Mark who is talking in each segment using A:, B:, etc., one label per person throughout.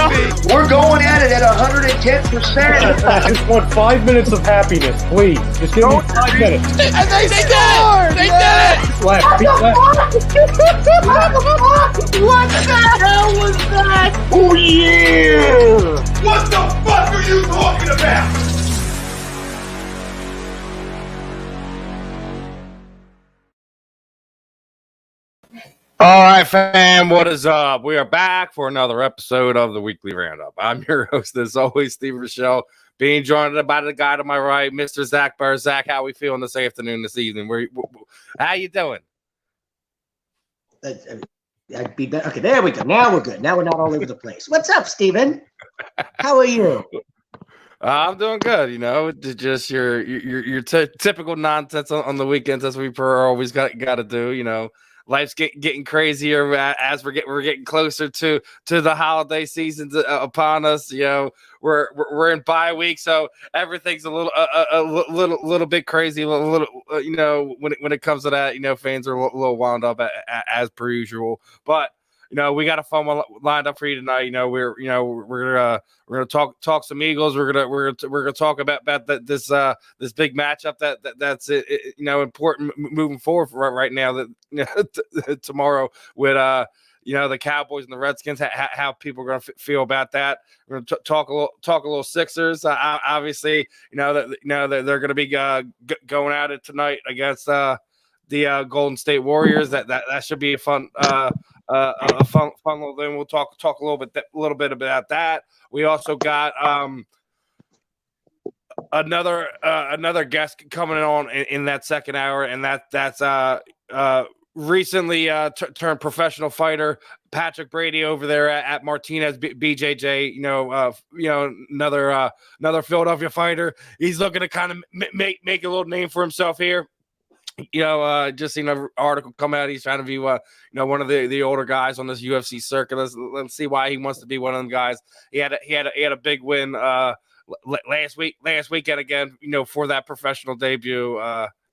A: baby. We're going at it at 110%.
B: I just want 5 minutes of happiness, please. Just give me 5 minutes.
C: And they scored! They did it!
B: Left, beat left.
D: What the hell was that?
A: Oh, yeah. What the fuck are you talking about?
E: All right, fam, what is up? We are back for another episode of the Weekly Roundup. I'm your host, as always, Steve Rochelle, being joined by the guy to my right, Mr. Zach Burr. Zach, how we feeling this afternoon, this evening? How you doing?
D: Okay, there we go. Now we're good. Now we're not all over the place. What's up, Steven? How are you?
E: I'm doing good. You know, just your typical nonsense on the weekends, as we always got to do. You know, life's getting crazier as we're getting closer to the holiday seasons upon us. You know, we're in bye week, so everything's a little bit crazy. A little you know, when it comes to that, you know, fans are a little wound up as per usual. But you know, we got a fun one lined up for you tonight. You know, we're gonna talk some Eagles. We're gonna talk about this big matchup that's you know, important moving forward right now. That, you know, tomorrow with you know, the Cowboys and the Redskins. How people are gonna feel about that. We're gonna talk a little Sixers. Obviously, you know that they're gonna be going at it tonight against the Golden State Warriors. That should be a fun little thing. We'll talk a little bit about that. We also got another guest coming on in that second hour, and that's recently turned professional fighter Patrick Brady over there at Martinez BJJ. You know, another Philadelphia fighter. He's looking to kind of make a little name for himself here. You know, just seen an article come out. He's trying to be, you know, one of the older guys on this UFC circuit. Let's see why he wants to be one of them guys. He had a big win last weekend again. You know, for that professional debut.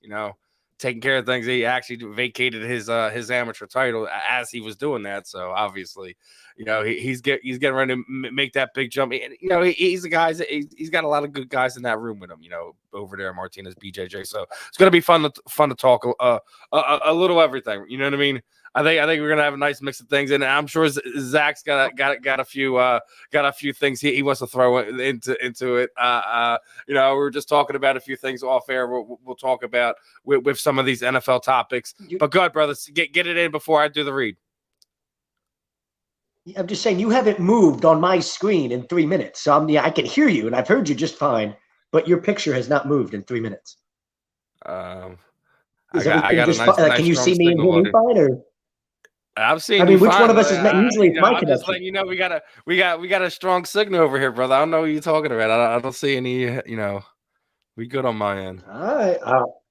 E: You know, taking care of things. He actually vacated his amateur title as he was doing that. So obviously, you know, he's getting ready to make that big jump. And, you know, he's a guy. He's got a lot of good guys in that room with him. You know, over there, Martinez BJJ. So it's gonna be fun to talk a little everything. You know what I mean? I think we're gonna have a nice mix of things, and I'm sure Zach's got a few things he wants to throw into it. You know, we were just talking about a few things off air. We'll talk about with some of these NFL topics. But go ahead, brothers, get it in before I do the read.
D: I'm just saying, you haven't moved on my screen in 3 minutes, so I can hear you, and I've heard you just fine. But your picture has not moved in 3 minutes.
E: I got a nice
D: can you see me and hear me fine, or?
E: I'm seeing.
D: I mean, which
E: fine,
D: one of us is usually it's my
E: I'm
D: connection?
E: just letting you know we got a strong signal over here, brother. I don't know what you're talking about. I don't see any. You know, we good on my end.
D: All right.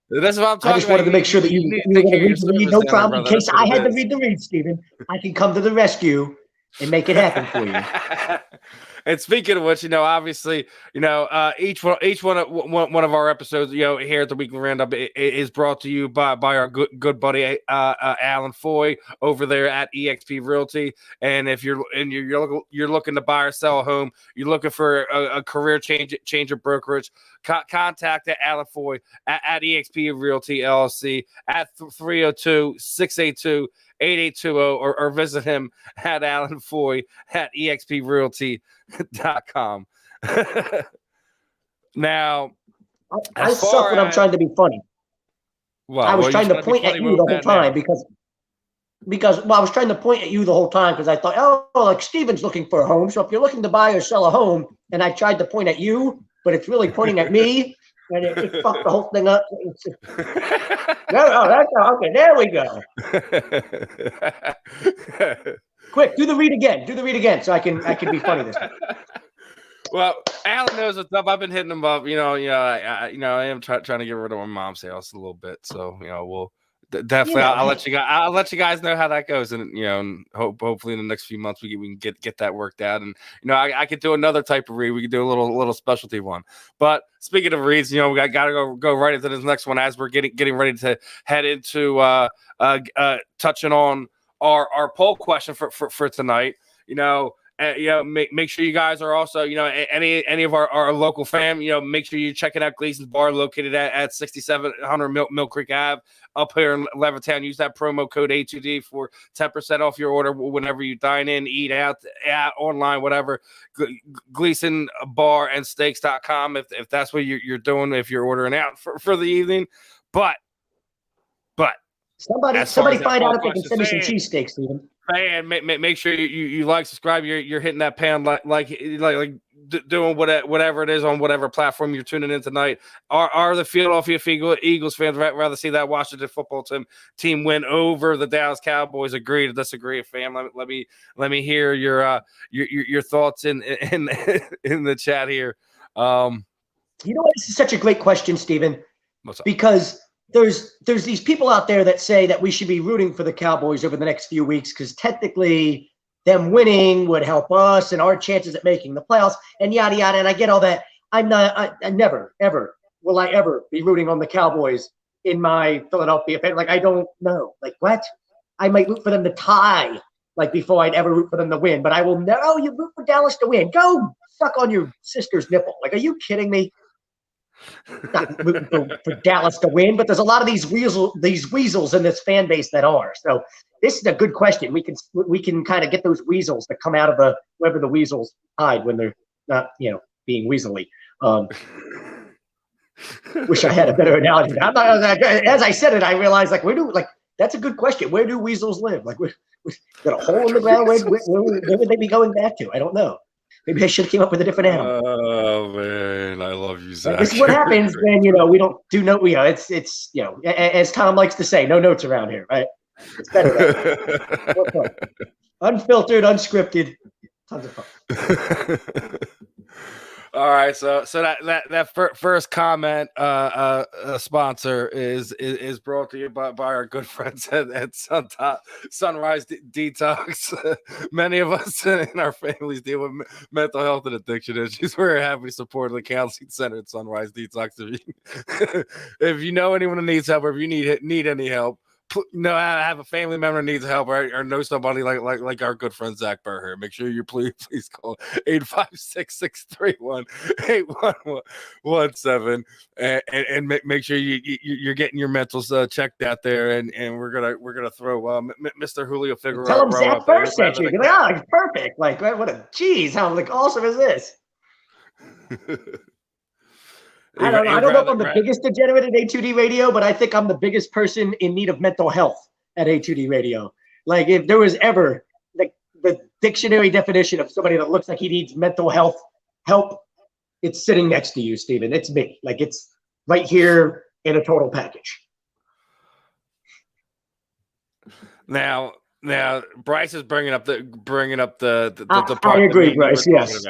E: That's what I'm talking about.
D: I just wanted to make sure that you were going to read the read. No problem. In case I had to read the read, Stephen, I can come to the rescue and make it happen for you.
E: And speaking of which, you know, obviously, you know, each one of our episodes, you know, here at the Weekly Roundup is brought to you by our good buddy Alan Foy over there at eXp Realty. And if you're looking to buy or sell a home, you're looking for a career change of brokerage, contact Alan Foy at eXp Realty LLC at 302-682-8820 or visit him at Alan Foy at exprealty.com. Now,
D: I suck when I'm trying to be funny. I was trying to point at you the whole time because I was trying to point at you the whole time because I thought, oh, like Steven's looking for a home. So if you're looking to buy or sell a home, and I tried to point at you, but it's really pointing at me, and it fucked the whole thing up. Okay, there we go. Quick, do the read again so I can be funny this time.
E: Well, Alan knows what's up. I've been hitting him up. I am trying to get rid of my mom's house a little bit. So, you know, we'll definitely. Yeah. I'll let you guys know how that goes, and you know, and hopefully in the next few months we can get that worked out. And you know, I could do another type of read. We could do a little specialty one. But speaking of reads, you know, we got to go right into this next one as we're getting ready to head into touching on our poll question for tonight. You know. make sure you guys are also, any of our local fam, make sure you're checking out Gleason's Bar located at 6700 Mill Creek Ave up here in Levittown. Use that promo code A2D for 10% off your order whenever you dine in, eat out, online, whatever. Gleason Bar and Steaks.com if that's what you're doing, if you're ordering out for the evening. But
D: somebody find out if they can send me some cheesesteaks, Stephen.
E: Man, make sure you like, subscribe. You're hitting that pan like doing whatever it is on whatever platform you're tuning in tonight. Are the Philadelphia Eagles fans rather see that Washington football team win over the Dallas Cowboys? Agree to disagree, fam? Let me hear your thoughts in the chat here.
D: This is such a great question, Stephen, because there's these people out there that say that we should be rooting for the Cowboys over the next few weeks because technically them winning would help us and our chances at making the playoffs and yada yada. And I get all that. I never ever will I ever be rooting on the Cowboys in my Philadelphia fan. Like, I don't know. Like, what? I might root for them to tie, like, before I'd ever root for them to win. But I will never. Oh, you root for Dallas to win? Go suck on your sister's nipple. Like, are you kidding me? Not rooting for Dallas to win, but there's a lot of these weasels in this fan base that are. So this is a good question. We can kind of get those weasels to come out of wherever the weasels hide when they're not, being weaselly. Wish I had a better analogy. As I said it, I realized that's a good question. Where do weasels live? Like, we got a hole in the ground. Where would they be going back to? I don't know. Maybe I should have came up with a different animal.
E: Oh man, I love you, Zach.
D: This is what happens when we don't do no. It's as Tom likes to say, no notes around here, right? It's better. Unfiltered, unscripted, tons of fun.
E: All right, so that first comment sponsor is brought to you by our good friends at Sunrise Detox. Many of us in our families deal with mental health and addiction issues. We're happy to support the counseling center at Sunrise Detox. If you know anyone who needs help, or if you need any help, I have a family member who needs help, or know somebody like our good friend Zach Burr here. Make sure you please call 856-631-8117 and make sure you're getting your mentals checked out there. And we're gonna throw Mr. Julio Figueroa.
D: Tell him Zach Burr sent you. It's perfect. Like, what a how awesome is this? I don't know if I'm the biggest degenerate at A2D Radio, but I think I'm the biggest person in need of mental health at A2D Radio. Like, if there was ever the dictionary definition of somebody that looks like he needs mental health help, it's sitting next to you, Stephen. It's me. Like, it's right here in a total package.
E: Now, Bryce is bringing up the
D: I agree, Bryce. Yes.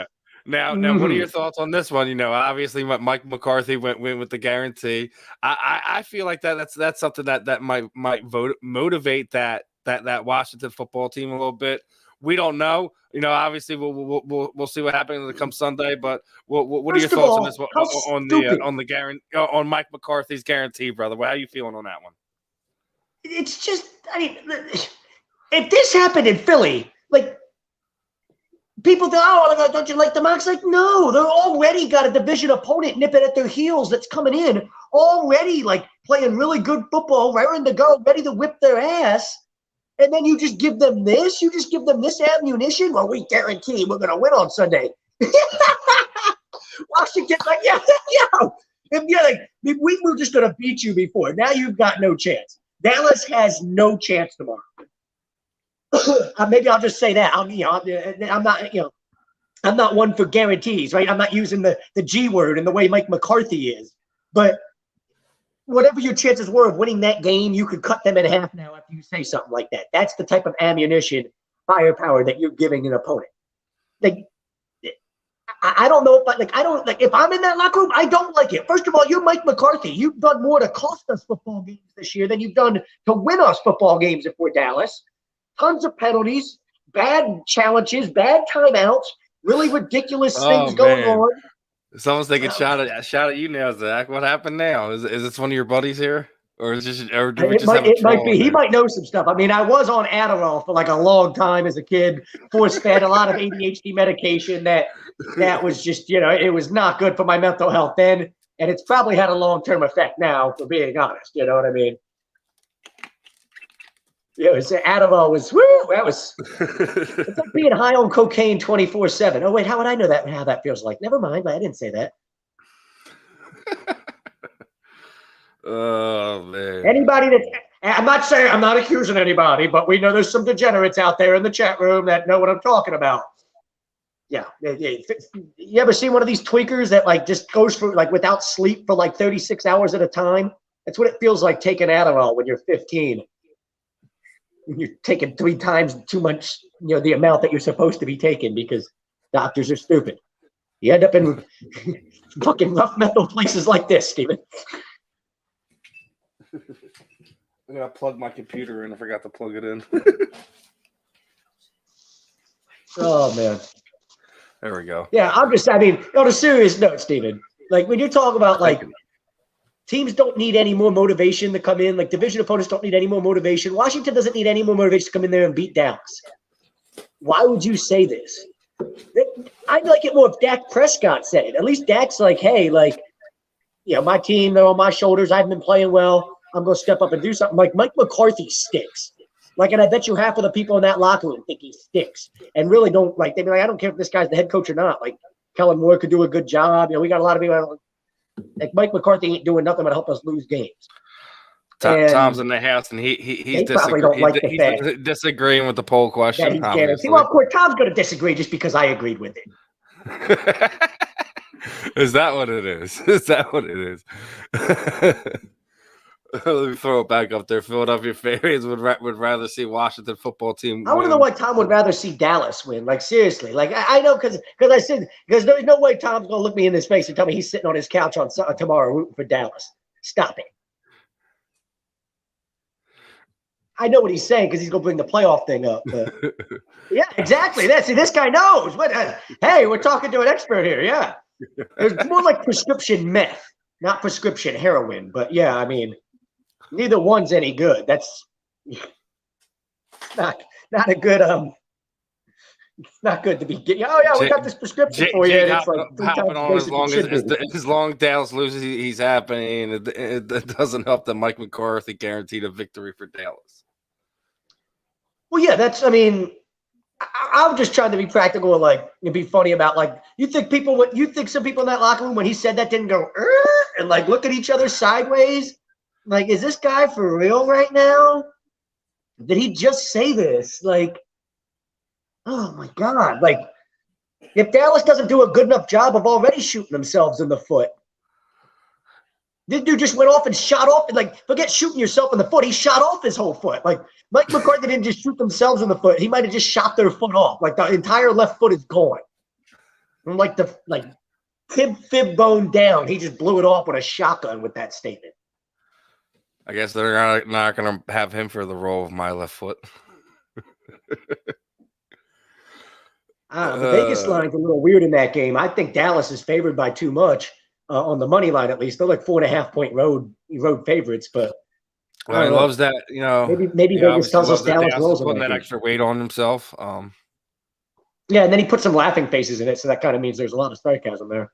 E: Now, what are your thoughts on this one? Obviously, Mike McCarthy went with the guarantee. I feel like that's something that might motivate that Washington football team a little bit. We don't know. Obviously, we'll see what happens come Sunday. But what are your thoughts on this on the guarantee on Mike McCarthy's guarantee, brother? How are you feeling on that one?
D: It's just, if this happened in Philly, like, people go, don't you like the Mocs? Like, no, they're already got a division opponent nipping at their heels that's coming in, already like playing really good football, raring to go, ready to whip their ass. And then you just give them this? You just give them this ammunition? Well, we guarantee we're going to win on Sunday. Washington's like, yeah. And you're like, we were just going to beat you before. Now you've got no chance. Dallas has no chance tomorrow. Maybe I'll just say that. I'm not one for guarantees, right? I'm not using the G word in the way Mike McCarthy is. But whatever your chances were of winning that game, you could cut them in half now after you say something like that. That's the type of ammunition, firepower that you're giving an opponent. Like, I don't know if I'm in that locker room, I don't like it. First of all, you're Mike McCarthy. You've done more to cost us football games this year than you've done to win us football games if we're Dallas. Tons of penalties, bad challenges, bad timeouts, really ridiculous things going on.
E: Someone's taking a shot at you now, Zach. What happened now? Is this one of your buddies here? or
D: it might be. He might know some stuff. I mean, I was on Adderall for like a long time as a kid. Force fed a lot of ADHD medication that was just, it was not good for my mental health then, and it's probably had a long-term effect now, for being honest. You know what I mean? Adderall was, that was, it's like being high on cocaine 24/7. Oh, wait, how would I know how that feels like? Never mind, I didn't say that.
E: Oh, man.
D: Anybody I'm not accusing anybody, but we know there's some degenerates out there in the chat room that know what I'm talking about. Yeah. You ever seen one of these tweakers that like just goes for like without sleep for like 36 hours at a time? That's what it feels like taking Adderall when you're 15. You're taking 3 times too much, the amount that you're supposed to be taking because doctors are stupid. You end up in fucking rough mental places like this, Steven.
E: I'm gonna plug my computer in. I forgot to plug it in.
D: Oh man.
E: There we go.
D: Yeah, on a serious note, Steven, like when you talk about like teams don't need any more motivation to come in, like division opponents don't need any more motivation. Washington doesn't need any more motivation to come in there and beat Dallas. Why would you say this? I'd like it more if Dak Prescott said it. At least Dak's like, hey, like, my team, they're on my shoulders. I haven't been playing well. I'm going to step up and do something. Like Mike McCarthy stinks. Like, and I bet you half of the people in that locker room think he stinks and really don't like. They'd be like, I don't care if this guy's the head coach or not. Like, Kellen Moore could do a good job. We got a lot of people. Like Mike McCarthy ain't doing nothing but help us lose games.
E: Tom's in the house, and he's disagreeing with the poll question.
D: Well, of course, Tom's going to disagree just because I agreed with it.
E: Is that what it is? Is that what it is? Let me throw it back up there. Philadelphia fans would rather see Washington football team.
D: I want to know why Tom would rather see Dallas win. Like seriously, like I know because there's no way Tom's gonna look me in his face and tell me he's sitting on his couch on tomorrow rooting for Dallas. Stop it. I know what he's saying because he's gonna bring the playoff thing up. But yeah, exactly. This guy knows. Hey, we're talking to an expert here. Yeah, it's more like prescription meth, not prescription heroin. But yeah, I mean. Neither one's any good. That's not a good it's not good to be getting. Oh yeah, we got this prescription for you. It's like 3 times on
E: as long Dallas loses, he's happening. It doesn't help that Mike McCarthy guaranteed a victory for Dallas.
D: Well, yeah, I'm just trying to be practical and be funny about you think some people in that locker room when he said that didn't go and like look at each other sideways. Like, is this guy for real right now? Did he just say this? Like, oh my God. Like, if Dallas doesn't do a good enough job of already shooting themselves in the foot, this dude just went off and shot off. Like, forget shooting yourself in the foot. He shot off his whole foot. Like, Mike McCarthy didn't just shoot themselves in the foot. He might have just shot their foot off. Like, the entire left foot is gone. And fib bone down. He just blew it off with a shotgun with that statement.
E: I guess they're not going to have him for the role of my left foot.
D: The Vegas line's a little weird in that game. I think Dallas is favored by too much on the money line, at least. They're like 4.5-point road favorites, but
E: he loves that.
D: Maybe Vegas tells us Dallas rolls
E: putting that extra weight on himself.
D: Yeah, and then he put some laughing faces in it, so that kind of means there's a lot of sarcasm there.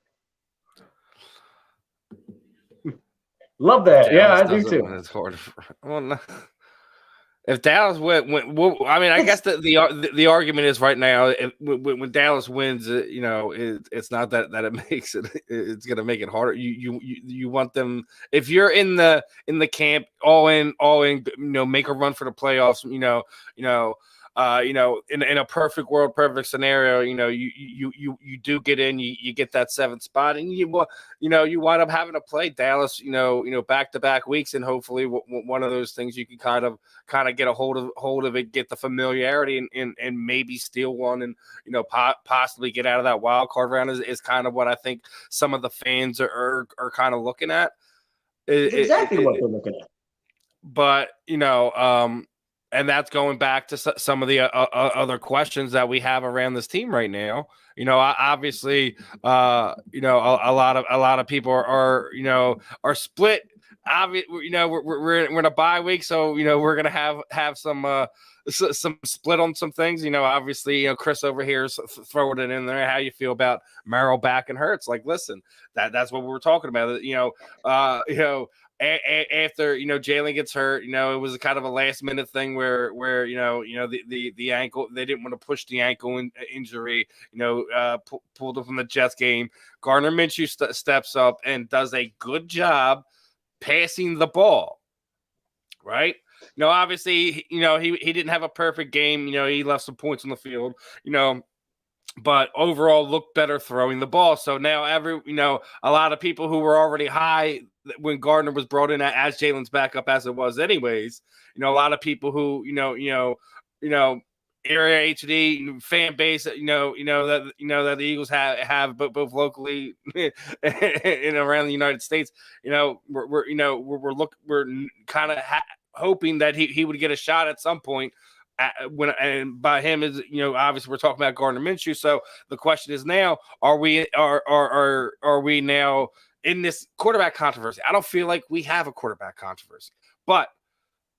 D: Love that. Dallas, I do too.
E: It's hard. If Dallas win, I mean, I guess the argument is right now. When Dallas wins, it's not that it makes it. It's going to make it harder. You want them if you're in the camp all in. Make a run for the playoffs. In a perfect world, perfect scenario, you do get in, you get that 7th spot, and you wind up having to play Dallas, back-to-back weeks, and hopefully one of those things you can kind of get a hold of it, get the familiarity, and maybe steal one, and possibly get out of that wild card round is kind of what I think some of the fans are kind of looking at.
D: Exactly what they're looking at.
E: But and that's going back to some of the other questions that we have around this team right now. Obviously, a lot of people are split we're in a bye week, so we're gonna have some split on some things. Obviously, Chris over here is throwing it in there. How you feel about Merrill back and Hurts? Like, listen, that's what we were talking about. After Jalen gets hurt, it was kind of a last minute thing where the ankle, they didn't want to push the ankle injury, pulled up from the Jets game. Gardner Minshew steps up and does a good job passing the ball, right? Obviously, he didn't have a perfect game. He left some points on the field, but overall looked better throwing the ball. So now a lot of people who were already high when Gardner was brought in as Jalen's backup, as it was anyways, a lot of people who, area HD fan base, that the Eagles have both locally and around the United States, we're kind of hoping that he would get a shot at some point. And by him is, obviously we're talking about Gardner Minshew. So the question is now, are we now in this quarterback controversy? I don't feel like we have a quarterback controversy, but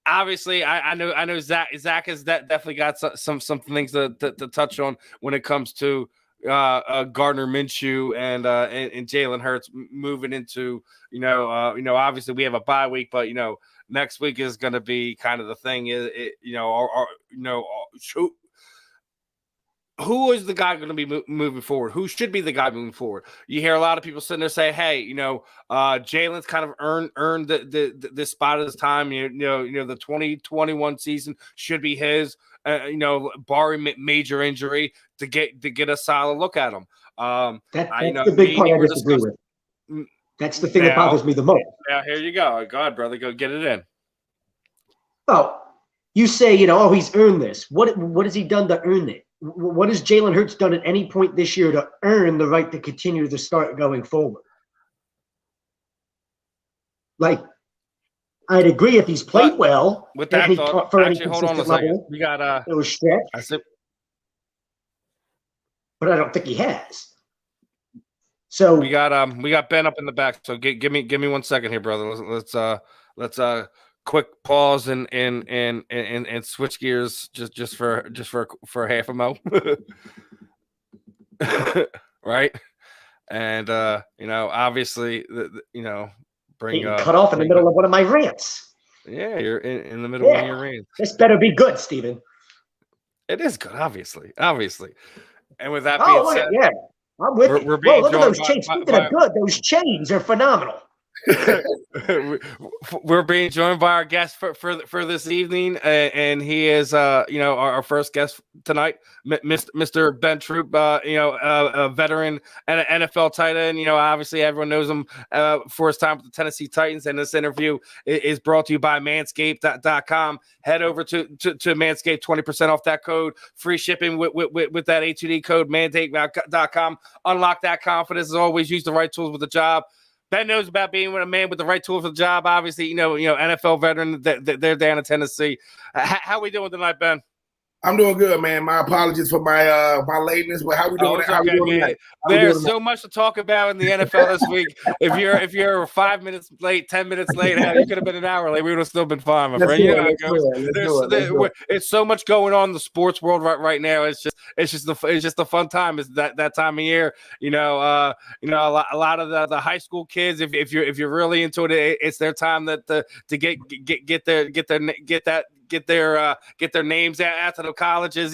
E: obviously I know Zach has definitely got some things to touch on when it comes to Gardner Minshew and Jalen Hurts moving into, obviously we have a bye week, but next week is going to be kind of the thing. Who is the guy going to be moving forward? Who should be the guy moving forward? You hear a lot of people sitting there say, "Hey, Jalen's kind of earned this spot at this time. The 2021 season should be his. Barring major injury, to get a solid look at him."
D: That's the big part I disagree with. That's the thing that bothers me the most.
E: Now, here you go. God, brother, go get it in.
D: Oh, you say, he's earned this. What has he done to earn it? What has Jalen Hurts done at any point this year to earn the right to continue to start going forward? Like, I'd agree if he's played well.
E: With that thought, actually, hold on a second. We got
D: it was stretched. But I don't think he has. So
E: we got Ben up in the back. So give me 1 second here, brother. Let's quick pause and switch gears just for half a mo. Right? And obviously bring
D: cut off in the middle of one of my rants.
E: Yeah, you're in the middle of your rants.
D: This better be good, Steven.
E: It is good, obviously. And with that being said,
D: yeah. I'm with you. Look at those chains. Speaking of good, those chains are phenomenal.
E: We're being joined by our guest for this evening, and he is our first guest tonight, Mr. Ben Troop, a veteran and an NFL tight end. Obviously everyone knows him for his time with the Tennessee Titans, and this interview is brought to you by Manscaped.com. Head over to Manscaped, 20% off that code, free shipping with that HUD code, Manscaped.com. Unlock that confidence. As always, use the right tools with the job. Ben knows about being with a man with the right tools for the job. Obviously, NFL veteran. They're down in Tennessee. How we doing tonight, Ben?
C: I'm doing good, man. My apologies for my lateness, but how we doing? How we doing tonight?
E: There's so much to talk about in the NFL this week. If you're 5 minutes late, 10 minutes late, you could have been an hour late. We would have still been fine, my friend. It's so much going on in the sports world right now. It's just the fun time. It's that time of year. A lot of the high school kids. If you're really into it, it's their time to get their names out to the colleges,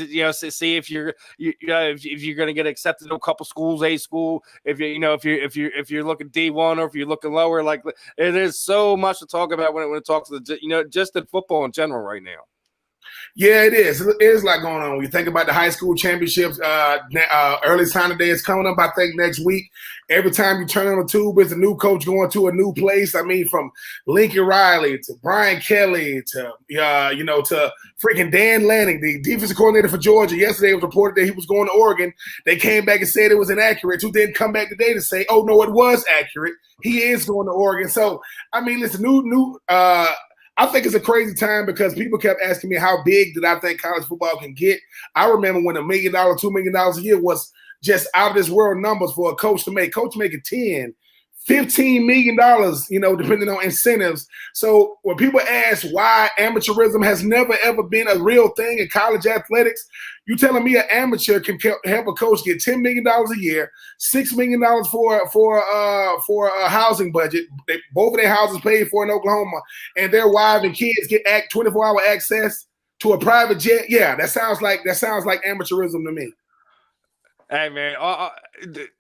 E: see if you're going to get accepted to a couple schools, a school, if you're looking D1 or if you're looking lower. Like, there's so much to talk about when it talks to just in football in general right now.
C: Yeah, it is. It is a lot going on. When you think about the high school championships, early signing day is coming up, I think, next week. Every time you turn on the tube, it's a new coach going to a new place. I mean, from Lincoln Riley to Brian Kelly to freaking Dan Lanning, the defensive coordinator for Georgia. Yesterday it was reported that he was going to Oregon. They came back and said it was inaccurate. Who didn't come back today to say, oh, no, it was accurate. He is going to Oregon. So, I mean, listen, I think it's a crazy time because people kept asking me how big did I think college football can get. I remember when $1 million, $2 million a year was just out of this world numbers for a coach to make. Coach making 10, $15 million, depending on incentives. So when people ask why amateurism has never, ever been a real thing in college athletics, you telling me an amateur can help a coach get $10 million a year, $6 million for a housing budget. Both of their houses paid for in Oklahoma, and their wives and kids get 24-hour access to a private jet. Yeah, that sounds like amateurism to me.
E: Hey man,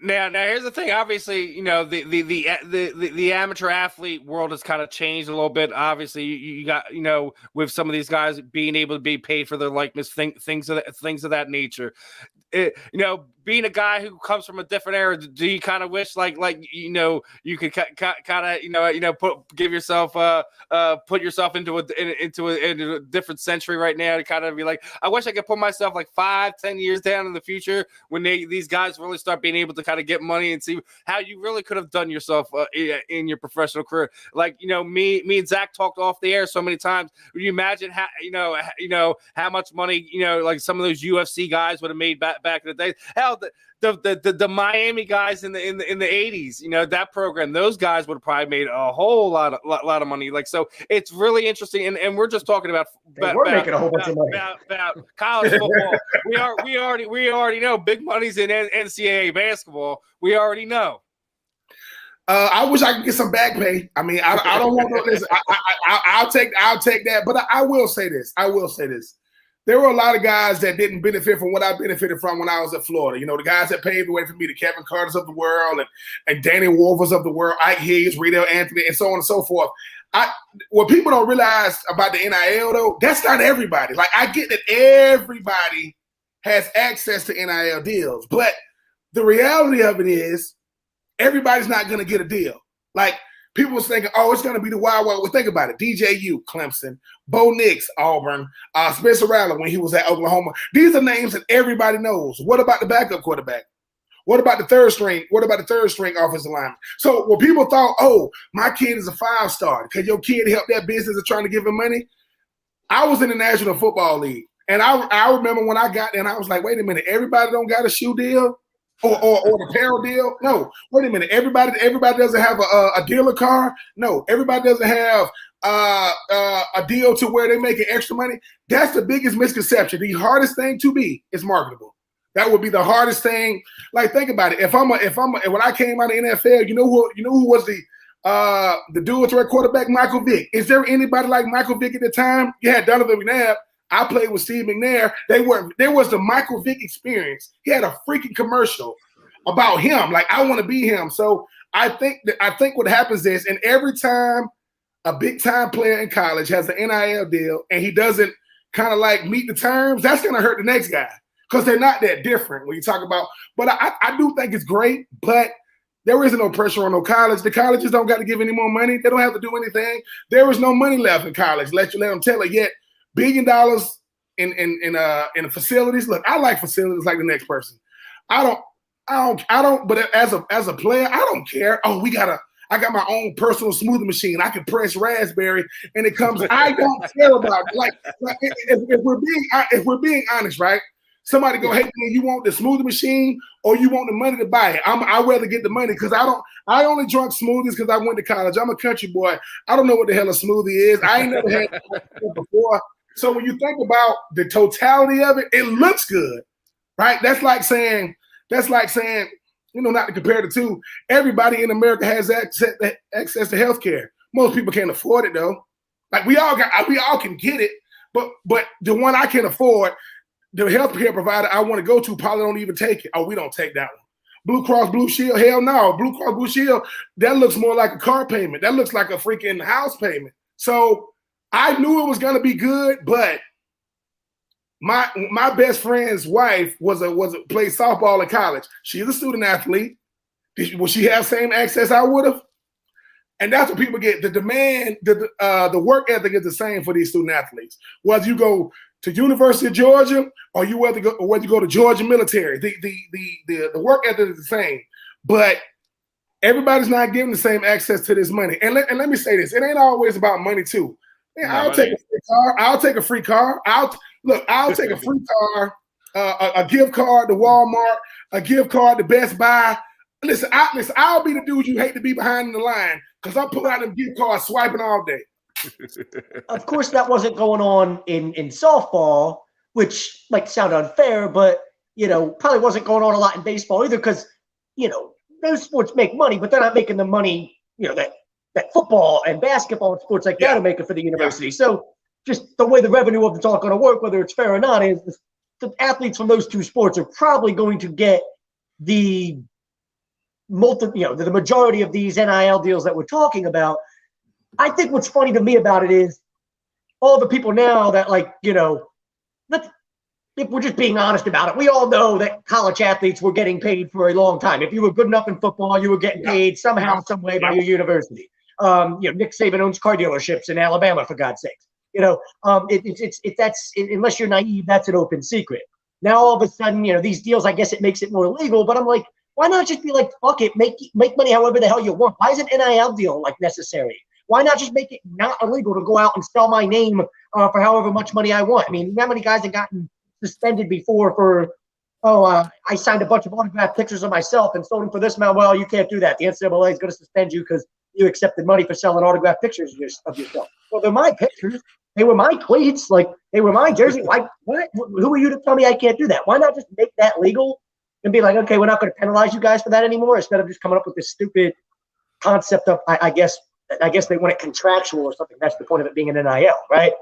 E: now here's the thing. Obviously, the amateur athlete world has kind of changed a little bit. Obviously, you got with some of these guys being able to be paid for their likeness, things of that nature. Being a guy who comes from a different era, do you kind of wish you could kind of put yourself into a different century right now to kind of be like, I wish I could put myself like 5-10 years down in the future when these guys really start being able to kind of get money and see how you really could have done yourself in your professional career. Like me and Zach talked off the air so many times. Would you imagine how much money like some of those UFC guys would have made back in the day? Hell, the Miami guys in the 80s, that program, those guys would have probably made a whole lot of money. Like, so it's really interesting. And we're just talking about
D: making a whole bunch of money
E: about college football. we already know big money's in NCAA basketball. We already know.
C: I wish I could get some back pay. I mean, I don't want to listen. I'll take that. But I will say this. There were a lot of guys that didn't benefit from what I benefited from when I was at Florida. The guys that paved the way for me, the Kevin Carters of the world and Danny Wolvers of the world, Ike Higgs, Riedel Anthony, and so on and so forth. What people don't realize about the NIL, though, that's not everybody. Like, I get that everybody has access to NIL deals, but the reality of it is everybody's not going to get a deal. Like, people was thinking, it's going to be the Wild Wild. Well, think about it. DJU, Clemson, Bo Nix, Auburn, Spencer Rattler when he was at Oklahoma. These are names that everybody knows. What about the backup quarterback? What about the third string? What about the third string offensive lineman? So when people thought, my kid is a 5-star because your kid helped that business of trying to give him money, I was in the National Football League. And I remember when I got there and I was like, wait a minute, everybody don't got a shoe deal? Or the apparel deal? No. Wait a minute. Everybody doesn't have a dealer car? No. Everybody doesn't have a deal to where they're making extra money? That's the biggest misconception. The hardest thing to be is marketable. That would be the hardest thing. Like, think about it. When I came out of the NFL, you know who was the dual threat quarterback? Michael Vick. Is there anybody like Michael Vick at the time? You had Donovan McNabb. I played with Steve McNair. There was the Michael Vick experience. He had a freaking commercial about him. Like, I want to be him. So I think what happens is, and every time a big time player in college has an NIL deal and he doesn't kind of like meet the terms, that's going to hurt the next guy because they're not that different when you talk about. But I do think it's great, but there isn't no pressure on no college. The colleges don't got to give any more money. They don't have to do anything. There is no money left in college. Let them tell it yet. $1 billion in facilities. Look, I like facilities like the next person. I don't. But as a player, I don't care. I got my own personal smoothie machine. I can press raspberry and it comes. I don't care about it. Like if we're being honest, right? Somebody go, hey man, you want the smoothie machine or you want the money to buy it? I'd rather get the money because I only drunk smoothies because I went to college. I'm a country boy. I don't know what the hell a smoothie is. I ain't never had it before. So when you think about the totality of it, it looks good, right? That's like saying, not to compare the two, everybody in America has access to health care. Most people can't afford it though. Like we all can get it, but the one I can afford, the health care provider I want to go to probably don't even take it. Oh, we don't take that one. Blue Cross Blue Shield, hell no. Blue Cross Blue Shield, that looks more like a car payment. That looks like a freaking house payment. So I knew it was gonna be good, but my best friend's wife played softball in college. She's a student athlete. Will she have same access I would have? And that's what people get. The demand, the work ethic is the same for these student athletes. Whether you go to University of Georgia or whether you go to Georgia Military, the work ethic is the same. But everybody's not getting the same access to this money. And let me say this: it ain't always about money too. Man, I'll take a free car. I'll take a free car. I'll take a free car, a gift card to Walmart, a gift card to Best Buy. Listen, I'll be the dude you hate to be behind in the line because I'm pulling out them gift cards, swiping all day.
D: Of course, that wasn't going on in softball, which might sound unfair, but probably wasn't going on a lot in baseball either because those sports make money, but they're not making the money that football and basketball and sports like that are making for the university. So just the way the revenue of it's all going to work, whether it's fair or not, is the athletes from those two sports are probably going to get the the majority of these NIL deals that we're talking about. I think what's funny to me about it is all the people now that if we're just being honest about it, we all know that college athletes were getting paid for a long time. If you were good enough in football, you were getting paid somehow, some way by your university. Nick Saban owns car dealerships in Alabama, for God's sakes. That's unless you're naive, that's an open secret. Now all of a sudden, these deals, I guess it makes it more legal. But I'm like, why not just be like, fuck it, make money however the hell you want? Why is an NIL deal necessary? Why not just make it not illegal to go out and sell my name for however much money I want? I mean, how many guys have gotten suspended before for, I signed a bunch of autographed pictures of myself and sold them for this amount? Well, you can't do that. The NCAA is going to suspend you because you accepted money for selling autographed pictures of yourself. Well, they're my pictures. They were my cleats. They were my jersey. What? Who are you to tell me I can't do that? Why not just make that legal and be like, okay, we're not going to penalize you guys for that anymore, instead of just coming up with this stupid concept of, I guess they want it contractual or something. That's the point of it being an NIL, right?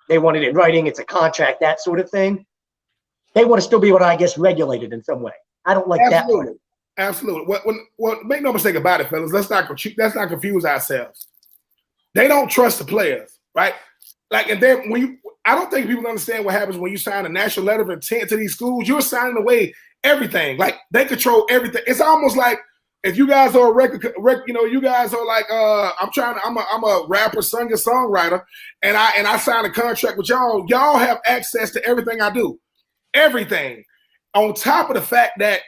D: They want it in writing. It's a contract, that sort of thing. They want to still be able to, I guess, regulate it in some way. I don't like that part of it.
C: Absolutely. Well, make no mistake about it, fellas. Let's not confuse ourselves. They don't trust the players, right? And then I don't think people understand what happens when you sign a national letter of intent to these schools. You're signing away everything. They control everything. It's almost like if you guys are you guys are like, I'm a rapper, singer, songwriter, and I sign a contract with y'all. Y'all have access to everything I do, everything. On top of the fact that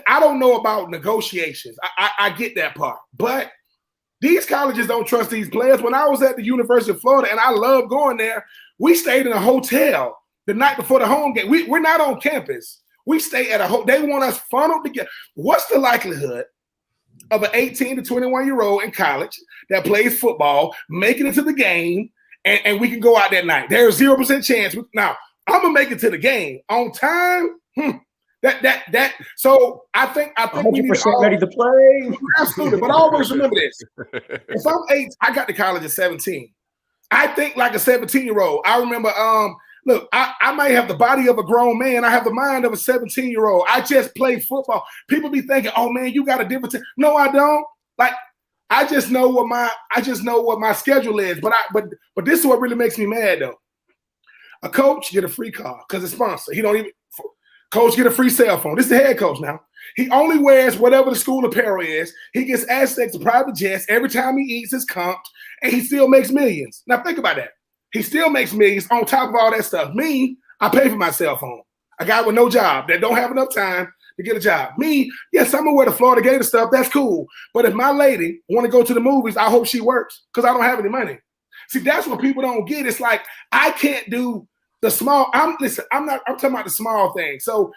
C: I don't know about negotiations. I get that part, but these colleges don't trust these players. When I was at the University of Florida, and I love going there, we stayed in a hotel the night before the home game. We're not on campus. We stay at a hotel. They want us funneled together. What's the likelihood of an 18 to 21-year-old in college that plays football making it to the game and we can go out that night? There's 0% chance. Now, I'm going to make it to the game on time. So I think
D: 100% ready to play.
C: Absolutely, but always remember this: if I'm 8, I got to college at 17. I think like a 17-year-old. I remember, look, I might have the body of a grown man. I have the mind of a 17-year-old. I just play football. People be thinking, "Oh man, you got a different." No, I don't. I just know what my schedule is. But this is what really makes me mad though. A coach get a free car because it's sponsored. He don't even. Coach get a free cell phone. This is the head coach now. He only wears whatever the school apparel is. He gets access to private jets every time he eats his comped, and he still makes millions. Now think about that. He still makes millions on top of all that stuff. Me, I pay for my cell phone. A guy with no job that don't have enough time to get a job. Me, yes, I'm gonna wear the Florida Gator stuff. That's cool. But if my lady want to go to the movies, I hope she works because I don't have any money. See, that's what people don't get. It's like I can't do the small. I'm talking about the small thing. So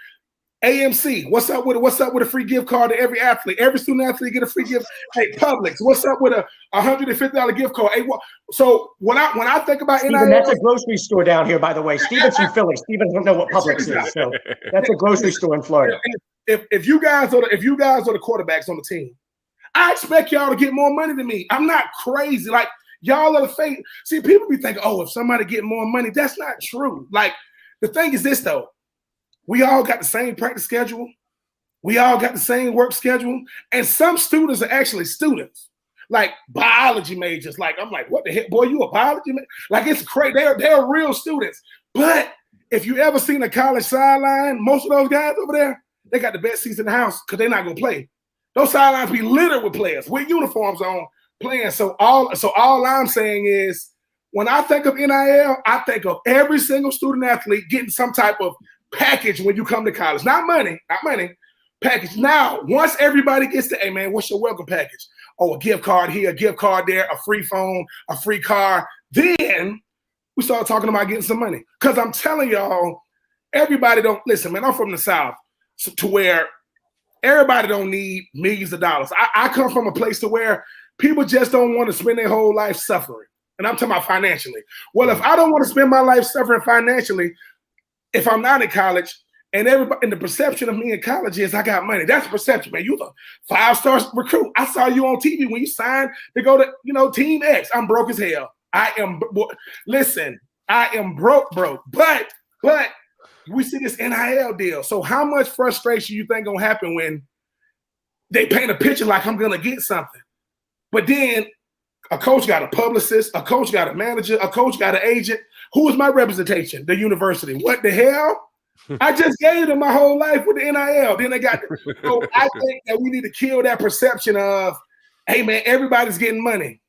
C: AMC, what's up with a free gift card to every athlete? Every student athlete get a free gift. Hey, Publix, what's up with a $150 gift card? Hey, so when I think about
D: Steven, that's a grocery store down here, by the way. Steven's from Philly. Steven don't know what Publix is, so that's a grocery store in Florida.
C: If you guys are the quarterbacks on the team, I expect y'all to get more money than me. I'm not crazy. Y'all are the fake. See, people be thinking, if somebody get more money, that's not true. The thing is this though. We all got the same practice schedule. We all got the same work schedule. And some students are actually students, like biology majors. I'm like, what the heck, boy, you a biology major? It's crazy. They're real students. But if you ever seen a college sideline, most of those guys over there, they got the best seats in the house because they're not going to play. Those sidelines be littered with players with uniforms on playing. So all I'm saying is when I think of NIL, I think of every single student athlete getting some type of package when you come to college. Not money, package. Now, once everybody gets to, hey man, what's your welcome package? A gift card here, a gift card there, a free phone, a free car. Then we start talking about getting some money. Because I'm telling y'all, everybody don't listen, man. I'm from the South, to where everybody don't need millions of dollars. I come from a place to where people just don't want to spend their whole life suffering. And I'm talking about financially. Well, if I don't want to spend my life suffering financially, if I'm not in college, and everybody, and the perception of me in college is I got money. That's the perception, man. You a 5-star recruit. I saw you on TV when you signed to go to, Team X. I'm broke as hell. Listen, I am broke. But we see this NIL deal. So how much frustration you think gonna happen when they paint a picture like I'm gonna get something, but then a coach got a publicist, a coach got a manager, a coach got an agent. Who is my representation? The university. What the hell? I just gave them my whole life with the NIL. Then they got. So I think that we need to kill that perception of, hey man, everybody's getting money.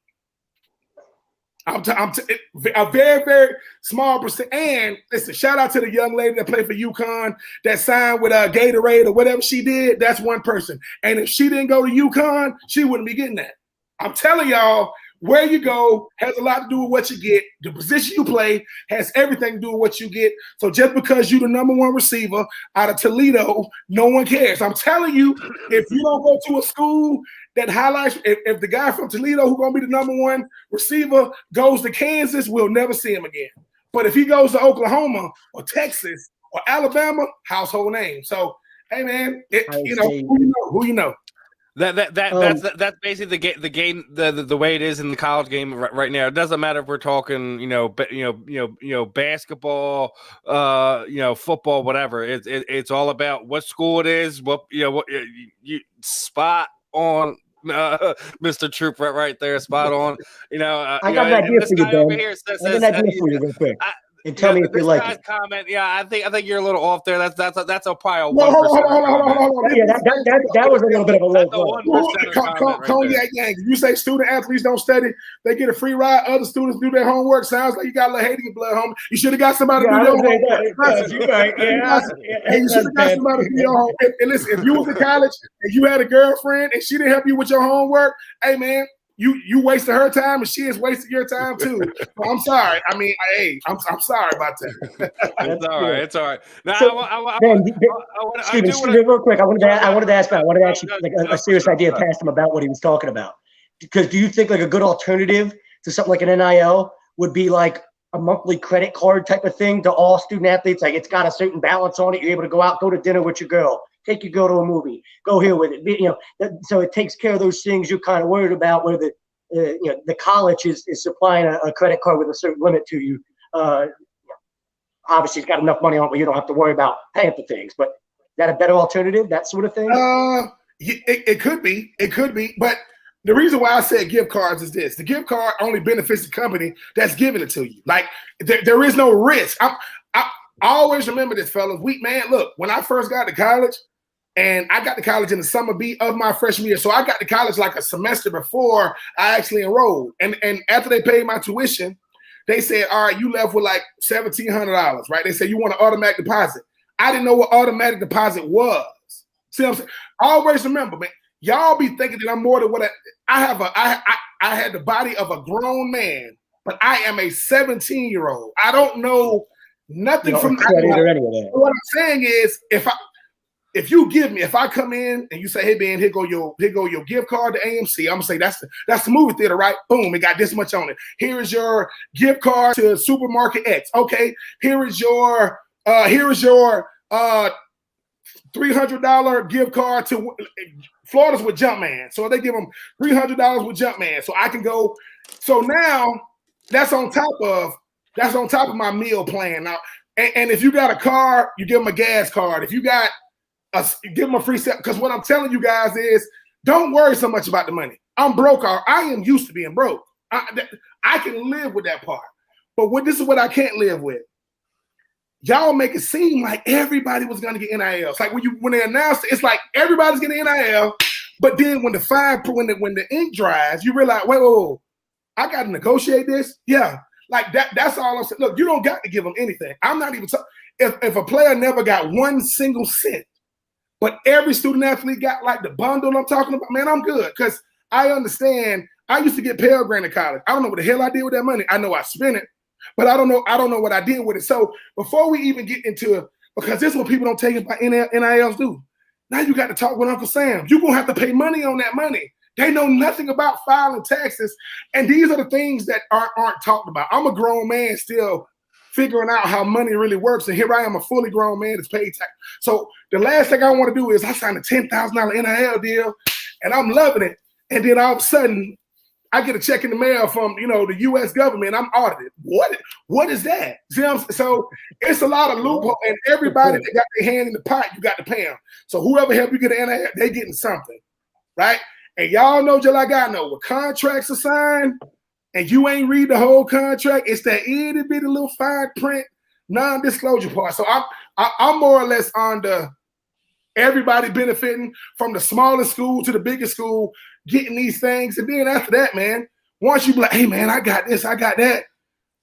C: I'm a very, very small percent. And listen, shout out to the young lady that played for UConn that signed with Gatorade or whatever she did. That's one person. And if she didn't go to UConn, she wouldn't be getting that. I'm telling y'all, where you go has a lot to do with what you get. The position you play has everything to do with what you get. So just because you're the number one receiver out of Toledo, no one cares. I'm telling you, if you don't go to a school that highlights, if the guy from Toledo who's going to be the number one receiver goes to Kansas, we'll never see him again. But if he goes to Oklahoma or Texas or Alabama, household name. So, hey, man, who you know.
E: That's basically the game the way it is in the college game right now. It doesn't matter if we're talking basketball, football, whatever. It's all about what school it is. What you spot on, Mr. Troop, right there, spot on.
D: I got an idea for you, Ben. I got an idea for you, real quick. And tell me if you like it.
E: Comment, I think you're a little off there. That's probably a 1%.
D: Yeah, that was a little bit of a low blow.
C: Cognac gang. You say student athletes don't study, they get a free ride. Other students do their homework. Sounds like you got a little hate in your blood, homie. You should have got somebody to do your homework. You should have got somebody to do your homework. And listen, if you was in college and you had a girlfriend and she didn't help you with your homework, hey man, you wasted her time and she has wasted your time too. So I'm sorry. I mean, hey, I'm sorry about that.
E: It's all right. Now,
D: Steven, real quick, I wanted to ask about. I wanted to actually like a serious idea past him about what he was talking about. Because do you think like a good alternative to something like an NIL would be like a monthly credit card type of thing to all student athletes? Like it's got a certain balance on it. You're able to go out, go to dinner with your girl. Take your girl to a movie. Go here with it. So it takes care of those things you're kind of worried about. Where the college is supplying a credit card with a certain limit to you. Obviously, it's got enough money on it where you don't have to worry about paying for things. But is that a better alternative? That sort of thing.
C: It could be. It could be. But the reason why I said gift cards is this: the gift card only benefits the company that's giving it to you. Like there is no risk. I always remember this, fellas. Look, when I first got to college. And I got to college in the summer of my freshman year. So I got to college like a semester before I actually enrolled. And after they paid my tuition, they said, all right, you left with like $1,700, right? They said, you want an automatic deposit. I didn't know what automatic deposit was. See what I'm saying? I always remember, man, y'all be thinking that I'm more than what I have. I had the body of a grown man, but I am a 17-year-old. I don't know nothing from
D: credit or any of that.
C: What I'm saying is, if I come in and you say, hey Ben, here go your gift card to AMC, I'm gonna say that's the movie theater, right? Boom, it got this much on it. Here is your gift card to Supermarket X. Okay, here is your $300 gift card to Florida's with Jumpman. So they give them $300 with Jumpman. So I can go. So now that's on top of my meal plan. Now, and if you got a car, you give them a gas card. If you got give them a free set, because what I'm telling you guys is don't worry so much about the money. I'm broke. I am used to being broke. I can live with that part. But this is what I can't live with. Y'all make it seem like everybody was going to get NIL. It's like when they announced it, it's like everybody's getting NIL. But then when the ink dries, you realize, wait, I got to negotiate this. Yeah, like that's all I'm saying. Look, you don't got to give them anything. I'm not even talking. If a player never got one single cent, but every student athlete got like the bundle I'm talking about, man, I'm good. Because I understand I used to get Pell Grant in college. I don't know what the hell I did with that money. I know I spent it, but I don't know what I did with it. So before we even get into it, because this is what people don't take about NILs do. Now you got to talk with Uncle Sam. You're going to have to pay money on that money. They know nothing about filing taxes. And these are the things that aren't talked about. I'm a grown man still figuring out how money really works. And here I am, a fully grown man that's paid tax. So the last thing I want to do is I signed a $10,000 NIL deal and I'm loving it. And then all of a sudden I get a check in the mail from, the U.S. government. I'm audited. What is that? See what I'm saying? So it's a lot of loophole, and everybody that got their hand in the pot, you got to pay them. So whoever helped you get an NIL, they getting something, right? And y'all know, just like I know, when contracts are signed and you ain't read the whole contract, it's that itty bitty little fine print non-disclosure part. So I'm more or less on the everybody benefiting from the smallest school to the biggest school, getting these things. And then after that, man, once you be like, hey, man, I got this, I got that.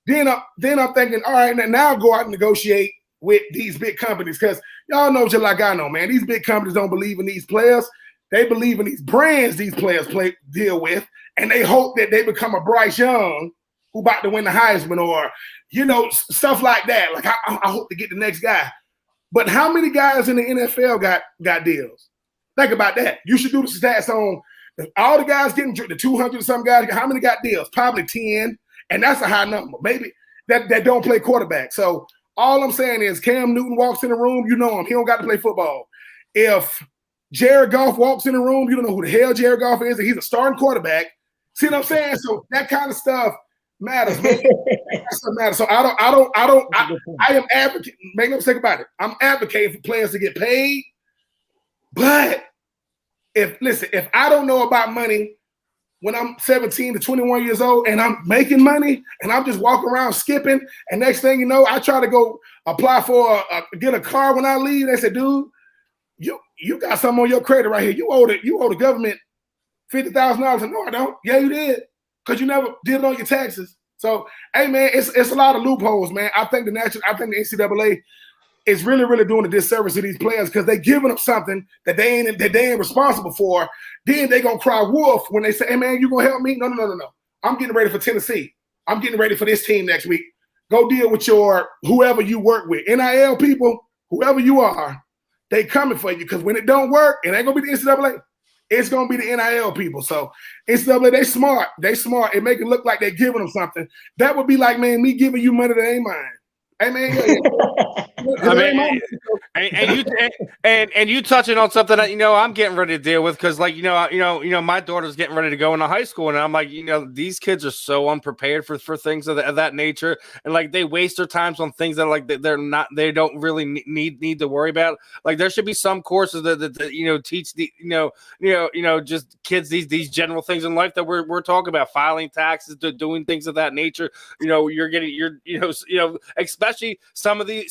C: Then I'm thinking, all right, now I'll go out and negotiate with these big companies because y'all know just like I know, man, these big companies don't believe in these players. They believe in these brands these players deal with, and they hope that they become a Bryce Young who about to win the Heisman or, stuff like that. Like, I hope to get the next guy. But how many guys in the NFL got deals? Think about that. You should do the stats on all the guys getting the 200-some guys. How many got deals? Probably 10, and that's a high number. Maybe that don't play quarterback. So all I'm saying is Cam Newton walks in the room, you know him. He don't got to play football. If Jared Goff walks in the room, you don't know who the hell Jared Goff is, and he's a starting quarterback. See what I'm saying? So that kind of stuff matters. Man. That stuff matters. So I am advocating. Make no mistake about it. I'm advocating for players to get paid. But if I don't know about money when I'm 17 to 21 years old and I'm making money and I'm just walking around skipping, and next thing you know, I try to go apply for get a car when I leave. They say, dude, you got something on your credit right here. You owe the government $50,000. No, I don't. Yeah, you did. Because you never did it on your taxes. So, hey, man, it's a lot of loopholes, man. I think the NCAA is really, really doing a disservice to these players because they giving them something that they ain't responsible for. Then they gonna cry wolf when they say, hey, man, you gonna help me? No. I'm getting ready for Tennessee. I'm getting ready for this team next week. Go deal with your whoever you work with. NIL people, whoever you are, they coming for you because when it don't work, it ain't gonna be the NCAA. It's gonna be the NIL people. So NCAA, they smart. It make it look like they giving them something. That would be like, man, me giving you money that ain't mine. Hey, man,
E: and you touching on something that I'm getting ready to deal with because my daughter's getting ready to go into high school and I'm like these kids are so unprepared for things of that nature and like they waste their times on things that they don't really need to worry about. Like there should be some courses that teach the just kids these general things in life that we're talking about, filing taxes, doing things of that nature. Especially some of the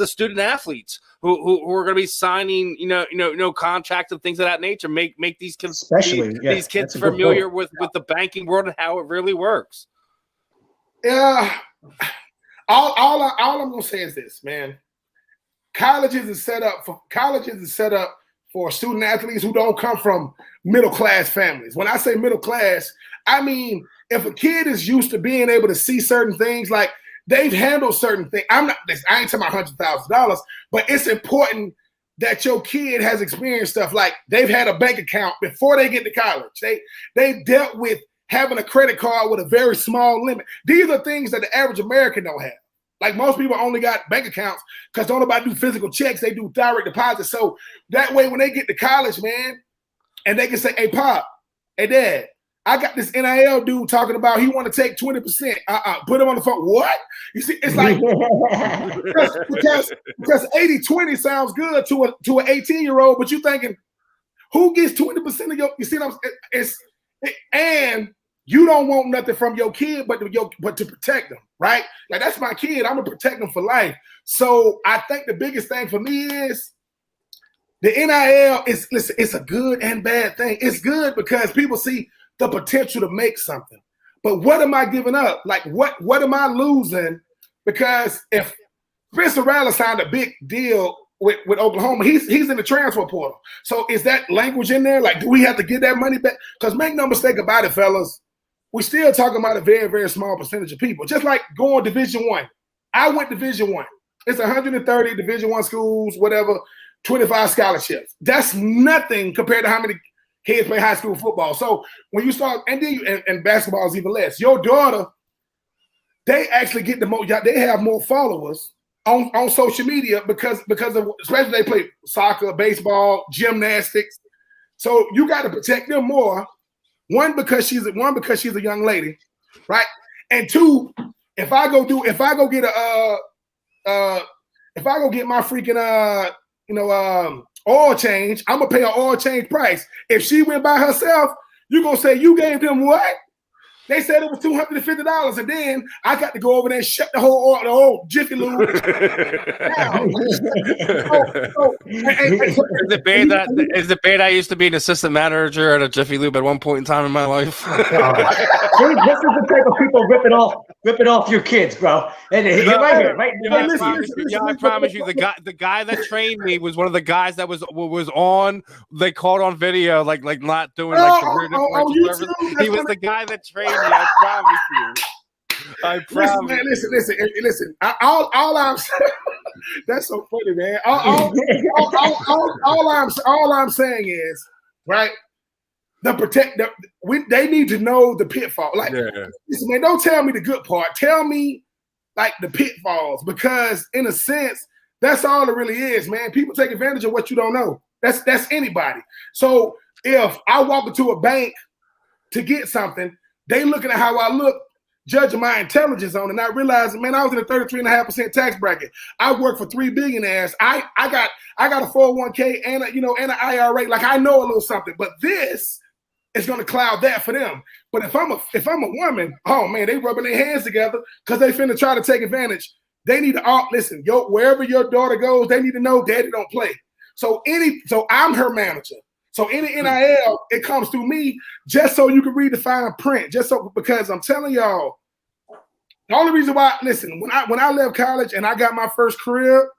E: student athletes who are going to be signing contracts and things of that nature. Make these kids these kids familiar with the banking world and how it really works.
C: Yeah, all I'm gonna say is this, man. Colleges is set up for student athletes who don't come from middle class families. When I say middle class, I mean if a kid is used to being able to see certain things, like they've handled certain things. I ain't talking about $100,000, but it's important that your kid has experienced stuff like they've had a bank account before they get to college. They dealt with having a credit card with a very small limit. These are things that the average American don't have. Like most people only got bank accounts because don't nobody do physical checks. They do direct deposits. So that way when they get to college, man, and they can say, hey, Pop, hey, Dad, I got this NIL dude talking about he want to take 20%. Put him on the phone. What? You see, it's like because 80-20 sounds good to an 18-year-old, but you thinking, who gets 20% of your? You see what I'm saying? And you don't want nothing from your kid, but to protect them, right? Like that's my kid. I'm gonna protect them for life. So I think the biggest thing for me is the NIL is listen. It's a good and bad thing. It's good because people see the potential to make something. But what am I giving up? Like, what am I losing? Because if Spencer Rattler signed a big deal with Oklahoma, he's in the transfer portal. So is that language in there? Like, do we have to get that money back? Because make no mistake about it, fellas, we're still talking about a very, very small percentage of people. Just like going Division I. I went Division I. It's 130 Division I schools, whatever. 25 scholarships. That's nothing compared to how many kids play high school football. So when you start, and basketball is even less. Your daughter, they actually get the most. They have more followers on social media because of, especially they play soccer, baseball, gymnastics. So you got to protect them more. One, because she's a young lady, right? And two, if I go get my freaking oil change, I'm gonna pay an oil change price. If she went by herself, you're gonna say you gave them what? They said it was $250, and then I got to go over there and shut the whole Jiffy Lube. Is
E: it bad I used to be an assistant manager at a Jiffy Lube at one point in time in my life?
D: This is the type of people ripping off your kids, bro. And right here.
E: I promise you, the guy that trained me was one of the guys that was on. They caught on video, like not doing the service. He was the guy that trained me. I promise you. I promise.
C: Man, listen. All I'm saying, that's so funny, man. All I'm saying is, right? They need to know the pitfall. Like, listen, man, don't tell me the good part. Tell me like the pitfalls, because in a sense, that's all it really is, man. People take advantage of what you don't know. That's anybody. So if I walk into a bank to get something, they looking at how I look, judging my intelligence on it, and I realized, man, I was in a 33.5% tax bracket. I work for 3 billionaires. I got a 401k and an IRA. Like, I know a little something, but this is going to cloud that for them. But if I'm a woman, oh man, they rubbing their hands together because they finna try to take advantage. They need to listen. Wherever your daughter goes, they need to know daddy don't play. So I'm her manager. So any NIL, it comes through me just so you can read the fine print. Because I'm telling y'all, the only reason why, listen, when I left college and I got my first career,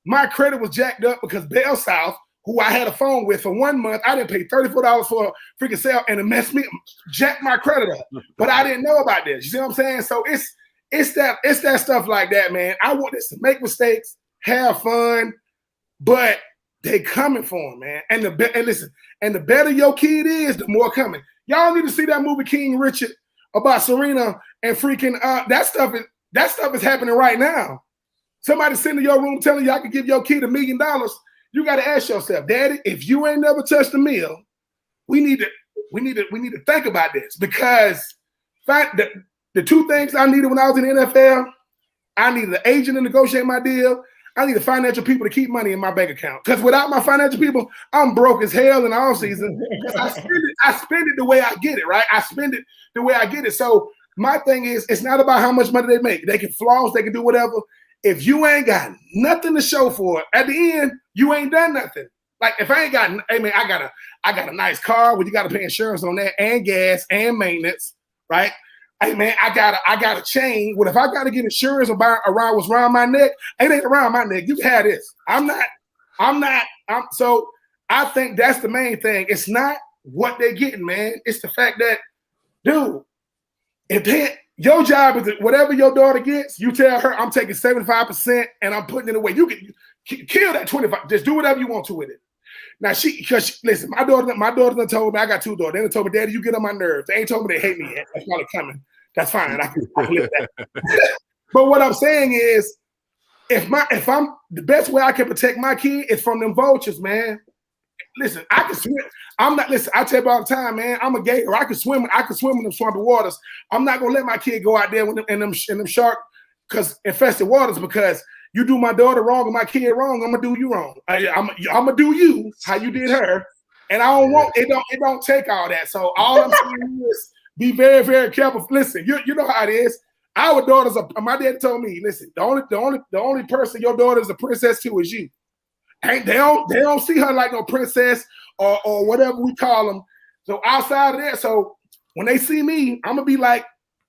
C: my credit was jacked up because Bell South, who I had a phone with for 1 month, I didn't pay $34 for a freaking sale, and it jacked my credit up. But I didn't know about this. You see what I'm saying? So it's that stuff like that, man. I want this to make mistakes, have fun, but they coming for him, man. And the better your kid is, the more coming. Y'all need to see that movie King Richard about Serena and freaking that stuff is happening right now. Somebody sitting in your room telling you I can give your kid $1 million. You got to ask yourself, Daddy, if you ain't never touched a meal, we need to think about this, because the two things I needed when I was in the NFL, I needed an agent to negotiate my deal. I need the financial people to keep money in my bank account. Because without my financial people, I'm broke as hell in the off season. I spend it the way I get it, right? I spend it the way I get it. So my thing is, it's not about how much money they make. They can floss, they can do whatever. If you ain't got nothing to show for it, at the end, you ain't done nothing. Like, if I ain't got, I mean, I got a nice car where you got to pay insurance on that and gas and maintenance, right? Hey man, I got a chain. Well, if I got to get insurance around what's around my neck, it ain't around my neck. You can have this. So I think that's the main thing. It's not what they're getting, man. It's the fact that, dude, your job is whatever your daughter gets, you tell her I'm taking 75% and I'm putting it away. You can kill that 25. Just do whatever you want to with it. Now listen, my daughter done told me, I got two daughters. They done told me, Daddy, you get on my nerves. They ain't told me they hate me yet. That's probably coming. That's fine. I can live that. But what I'm saying is, if I'm the best way I can protect my kid is from them vultures, man. Listen, I can swim. I tell you all the time, man, I'm a gator. I can swim in them swampy waters. I'm not gonna let my kid go out there in them shark infested waters, because you do my daughter wrong and my kid wrong, I'm gonna do you wrong. I'm gonna do you how you did her, and I don't want it. Don't take all that. So all I'm saying is be very, very careful. Listen, you know how it is. Our daughters my dad told me, listen, the only person your daughter is a princess to is you. And they don't see her like no princess or whatever we call them. So outside of that, so when they see me, I'm gonna be like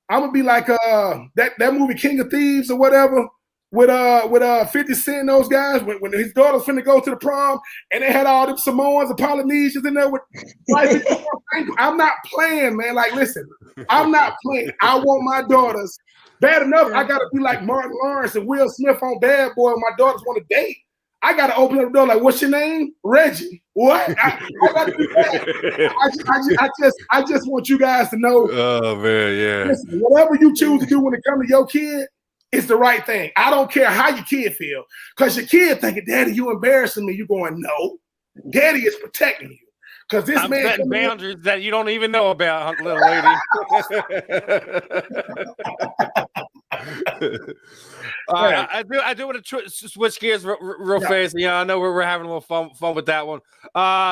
C: that movie King of Thieves or whatever with 50 Cent and those guys when his daughter's finna go to the prom and they had all them Samoans and Polynesians in there with I'm not playing, man. Like, listen, I'm not playing. I want my daughters bad enough. I gotta be like Martin Lawrence and Will Smith on Bad Boy. My daughters want to date. I got to open up the door like, what's your name? Reggie. What? I got to do that. I just want you guys to know.
E: Oh, man, yeah.
C: Listen, whatever you choose to do when it comes to your kid, it's the right thing. I don't care how your kid feel. Because your kid thinking, Daddy, you embarrassing me. You going, no. Daddy is protecting you. Because this
E: I'm
C: man
E: setting boundaries that you don't even know about, little lady. I do want to switch gears real fast. You know, I know we're having a little fun with that one.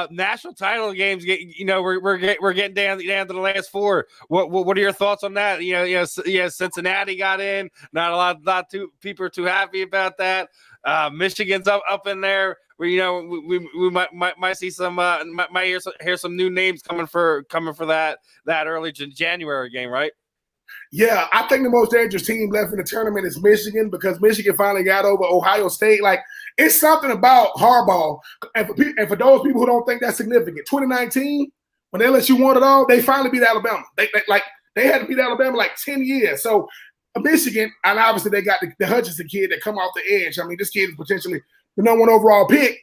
E: National title games. You know, we're getting down to the last four. What are your thoughts on that? Cincinnati got in. Not a lot too people are too happy about that. Michigan's up in there. We might see some might hear some new names coming for that early January game, right?
C: Yeah, I think the most dangerous team left in the tournament is Michigan because Michigan finally got over Ohio State. Like, it's something about Harbaugh. And for those people who don't think that's significant, 2019, when LSU won it all, they finally beat Alabama. They had to beat Alabama like 10 years. So Michigan, and obviously they got the Hutchinson kid that come off the edge. I mean, this kid is potentially the number one overall pick.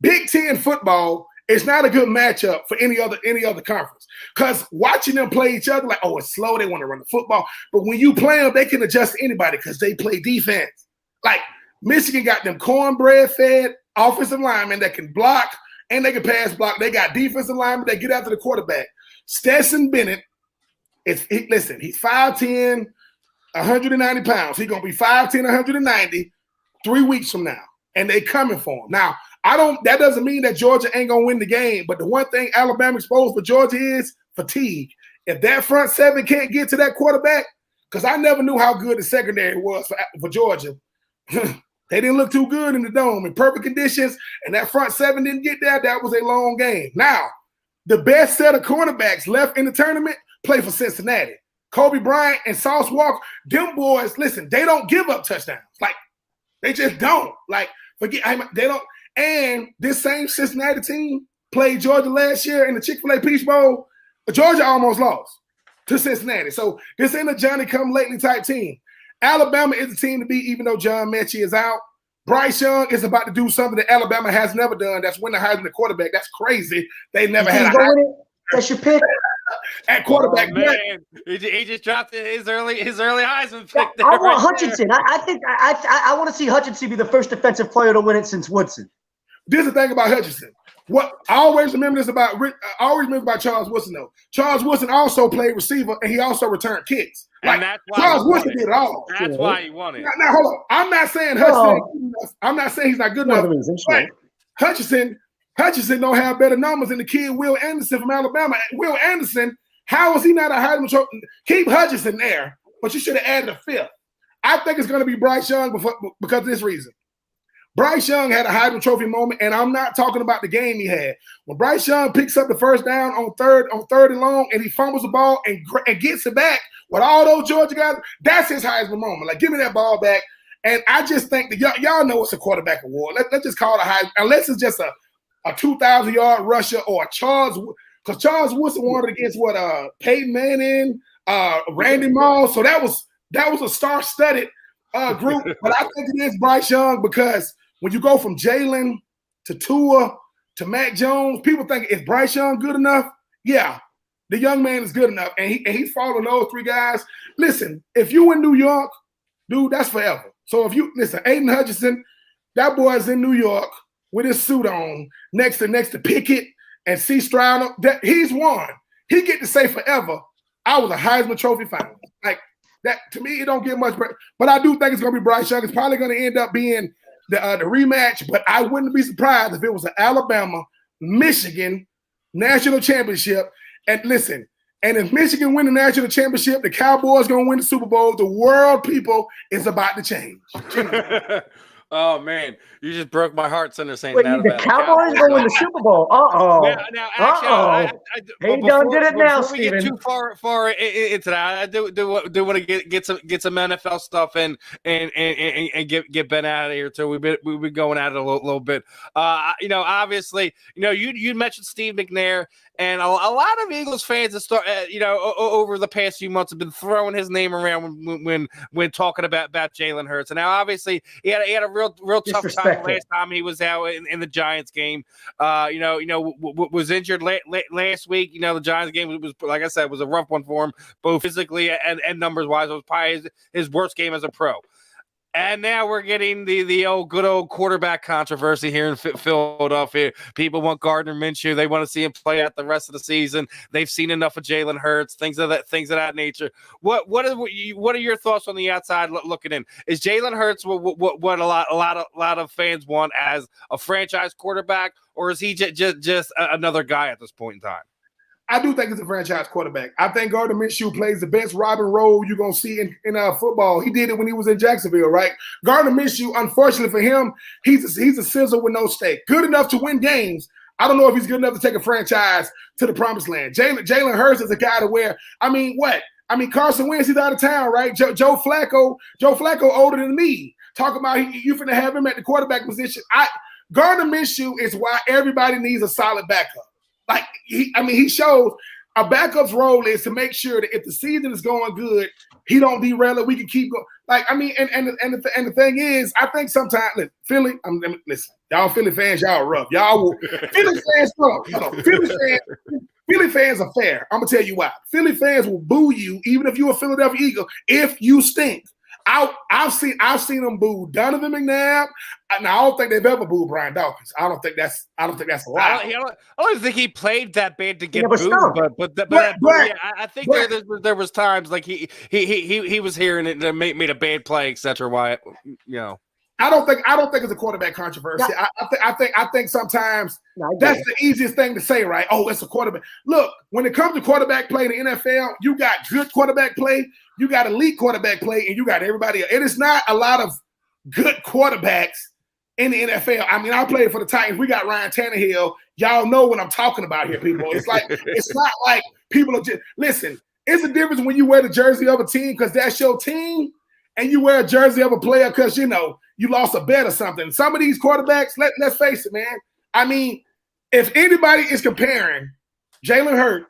C: Big Ten football is not a good matchup for any other conference. Because watching them play each other, like, oh, it's slow, they want to run the football. But when you play them, they can adjust to anybody because they play defense. Like, Michigan got them cornbread-fed offensive linemen that can block and they can pass block. They got defensive linemen that get after the quarterback. Stetson Bennett, he's 5'10", 190 pounds. He's going to be 5'10", 190 3 weeks from now. And they coming for him. Now, that doesn't mean that Georgia ain't gonna win the game, but the one thing Alabama exposed for Georgia is fatigue. If that front seven can't get to that quarterback, because I never knew how good the secondary was for Georgia. They didn't look too good in the dome in perfect conditions, and that front seven didn't get there. That was a long game. Now, the best set of cornerbacks left in the tournament play for Cincinnati. Kobe Bryant and Sauce Walker, them boys, listen, they don't give up touchdowns. Like, they just don't. Like, they don't. And this same Cincinnati team played Georgia last year in the Chick-fil-A Peach Bowl. Georgia almost lost to Cincinnati. So this ain't a Johnny-come-lately type team. Alabama is the team to beat, even though John Mechie is out. Bryce Young is about to do something that Alabama has never done. That's win the Heisman quarterback. That's crazy. They never had a Heisman.
D: That's your pick.
C: At quarterback,
E: man, he just dropped his early Heisman pick. There,
D: I want Hutchinson. I think I want to see Hutchinson be the first defensive player to win it since Woodson.
C: This is the thing about Hutchinson. What I always remember about Charles Woodson though. Charles Woodson also played receiver and he also returned kicks.
E: And that's why
C: Charles Woodson did it all.
E: That's why he won it.
C: Now hold on. I'm not saying Hutchinson ain't good enough. I'm not saying he's not good enough. But Hutchinson don't have better numbers than the kid Will Anderson from Alabama. Will Anderson, how is he not a Heisman Trophy? Keep Hutchinson there, but you should have added a fifth. I think it's going to be Bryce Young because of this reason. Bryce Young had a Heisman Trophy moment, and I'm not talking about the game he had. When Bryce Young picks up the first down on third and long, and he fumbles the ball and gets it back with all those Georgia guys, that's his Heisman moment. Like, give me that ball back. And I just think that y'all know it's a quarterback award. Let's just call it a Heisman, unless it's just a 2,000-yard rusher or a because Charles Woodson won it against Peyton Manning, Randy Moss. So that was a star-studded group. But I think it is Bryce Young because when you go from Jalen to Tua to Mac Jones, people think, is Bryce Young good enough? Yeah, the young man is good enough, and he's following those three guys. Listen, if you in New York, dude, that's forever. So if you listen, Aiden Hutchinson, that boy's in New York with his suit on, next to Pickett and C. Stroud, that he's won. He get to say forever, I was a Heisman Trophy finalist. Like that to me, it don't get much, but I do think it's gonna be Bryce Young. It's probably gonna end up being the rematch, but I wouldn't be surprised if it was an Alabama-Michigan national championship. And listen, and if Michigan win the national championship, the Cowboys gonna win the Super Bowl. The world, people, is about to change.
E: Oh man, you just broke my heart, saying saying
D: Wait,
E: that.
D: The Cowboys going to win the Super Bowl.
E: Now actually,
D: he done did it now, Steven.
E: Get too far into that, I do want to get some NFL stuff and get Ben out of here too. We've been going at it a little bit. Obviously, you mentioned Steve McNair. And a lot of Eagles fans that start, over the past few months have been throwing his name around when talking about Jalen Hurts. And now, obviously, he had a real tough time last time he was out in the Giants game. Was injured last week. The Giants game was, like I said, was a rough one for him, both physically and numbers wise. It was probably his worst game as a pro. And now we're getting the good old quarterback controversy here in Philadelphia. People want Gardner Minshew. They want to see him play out the rest of the season. They've seen enough of Jalen Hurts, things of that nature. What are your thoughts on the outside looking in? Is Jalen Hurts what a lot of fans want as a franchise quarterback, or is he just another guy at this point in time?
C: I do think it's a franchise quarterback. I think Gardner Minshew plays the best Robin role you're going to see in football. He did it when he was in Jacksonville, right? Gardner Minshew, unfortunately for him, he's a sizzle with no steak. Good enough to win games. I don't know if he's good enough to take a franchise to the promised land. Jalen Hurts is a guy to where, Carson Wentz, he's out of town, right? Joe Flacco older than me. Talk about you finna have him at the quarterback position. Gardner Minshew is why everybody needs a solid backup. Like, he shows a backup's role is to make sure that if the season is going good, he don't derail it. We can keep going. And the thing is, I think sometimes, Philly, listen, y'all Philly fans, y'all rough. Philly fans are fair. I'm going to tell you why. Philly fans will boo you, even if you're a Philadelphia Eagle, if you stink. I've seen them boo Donovan McNabb. And I don't think they've ever booed Brian Dawkins. I don't think that's a lie.
E: I don't think he played that bad to get booed, I think there was times like he was here and made a bad play, etc. Why
C: I don't think it's a quarterback controversy. Yeah. I think sometimes that's the easiest thing to say, right? Oh, it's a quarterback. Look, when it comes to quarterback play in the NFL, you got good quarterback play, you got elite quarterback play, and you got everybody else. It is not a lot of good quarterbacks in the NFL. I played for the Titans. We got Ryan Tannehill. Y'all know what I'm talking about here, people. It's not like people are just listen. It's a difference when you wear the jersey of a team because that's your team, and you wear a jersey of a player because you lost a bet or something. Some of these quarterbacks, let's face it, man. If anybody is comparing Jalen Hurts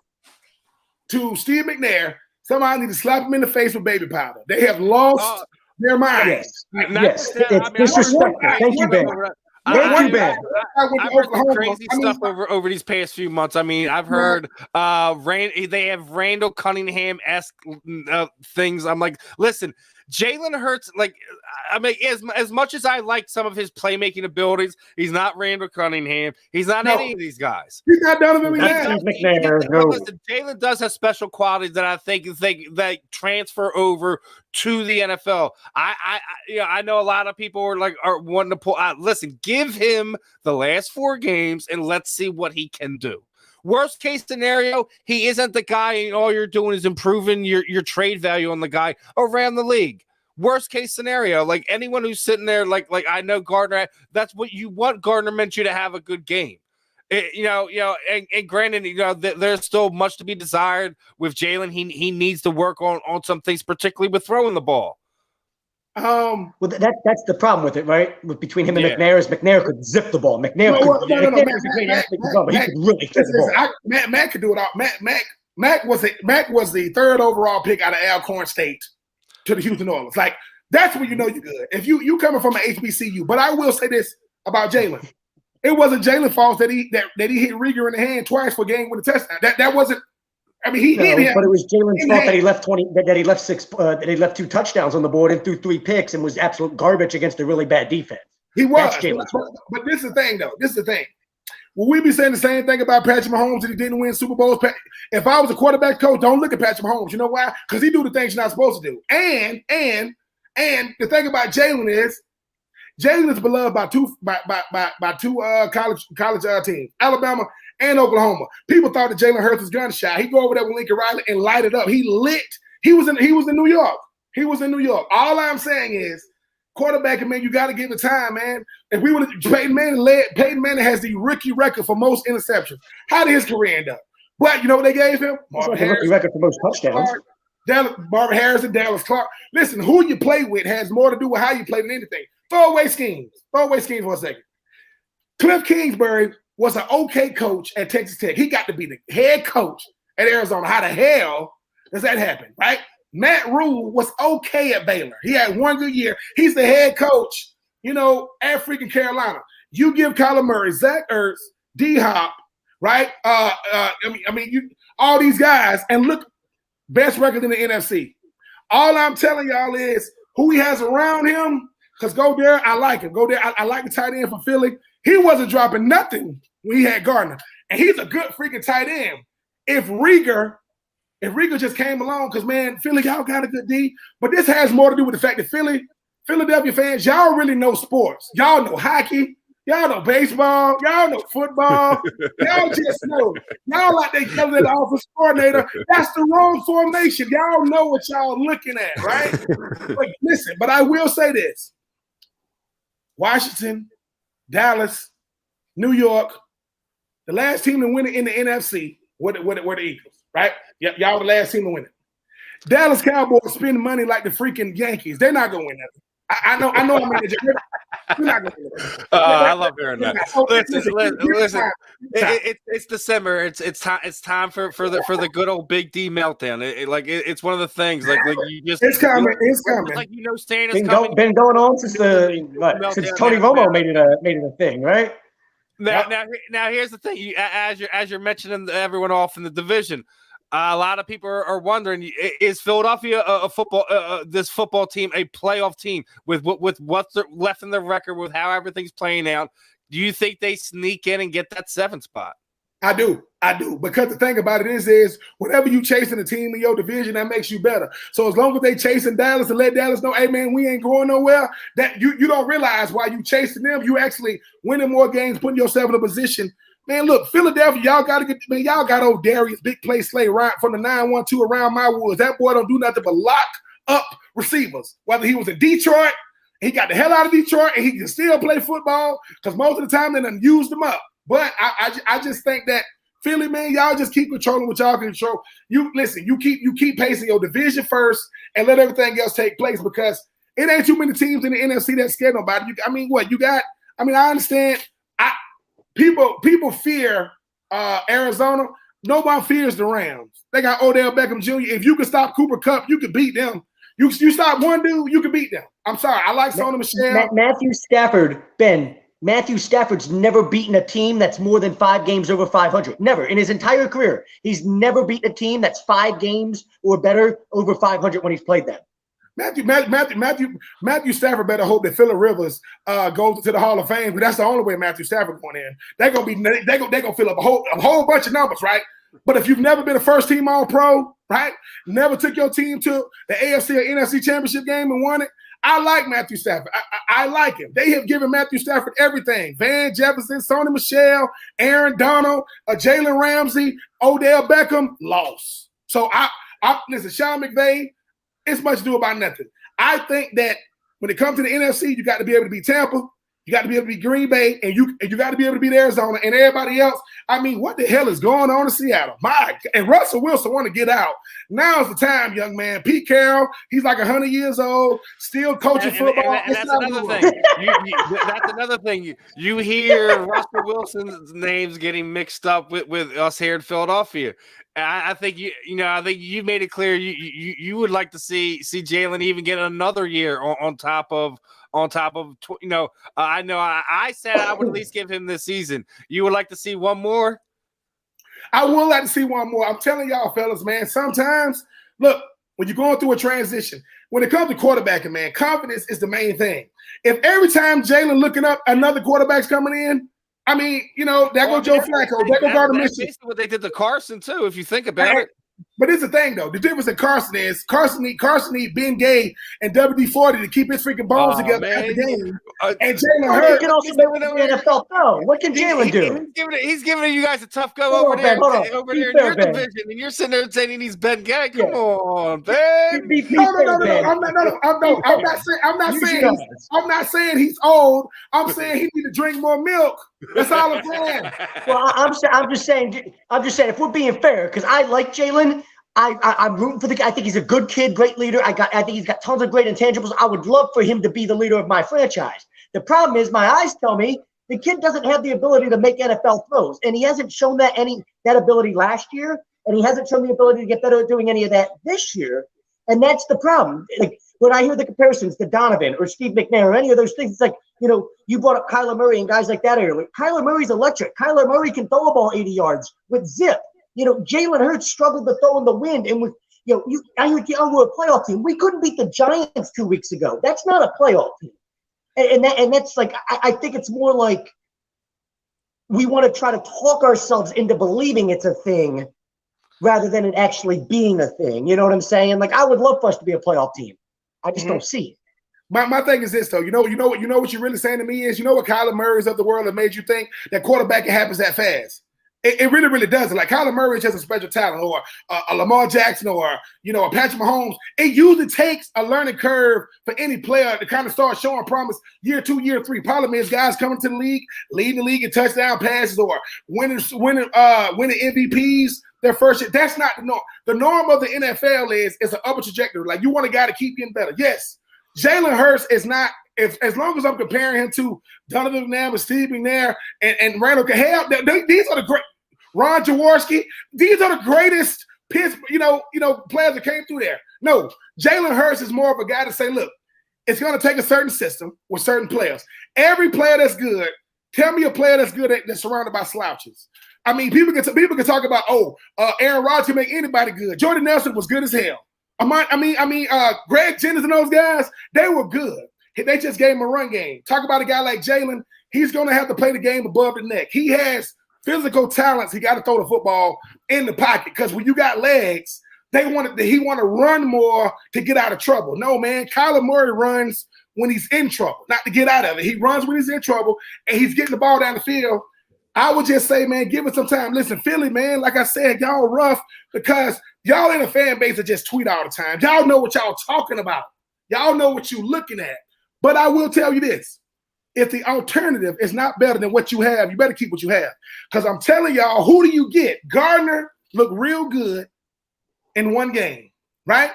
C: to Steve McNair, somebody need to slap him in the face with baby powder. They have lost their minds.
D: Yes. It's disrespectful. Thank you, Ben. I've
E: heard crazy stuff over these past few months. I've heard they have Randall Cunningham-esque things. I'm like, listen, Jalen Hurts, as much as I like some of his playmaking abilities, he's not Randall Cunningham. He's not any of these guys.
C: He's not Donovan McNabb.
E: Listen, Jalen does have special qualities that I think that transfer over to the NFL. I know a lot of people are wanting to pull out. Listen, give him the last 4 games and let's see what he can do. Worst case scenario, he isn't the guy, and all you're doing is improving your trade value on the guy around the league. Worst case scenario, like anyone who's sitting there, like I know Gardner, that's what you want Gardner Minshew to have a good game. And granted, there's still much to be desired with Jalen. He needs to work on some things, particularly with throwing the ball.
D: Well, that's the problem with it, right? Between him and McNair is McNair could zip the ball. McNair could really hit the ball.
C: Matt could do it all. Mac was the 3rd overall pick out of Alcorn State to the Houston Oilers. Like, that's when you know you're good. If you coming from an HBCU. But I will say this about Jalen. It wasn't Jalen's fault that he hit Rieger in the hand twice for game with a touchdown. That wasn't. He hit him.
D: But it was Jalen's fault that he left 20. That he left 6. That he left 2 touchdowns on the board and threw 3 picks and was absolute garbage against a really bad defense.
C: He was. But this is the thing, though. This is the thing. Will we be saying the same thing about Patrick Mahomes that he didn't win Super Bowls? If I was a quarterback coach, don't look at Patrick Mahomes. You know why? Because he do the things you're not supposed to do. And the thing about Jalen is beloved by two college teams, Alabama and Oklahoma. People thought that Jalen Hurts was gunshot. He go over there with Lincoln Riley and light it up. He lit. He was in New York. All I'm saying is, quarterbacking, man, you got to give it time, man. If we would have Peyton Manning has the rookie record for most interceptions. How did his career end up? But you know what they gave him?
D: Rookie record for most touchdowns.
C: Marvin Harrison, Dallas Clark. Listen, who you play with has more to do with how you play than anything. Throw away schemes for a second. Cliff Kingsbury was an okay coach at Texas Tech. He got to be the head coach at Arizona. How the hell does that happen, right? Matt Rule was okay at Baylor. He had 1 good year. He's the head coach at freaking Carolina. You give Kyler Murray, Zach Ertz, D-Hop, right? All these guys, and look, best record in the NFC. All I'm telling y'all is who he has around him, because Goddard, I like him. Goddard, I like the tight end for Philly. He wasn't dropping nothing when he had Gardner. And he's a good freaking tight end. If Rieger just came along, because, man, Philly, y'all got a good D. But this has more to do with the fact that Philadelphia fans, y'all really know sports. Y'all know hockey. Y'all know baseball. Y'all know football. Y'all just know. Y'all like they tell the offensive coordinator. That's the wrong formation. Y'all know what y'all looking at, right? But listen, but I will say this. Washington, Dallas, New York, the last team to win it in the NFC were the Eagles, right? Y'all the last team to win it. Dallas Cowboys spend money like the freaking Yankees. They're not going to win that. I know. I'm not going to win that.
E: I love hearing that. Listen. It's December. It's time for the good old Big D meltdown. It's one of the things. Like you just.
C: It's coming. It's coming.
E: Like Stan is coming.
D: Been going on since Tony Romo made it a thing, right?
E: Now here's the thing. As you're mentioning everyone off in the division, a lot of people are wondering: is Philadelphia this football team a playoff team with what's left in the record, with how everything's playing out? Do you think they sneak in and get that 7th spot?
C: I do. Because the thing about it is whenever you chasing a team in your division, that makes you better. So as long as they chasing Dallas and let Dallas know, hey man, we ain't going nowhere, that you don't realize why you chasing them. You actually winning more games, putting yourself in a position. Man, look, Philadelphia, y'all got old Darius, big play Slay right from the 9-1-2 around my woods. That boy don't do nothing but lock up receivers. Whether he was in Detroit, he got the hell out of Detroit, and he can still play football because most of the time they done used him up. But I just think that Philly, man, y'all just keep controlling what y'all can control. You keep pacing your division first and let everything else take place, because it ain't too many teams in the NFC that scare nobody. I understand. People fear Arizona. Nobody fears the Rams. They got Odell Beckham Jr. If you can stop Cooper Kupp, you can beat them. You stop one dude, you can beat them. I'm sorry. I like Sony Michel.
D: Matthew Stafford's never beaten a team that's more than 5 games over 500. Never. In his entire career, he's never beaten a team that's 5 games or better over 500 when he's played them. Matthew
C: Stafford better hope that Phillip Rivers goes to the Hall of Fame, because that's the only way Matthew Stafford going in. They're gonna fill up a whole bunch of numbers, right? But if you've never been a first-team All-Pro, right, never took your team to the AFC or NFC Championship game and won it, I like Matthew Stafford. I like him. They have given Matthew Stafford everything. Van Jefferson, Sony Michel, Aaron Donald, Jalen Ramsey, Odell Beckham, lost. So I listen, Sean McVay, it's much ado about nothing. I think that when it comes to the NFC, you got to be able to beat Tampa. You got to be able to beat Green Bay, and you got to be able to beat Arizona and everybody else. I mean, what the hell is going on in Seattle? And Russell Wilson want to get out. Now's the time, young man. Pete Carroll, he's like 100 years old, still coaching football.
E: And that's another thing. That's another thing. You hear Russell Wilson's names getting mixed up with us here in Philadelphia. I think you made it clear you would like to see Jalen even get another year on top of. I know I said I would at least give him this season. You would like to see one more?
C: I would like to see one more. I'm telling y'all, fellas, man, sometimes, look, when you're going through a transition, when it comes to quarterbacking, man, confidence is the main thing. If every time Jalen looking up, another quarterback's coming in, I mean, there go Joe Flacco. There go Gardner Minshew.
E: That's basically what they did to Carson, too, if you think about it.
C: But here's the thing, though. The difference in Carson is Carson need Ben Gay and WD-40 to keep his freaking bones together at the game. And Jalen Hurts
D: can also make the NFL go. What can Jalen do?
E: He's giving you guys a tough go over there in your division, and you're sitting there saying he's Ben Gay. Come on, Ben.
C: I'm not saying he's old. I'm saying he need to drink more milk. That's all I'm saying.
D: Well, I'm just saying if we're being fair, because I like Jalen. I'm rooting for the guy. I think he's a good kid, great leader. I think he's got tons of great intangibles. I would love for him to be the leader of my franchise. The problem is my eyes tell me the kid doesn't have the ability to make NFL throws, and he hasn't shown that ability last year, and he hasn't shown the ability to get better at doing any of that this year. And that's the problem. Like, when I hear the comparisons to Donovan or Steve McNair or any of those things, it's like, you brought up Kyler Murray and guys like that earlier. Kyler Murray's electric. Kyler Murray can throw a ball 80 yards with zip. Jalen Hurts struggled to throw in the wind, and with I hear we're a playoff team. We couldn't beat the Giants 2 weeks ago. That's not a playoff team, and that's like I think it's more like we want to try to talk ourselves into believing it's a thing rather than it actually being a thing. You know what I'm saying? Like, I would love for us to be a playoff team. I just don't see it.
C: My thing is this, though. You know what you're really saying to me is, what Kyler Murray's of the world that made you think that quarterbacking happens that fast. It really, really doesn't. Like, Kyler Murray is just a special talent, or a Lamar Jackson, or a Patrick Mahomes. It usually takes a learning curve for any player to kind of start showing promise year 2, year 3. Problem is, guys coming to the league, leading the league in touchdown passes, or winning MVPs their first year. That's not the norm. The norm of the NFL is an upper trajectory. Like, you want a guy to keep getting better. Yes, Jalen Hurts is not. As long as I'm comparing him to Donovan McNabb and Steve McNair and Randall Cahal, these are the great Ron Jaworski. These are the greatest players that came through there. No, Jalen Hurts is more of a guy to say, look, it's going to take a certain system with certain players. Every player that's good, tell me a player that's good that's surrounded by slouches. I mean, people can talk about, Aaron Rodgers can make anybody good. Jordan Nelson was good as hell. Greg Jennings and those guys, they were good. They just gave him a run game. Talk about a guy like Jalen. He's going to have to play the game above the neck. He has physical talents. He got to throw the football in the pocket, because when you got legs, he want to run more to get out of trouble. No, man, Kyler Murray runs when he's in trouble, not to get out of it. He runs when he's in trouble, and he's getting the ball down the field. I would just say, man, give it some time. Listen, Philly, man, like I said, y'all rough because y'all in a fan base that just tweet all the time. Y'all know what y'all talking about. Y'all know what you're looking at. But I will tell you this. If the alternative is not better than what you have, you better keep what you have. Because I'm telling y'all, who do you get? Gardner looked real good in one game, right?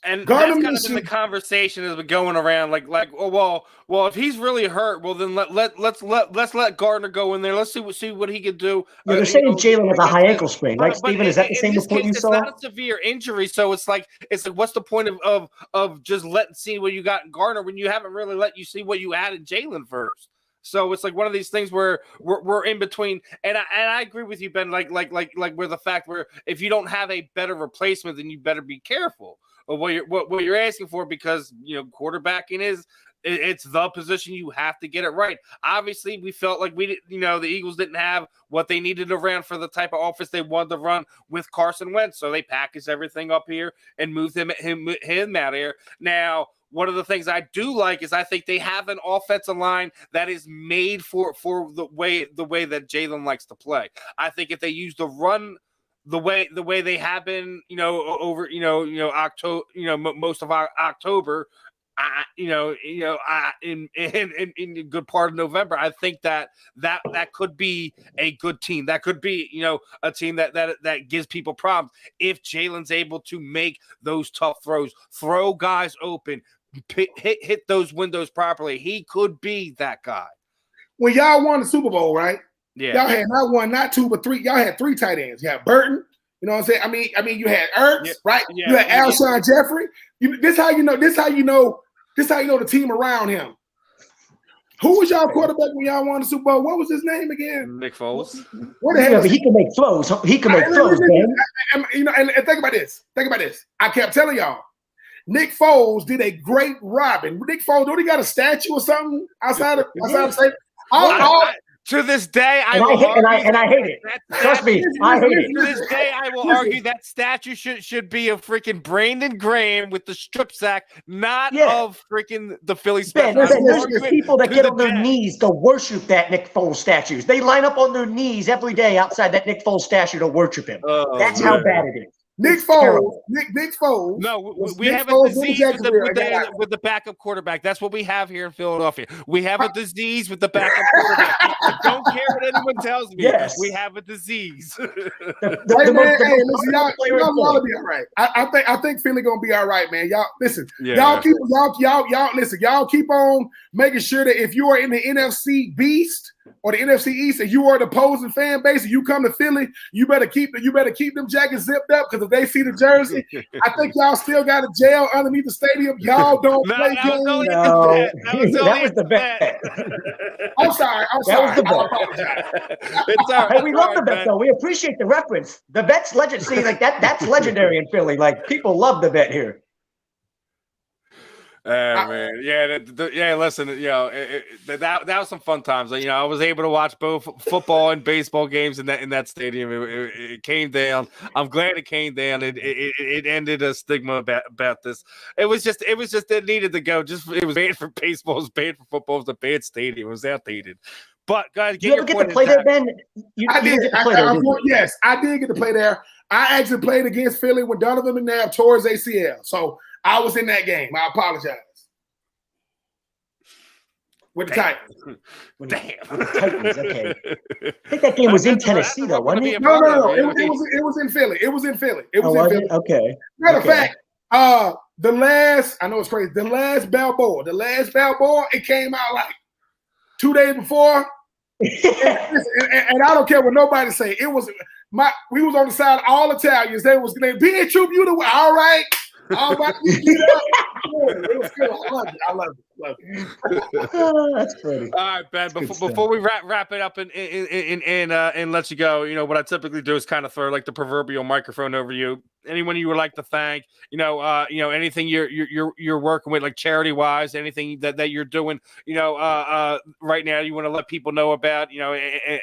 E: And Gardner, that's kind of been the conversation that's been going around. Like, well, if he's really hurt, well then let's let Gardner go in there. Let's see what he can do.
D: Yeah, they're saying Jalen has a high ankle sprain, right, Steven? Is that the same report you saw?
E: It's not a severe injury, so it's like what's the point of just see what you got in Gardner when you haven't really let you see what you had in Jalen first? So it's like one of these things where we're in between, and I agree with you, Ben. Like where the fact where if you don't have a better replacement, then you better be careful of what you're asking for, because quarterbacking it's the position you have to get it right. Obviously, we felt like the Eagles didn't have what they needed to run for the type of offense they wanted to run with Carson Wentz, so they packaged everything up here and moved him out here. Now, one of the things I do like is I think they have an offensive line that is made for the way that Jalen likes to play. I think if they use the run the way they have been, over October, most of our October, in a good part of November, I think that could be a good team. That could be, a team that gives people problems if Jalen's able to make those tough throws, throw guys open, hit those windows properly. He could be that guy.
C: When y'all won the Super Bowl, right?
E: Yeah.
C: Y'all had not one, not two, but three. Y'all had 3 tight ends. You had Burton. You know what I'm saying? I mean, you had Ertz, right? Yeah, you had Alshon Jeffrey. This how you know the team around him. Who was y'all quarterback when y'all won the Super Bowl? What was his name again?
E: Nick Foles.
D: What the hell? But he can make throws. He can make throws, man.
C: And think about this. I kept telling y'all, Nick Foles did a great robbing. Nick Foles, don't he got a statue or something outside of state?
E: To this day, I
D: hate it. Trust me, I hate it.
E: To this day, I will argue that statue should be of freaking Brandon Graham with the strip sack, not of freaking the Philly special.
D: There's people that get on their knees to worship that Nick Foles statues. They line up on their knees every day outside that Nick Foles statue to worship him. That's how bad it is.
C: Nick Foles. Nick Foles.
E: No, we have a disease with the backup quarterback. That's what we have here in Philadelphia. We have a disease with the backup quarterback. I don't care what anyone tells me. Yes. We have a disease.
C: Y'all will be all right. I think Philly gonna be all right, man. Y'all listen. Yeah. Y'all listen. Y'all keep on making sure that if you are in the NFC Beast, or the NFC East, and you are the opposing fan base, and you come to Philly, you better keep them jackets zipped up, because if they see the jersey, I think y'all still got a jail underneath the stadium. Y'all don't play games.
D: That was the bet.
C: I'm sorry.
D: That was the bet.
C: I apologize.
E: It's all right.
D: Hey, we love the bet, though. We appreciate the reference. The bet's legend. See, like that's legendary in Philly. Like, people love the bet here.
E: Man, yeah, listen, that was some fun times. I was able to watch both football and baseball games in that stadium. It came down. I'm glad it came down. It ended a stigma about this. It was just it needed to go. It was bad for baseball. It was bad for football. It was a bad stadium. It was outdated. But guys,
D: you ever get to play there, Ben?
C: I did. Yes, I did get to play there. I actually played against Philly when Donovan McNabb tore his ACL. So I was in that game. I apologize. With the Titans.
D: Damn. Titans, okay. I think that game was in Tennessee, though, wasn't it?
C: No. It was in Philly. It was in Philly.
D: Okay.
C: Matter of fact, I know it's crazy. The last Balboa, it came out like 2 days before. and I don't care what nobody say. We was on the side of all Italians. They being true, you the way. All right. It was good. I love it.
D: That's funny.
E: All right, Ben. Before we wrap it up and let you go, what I typically do is kind of throw like the proverbial microphone over you. Anyone you would like to thank, anything you're working with, like charity wise, anything that you're doing, right now you want to let people know about,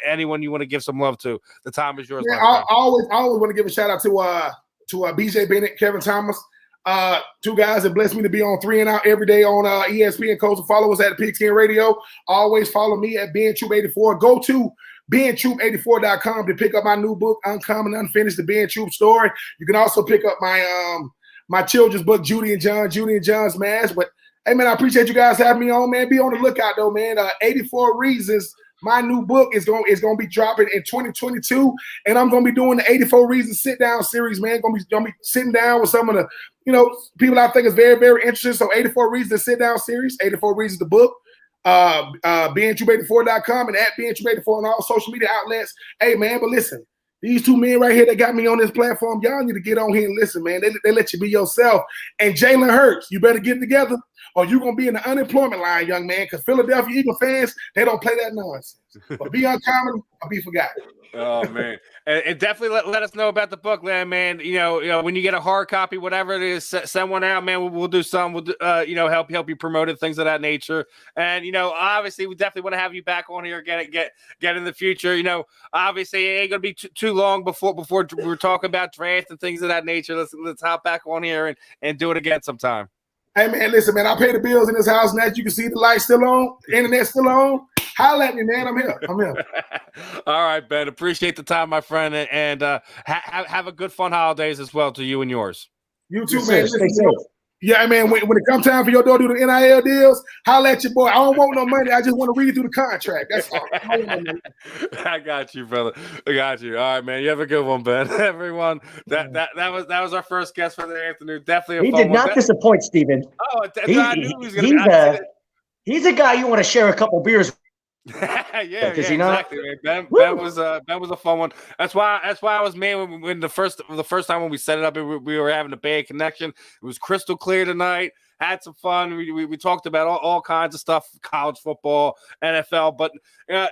E: anyone you want to give some love to. The time is yours.
C: Yeah, I always want to give a shout out to BJ Bennett, Kevin Thomas. Two guys that blessed me to be on 3 and Out every day on ESPN. Coach, follow us at Pigskin Radio. Always follow me at BenTroop84. Go to BenTroop84.com to pick up my new book, Uncommon Unfinished, the Ben Troop Story. You can also pick up my children's book, Judy and John's Mask. But hey, man, I appreciate you guys having me on, man. Be on the lookout, though, man. 84 Reasons. My new book is going to be dropping in 2022, and I'm going to be doing the 84 Reasons sit down series, man. Going to be sitting down with some of the people I think is very, very interesting. So 84 Reasons sit down series, 84 Reasons the book. BenTroop84.com and at BenTroop84 on all social media outlets. Hey, man, but listen, these two men right here that got me on this platform, y'all need to get on here and listen, man. They let you be yourself. And Jalen Hurts, you better get it together, or you're going to be in the unemployment line, young man, because Philadelphia Eagle fans, they don't play that nonsense. But be uncommon or be forgotten.
E: Oh, man. And definitely let us know about the book, man. When you get a hard copy, whatever it is, send one out, man. We'll do something. We'll help you promote it, things of that nature. And, obviously, we definitely want to have you back on here, get in the future. Obviously, it ain't going to be too long before we're talking about draft and things of that nature. Let's hop back on here and do it again sometime.
C: Hey, man, listen, man, I pay the bills in this house, and as you can see, the light's still on, the internet's still on. Holla at me, man. I'm here.
E: All right, Ben. Appreciate the time, my friend, and have a good, fun holidays as well to you and yours.
C: You too, man. Stay safe. Yeah, man, when it comes time for your daughter to do the NIL deals, holla at your boy. I don't want no money. I just want to read through the contract. That's all.
E: I got you, brother. I got you. All right, man. You have a good one, Ben. Everyone, that was our first guest for the afternoon. Definitely a fun
D: one. He did not disappoint, Stephen.
E: Oh, I knew he was going to.
D: He's a guy you want to share a couple beers with.
E: Exactly, man. Ben was a fun one. That's why I was mad when the first time when we set it up, we were having a bad connection. It was crystal clear tonight. Had some fun. We talked about all kinds of stuff, college football, NFL. But now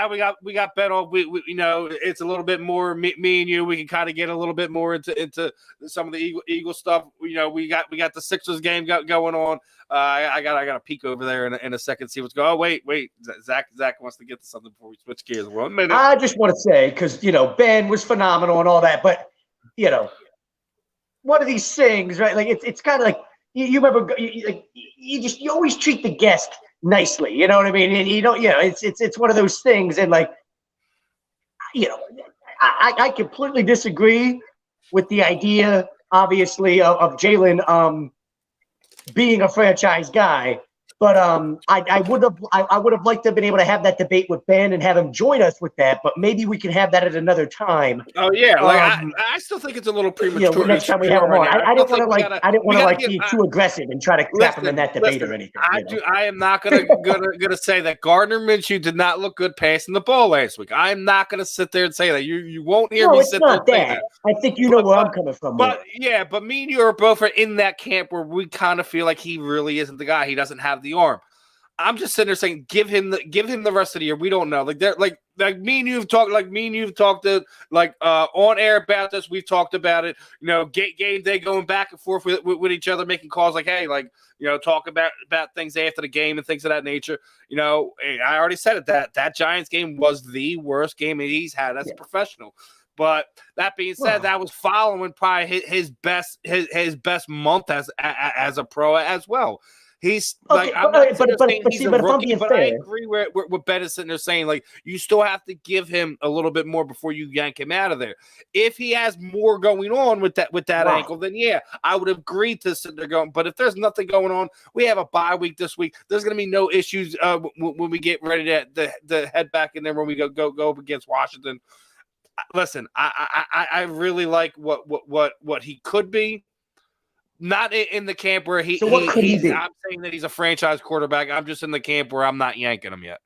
E: we got Ben on. We it's a little bit more me and you. We can kind of get a little bit more into some of the Eagle stuff. We got the Sixers game going on. I got a peek over there in a second, see what's going on. Oh, wait. Zach wants to get to something before we switch gears. 1 minute.
D: I just want to say, because, Ben was phenomenal and all that, but, one of these things, right? Like, it's kind of like, you remember, you always treat the guest nicely, you know what I mean? And it's one of those things. And like, I completely disagree with the idea, obviously, of Jalen, being a franchise guy, But I would have liked to have been able to have that debate with Ben and have him join us with that. But maybe we can have that at another time.
E: Oh yeah, like I still think it's a little premature.
D: Next time we have him on, I didn't want to be too aggressive and try to trap him in that debate or anything.
E: I am not gonna say that Gardner Minshew did not look good passing the ball last week. I am not gonna sit there and say that. You won't hear me sit there and say that.
D: I think you know where I'm coming from.
E: But me and you are both in that camp where we kind of feel like he really isn't the guy. He doesn't have the arm. I'm just sitting there saying, give him the rest of the year. We don't know. Like me and you've talked to on air about this. We've talked about it. Game day, going back and forth with each other, making calls like, hey, talk about things after the game and things of that nature. I already said it, that Giants game was the worst game he's had as a professional. But that being said, that was following probably his best month as a pro as well. He's
D: okay,
E: I'm not saying
D: but
E: he's a rookie, but I
D: fair,
E: agree with Ben is sitting there saying, you still have to give him a little bit more before you yank him out of there. If he has more going on with that ankle, then I would agree to sit there going. But if there's nothing going on, we have a bye week this week. There's going to be no issues when we get ready to head back in there when we go up against Washington. Listen, I really like what he could be. Not in the camp where he be? I'm saying that he's a franchise quarterback. I'm just in the camp where I'm not yanking him yet.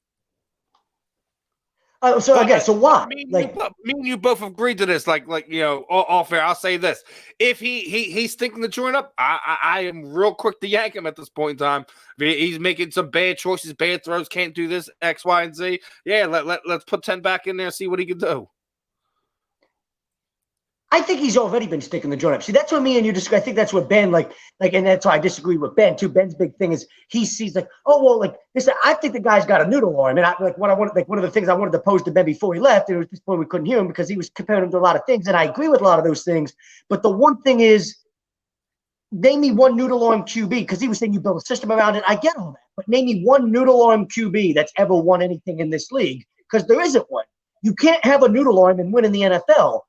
D: So why?
E: Me and you both agreed to this. All fair. I'll say this: if he's thinking to join up, I am real quick to yank him at this point in time. He's making some bad choices, bad throws, can't do this X, Y, and Z. Yeah, let's put 10 back in there and see what he can do.
D: I think he's already been sticking the joint up. See, that's what me and you disagree. I think that's what Ben and that's why I disagree with Ben too. Ben's big thing is he sees this. I think the guy's got a noodle arm, and one of the things I wanted to pose to Ben before he left. It was this point we couldn't hear him because he was comparing him to a lot of things, and I agree with a lot of those things. But the one thing is, name me one noodle arm QB because he was saying you build a system around it. I get all that, but name me one noodle arm QB that's ever won anything in this league because there isn't one. You can't have a noodle arm and win in the NFL.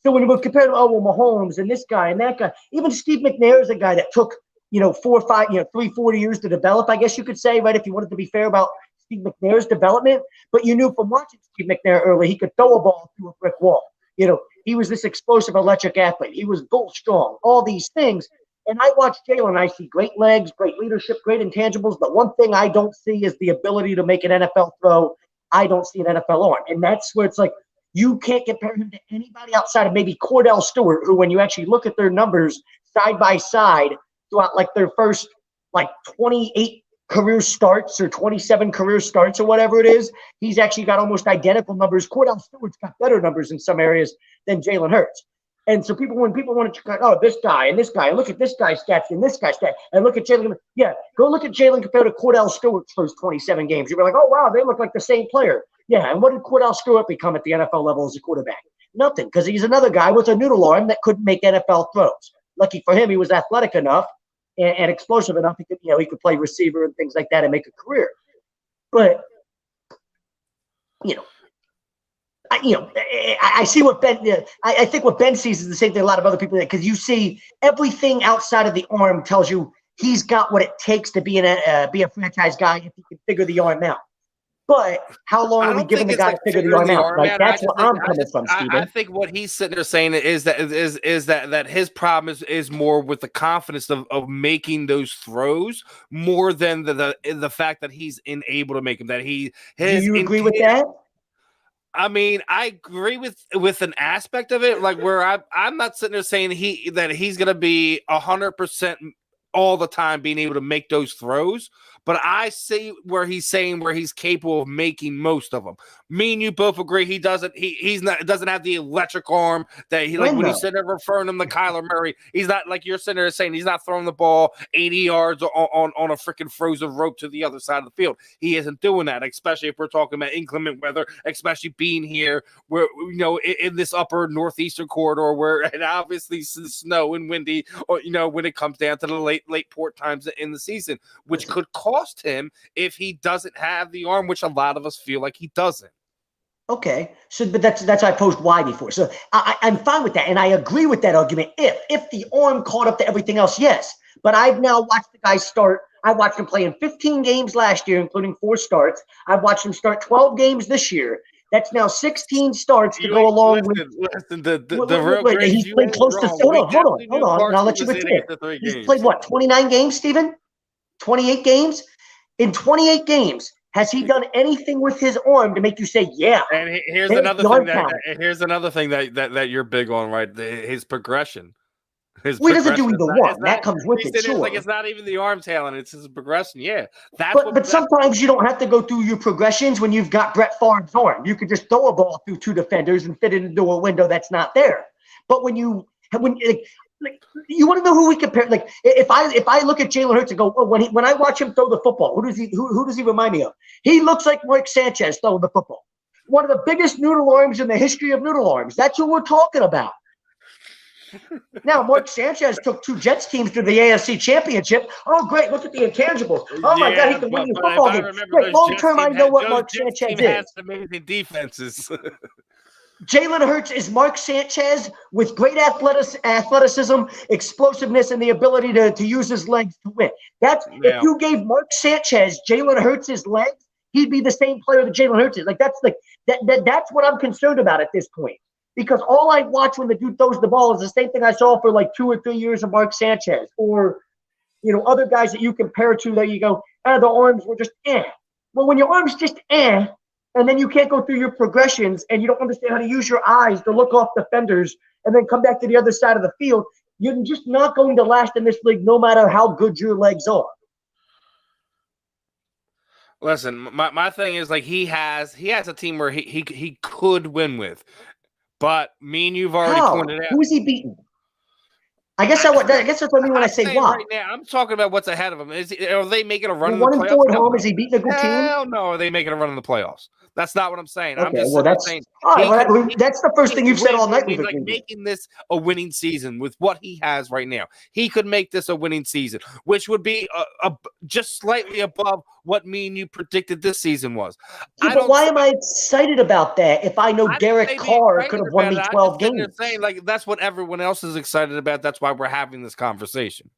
D: So when we compare to Mahomes and this guy and that guy, even Steve McNair is a guy that took 3-4 years to develop, I guess you could say, right? If you wanted to be fair about Steve McNair's development, but you knew from watching Steve McNair early, he could throw a ball through a brick wall. He was this explosive electric athlete. He was goal strong, all these things. And I watch Jalen, I see great legs, great leadership, great intangibles. But one thing I don't see is the ability to make an NFL throw. I don't see an NFL arm. And that's where it's like, you can't compare him to anybody outside of maybe Cordell Stewart, who when you actually look at their numbers side by side throughout their first 28 career starts or 27 career starts or whatever it is, he's actually got almost identical numbers. Cordell Stewart's got better numbers in some areas than Jalen Hurts. And so when people want to this guy and this guy, and look at this guy's stats and this guy's stats, and look at Jalen. Yeah, go look at Jalen compared to Cordell Stewart's first 27 games. You'll be like, oh, wow, they look like the same player. Yeah, and what did Cordell Stewart become at the NFL level as a quarterback? Nothing, because he's another guy with a noodle arm that couldn't make NFL throws. Lucky for him, he was athletic enough and explosive enough. He could play receiver and things like that and make a career. But I see what Ben. I think what Ben sees is the same thing a lot of other people, because you see everything outside of the arm tells you he's got what it takes to be a franchise guy if he can figure the arm out. But how long are we giving the guy to figure the arm out? That's what I'm coming from, Steven.
E: I think what he's sitting there saying is that his problem is more with the confidence of making those throws more than the fact that he's unable to make them. Do you agree with that? I mean, I agree with an aspect of it, where I'm not sitting there saying that he's going to be 100% all the time being able to make those throws, but I see where he's saying where he's capable of making most of them. Me and you both agree he doesn't have the electric arm that when he's sitting there referring him to Kyler Murray, he's not like you're sitting there saying he's not throwing the ball 80 yards on a freaking frozen rope to the other side of the field. He isn't doing that, especially if we're talking about inclement weather, especially being here where in this upper northeastern corridor where it obviously snow and windy, or when it comes down to the late port times in the season, which could cost him if he doesn't have the arm, which a lot of us feel like he doesn't.
D: Okay, so but that's I posed why before. So I'm fine with that, and I agree with that argument. If the arm caught up to everything else, yes. But I've now watched the guy start I watched him play in 15 games last year, including 4 starts. I've watched him start 12 games this year. That's now 16 starts to go along with.
E: Listen, the real crazy.
D: He's played close to. Hold on. And I'll let you return. He's played what? 29 games, Steven? 28 games? In 28 games, has he done anything with his arm to make you say, yeah?
E: And here's another thing that you're big on, right? His progression.
D: He doesn't do either one. That comes with it, sure.
E: Like it's not even the arm talent; it's his progression. Yeah,
D: but sometimes you don't have to go through your progressions when you've got Brett Favre's arm. You could just throw a ball through 2 defenders and fit it into a window that's not there. But when you want to know who we compare, like if I look at Jalen Hurts and go, oh, when I watch him throw the football, who does he remind me of? He looks like Mark Sanchez throwing the football. One of the biggest noodle arms in the history of noodle arms. That's what we're talking about. Now, Mark Sanchez took 2 Jets teams to the AFC Championship. Oh, great. Look at the intangibles. Oh, my God. He can win you football games. Great. Long term, I know what Mark Sanchez is.
E: Amazing defenses.
D: Jalen Hurts is Mark Sanchez with great athleticism, explosiveness, and the ability to use his legs to win. If you gave Mark Sanchez Jalen Hurts' legs, he'd be the same player that Jalen Hurts is. That's what I'm concerned about at this point. Because all I watch when the dude throws the ball is the same thing I saw for like 2 or 3 years of Mark Sanchez or, other guys that you compare to that you go, the arms were just Well, when your arm's just and then you can't go through your progressions and you don't understand how to use your eyes to look off defenders and then come back to the other side of the field, you're just not going to last in this league no matter how good your legs are.
E: Listen, my thing is like he has a team where he could win with. But me and you've already pointed out.
D: Who is he beating? I guess that's what I mean when I say why.
E: Right now, I'm talking about what's ahead of him. Are they making a run in the
D: 1-4
E: playoffs?
D: at home. Is he beating a good team?
E: Hell no. Are they making a run in the playoffs? That's not what I'm saying.
D: Okay,
E: I'm just saying.
D: All right, that's the first thing you've said all night.
E: Like making this a winning season with what he has right now. He could make this a winning season, which would be just slightly above what me and you predicted this season was.
D: Yeah, but why am I excited about that if I know Derek Carr could have won me 12 games?
E: They're saying like that's what everyone else is excited about. That's why we're having this conversation.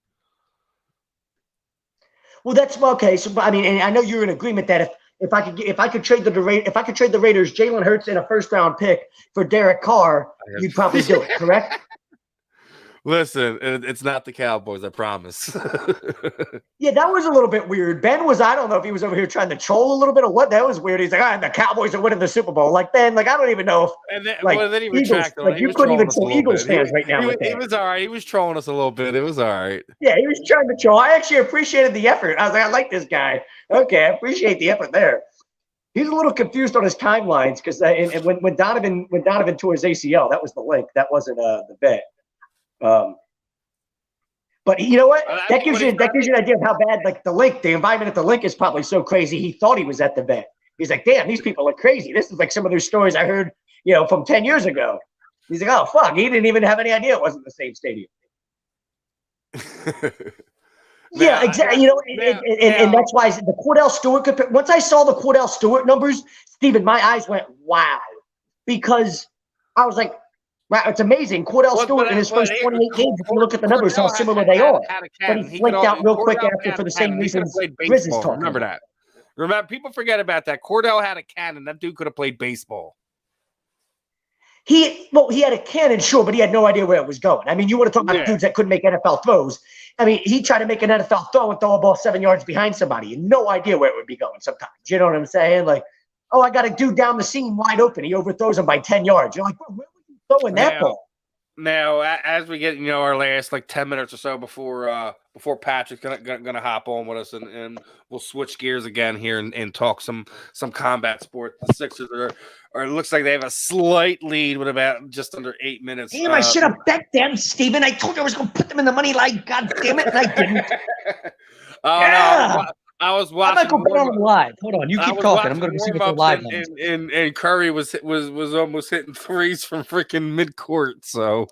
D: Well, that's okay. So, I mean, and I know you're in agreement that if I could trade the Raiders, Jalen Hurts and a 1st-round pick for Derek Carr, you'd probably do it, correct?
E: Listen, it's not the Cowboys, I promise.
D: Yeah, that was a little bit weird. Ben was, I don't know if he was over here trying to troll a little bit or what. That was weird. He's like, the Cowboys are winning the Super Bowl. Like, Ben, like, I don't even know if.
E: And then he retracted.
D: Like, you couldn't even troll Eagles fans right now.
E: He was all right. He was trolling us a little bit. It was all right.
D: Yeah, he was trying to troll. I actually appreciated the effort. I was like, I like this guy. Okay, I appreciate the effort there. He's a little confused on his timelines because when Donovan tore his ACL, that was the link. That wasn't the bet. But you know what? That gives you an idea of how bad the environment at the link is probably so crazy. He thought he was at the vet. He's like, damn, these people are crazy. This is like some of those stories I heard, from 10 years ago. He's like, oh fuck, he didn't even have any idea it wasn't the same stadium. Yeah, exactly. And that's why the Cordell Stewart. Once I saw the Cordell Stewart numbers, Steven, my eyes went wow, because I was like, wow, it's amazing. Cordell Stewart in his first 28 games, if you look at the numbers, how similar they are. But he flinked out real quick after for the same reasons Riz is talking.
E: Remember that. Remember, people forget about that. Cordell had a cannon. That dude could have played baseball.
D: He had a cannon, sure, but he had no idea where it was going. I mean, you want to talk about dudes that couldn't make NFL throws. I mean, he tried to make an NFL throw and throw a ball 7 yards behind somebody. And no idea where it would be going sometimes. You know what I'm saying? Like, oh, I got a dude down the seam wide open. He overthrows him by 10 yards. You're like, where were you throwing that ball?
E: Now, as we get, our last 10 minutes or so before Patrick's gonna hop on with us, and we'll switch gears again here and talk some combat sport. The Sixers are it looks like they have a slight lead with about just under 8 minutes.
D: Damn, I should have bet them, Steven. I told you I was going to put them in the money line. God damn it, and I didn't.
E: No, I was watching.
D: I'm not going to bet on them live. Hold on, you keep talking. I'm going to see what they're live on.
E: And Curry was almost hitting threes from freaking midcourt. So,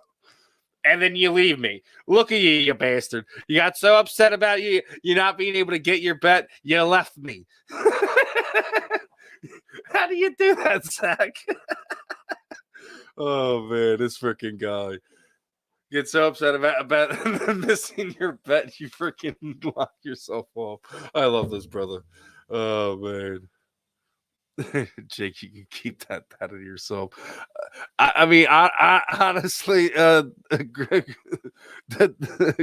E: and then you leave me. Look at you bastard! You got so upset about you not being able to get your bet, you left me. How do you do that, Zach? Oh man, this freaking guy. get so upset about missing your bet, you freaking lock yourself off. I love this, brother. Oh man. Jake, you can keep that out of yourself. I mean, I honestly,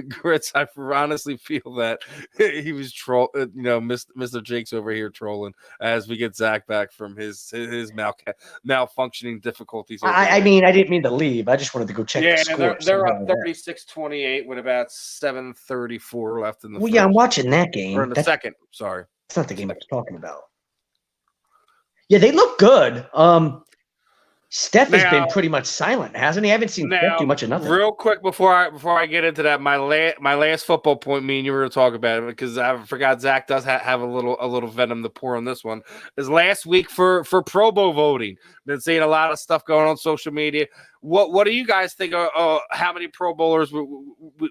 E: Grits, I honestly feel that he was Mr. Jake's over here trolling as we get Zach back from his malfunctioning difficulties.
D: I mean, I didn't mean to leave. I just wanted to go check the score.
E: They're up 36-28 with about 7:34 left in the first.
D: Yeah, I'm watching that game.
E: Or in the second, sorry.
D: That's not the game I was talking about. Yeah, they look good. Steph has been pretty much silent, hasn't he? I haven't seen Steph do much of nothing.
E: Real quick before I get into that, my last football point, me and you were to talk about it because I forgot Zach does have a little venom to pour on this one. Is last week for Pro Bowl voting. Been seeing a lot of stuff going on social media. What do you guys think? How many Pro Bowlers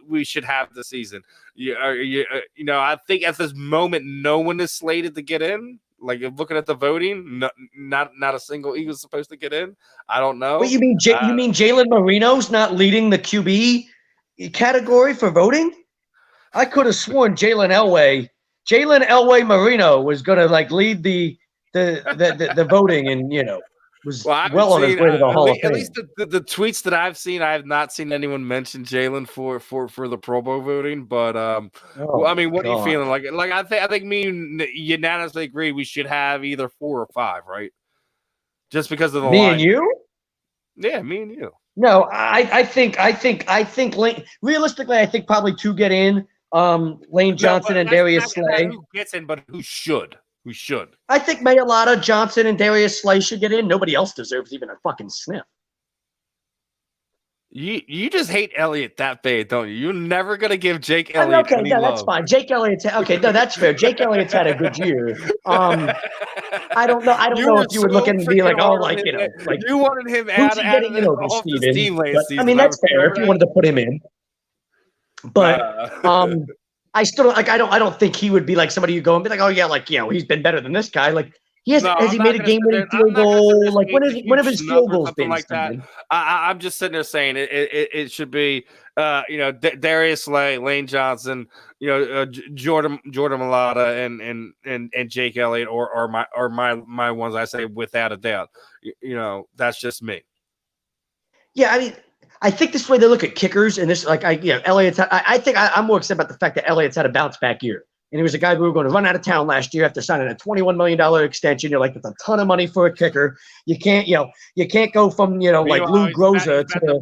E: we should have this season? I think at this moment no one is slated to get in. Like looking at the voting, not a single Eagle's supposed to get in. I don't know.
D: What you mean? You mean Jalen Marino's not leading the QB category for voting? I could have sworn Jalen Elway Marino was going to lead the voting, and was well on his way to the Hall of Fame.
E: At least the tweets that I've seen, I have not seen anyone mention Jalen for the Pro Bowl voting. But I mean, what are you feeling like? Like I think me and unanimously agree we should have either 4 or 5, right? Just because of the
D: me
E: line.
D: And you?
E: Yeah, me and you.
D: No, I think realistically, I think probably 2 get in. Lane Johnson and Darius Slay.
E: Who gets in, but who should? We should.
D: I think Mailata, Johnson, and Darius Slay should get in. Nobody else deserves even a fucking sniff.
E: You just hate Elliott that bad, don't you? You're never gonna give Jake Elliott any love.
D: That's fine. Jake Elliott's okay. No, that's fair. Jake Elliott's had a good year. I don't know. I don't know if you would look and be like,
E: you wanted him out of the team last season.
D: I mean, that's fair if you wanted to put him in. But I still I don't think he would be like somebody you go and be like, oh yeah, he's been better than this guy. Like has he made a game-winning field goal? Like when have his field goals been like that?
E: I'm just sitting there saying it should be Darius Slay, Lane Johnson, Jordan Mailata and Jake Elliott or my ones I say without a doubt. That's just me.
D: Yeah, I mean. I think this way they look at kickers, and this Elliott's. I think I'm more excited about the fact that Elliott's had a bounce back year, and he was a guy who were going to run out of town last year after signing a $21 million extension. You're like, that's a ton of money for a kicker. You can't go from like Lou Groza to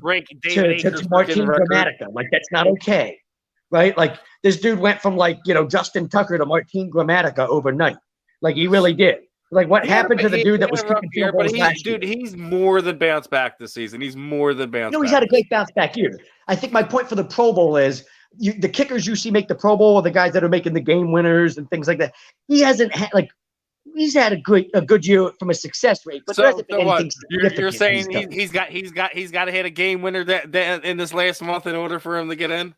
D: Martin Gramatica. Like that's not okay, right? Like this dude went from Justin Tucker to Martin Gramatica overnight. Like he really did. Like what happened to the dude that was kicking field goals last year?
E: Dude, he's more than bounced back this season. He's more than bounced back.
D: He's had a great bounce back year. I think my point for the Pro Bowl is the kickers you see make the Pro Bowl are the guys that are making the game winners and things like that. He hasn't had he's had a good year from a success rate. But
E: you're saying he's got to hit a game winner that in this last month in order for him to get in?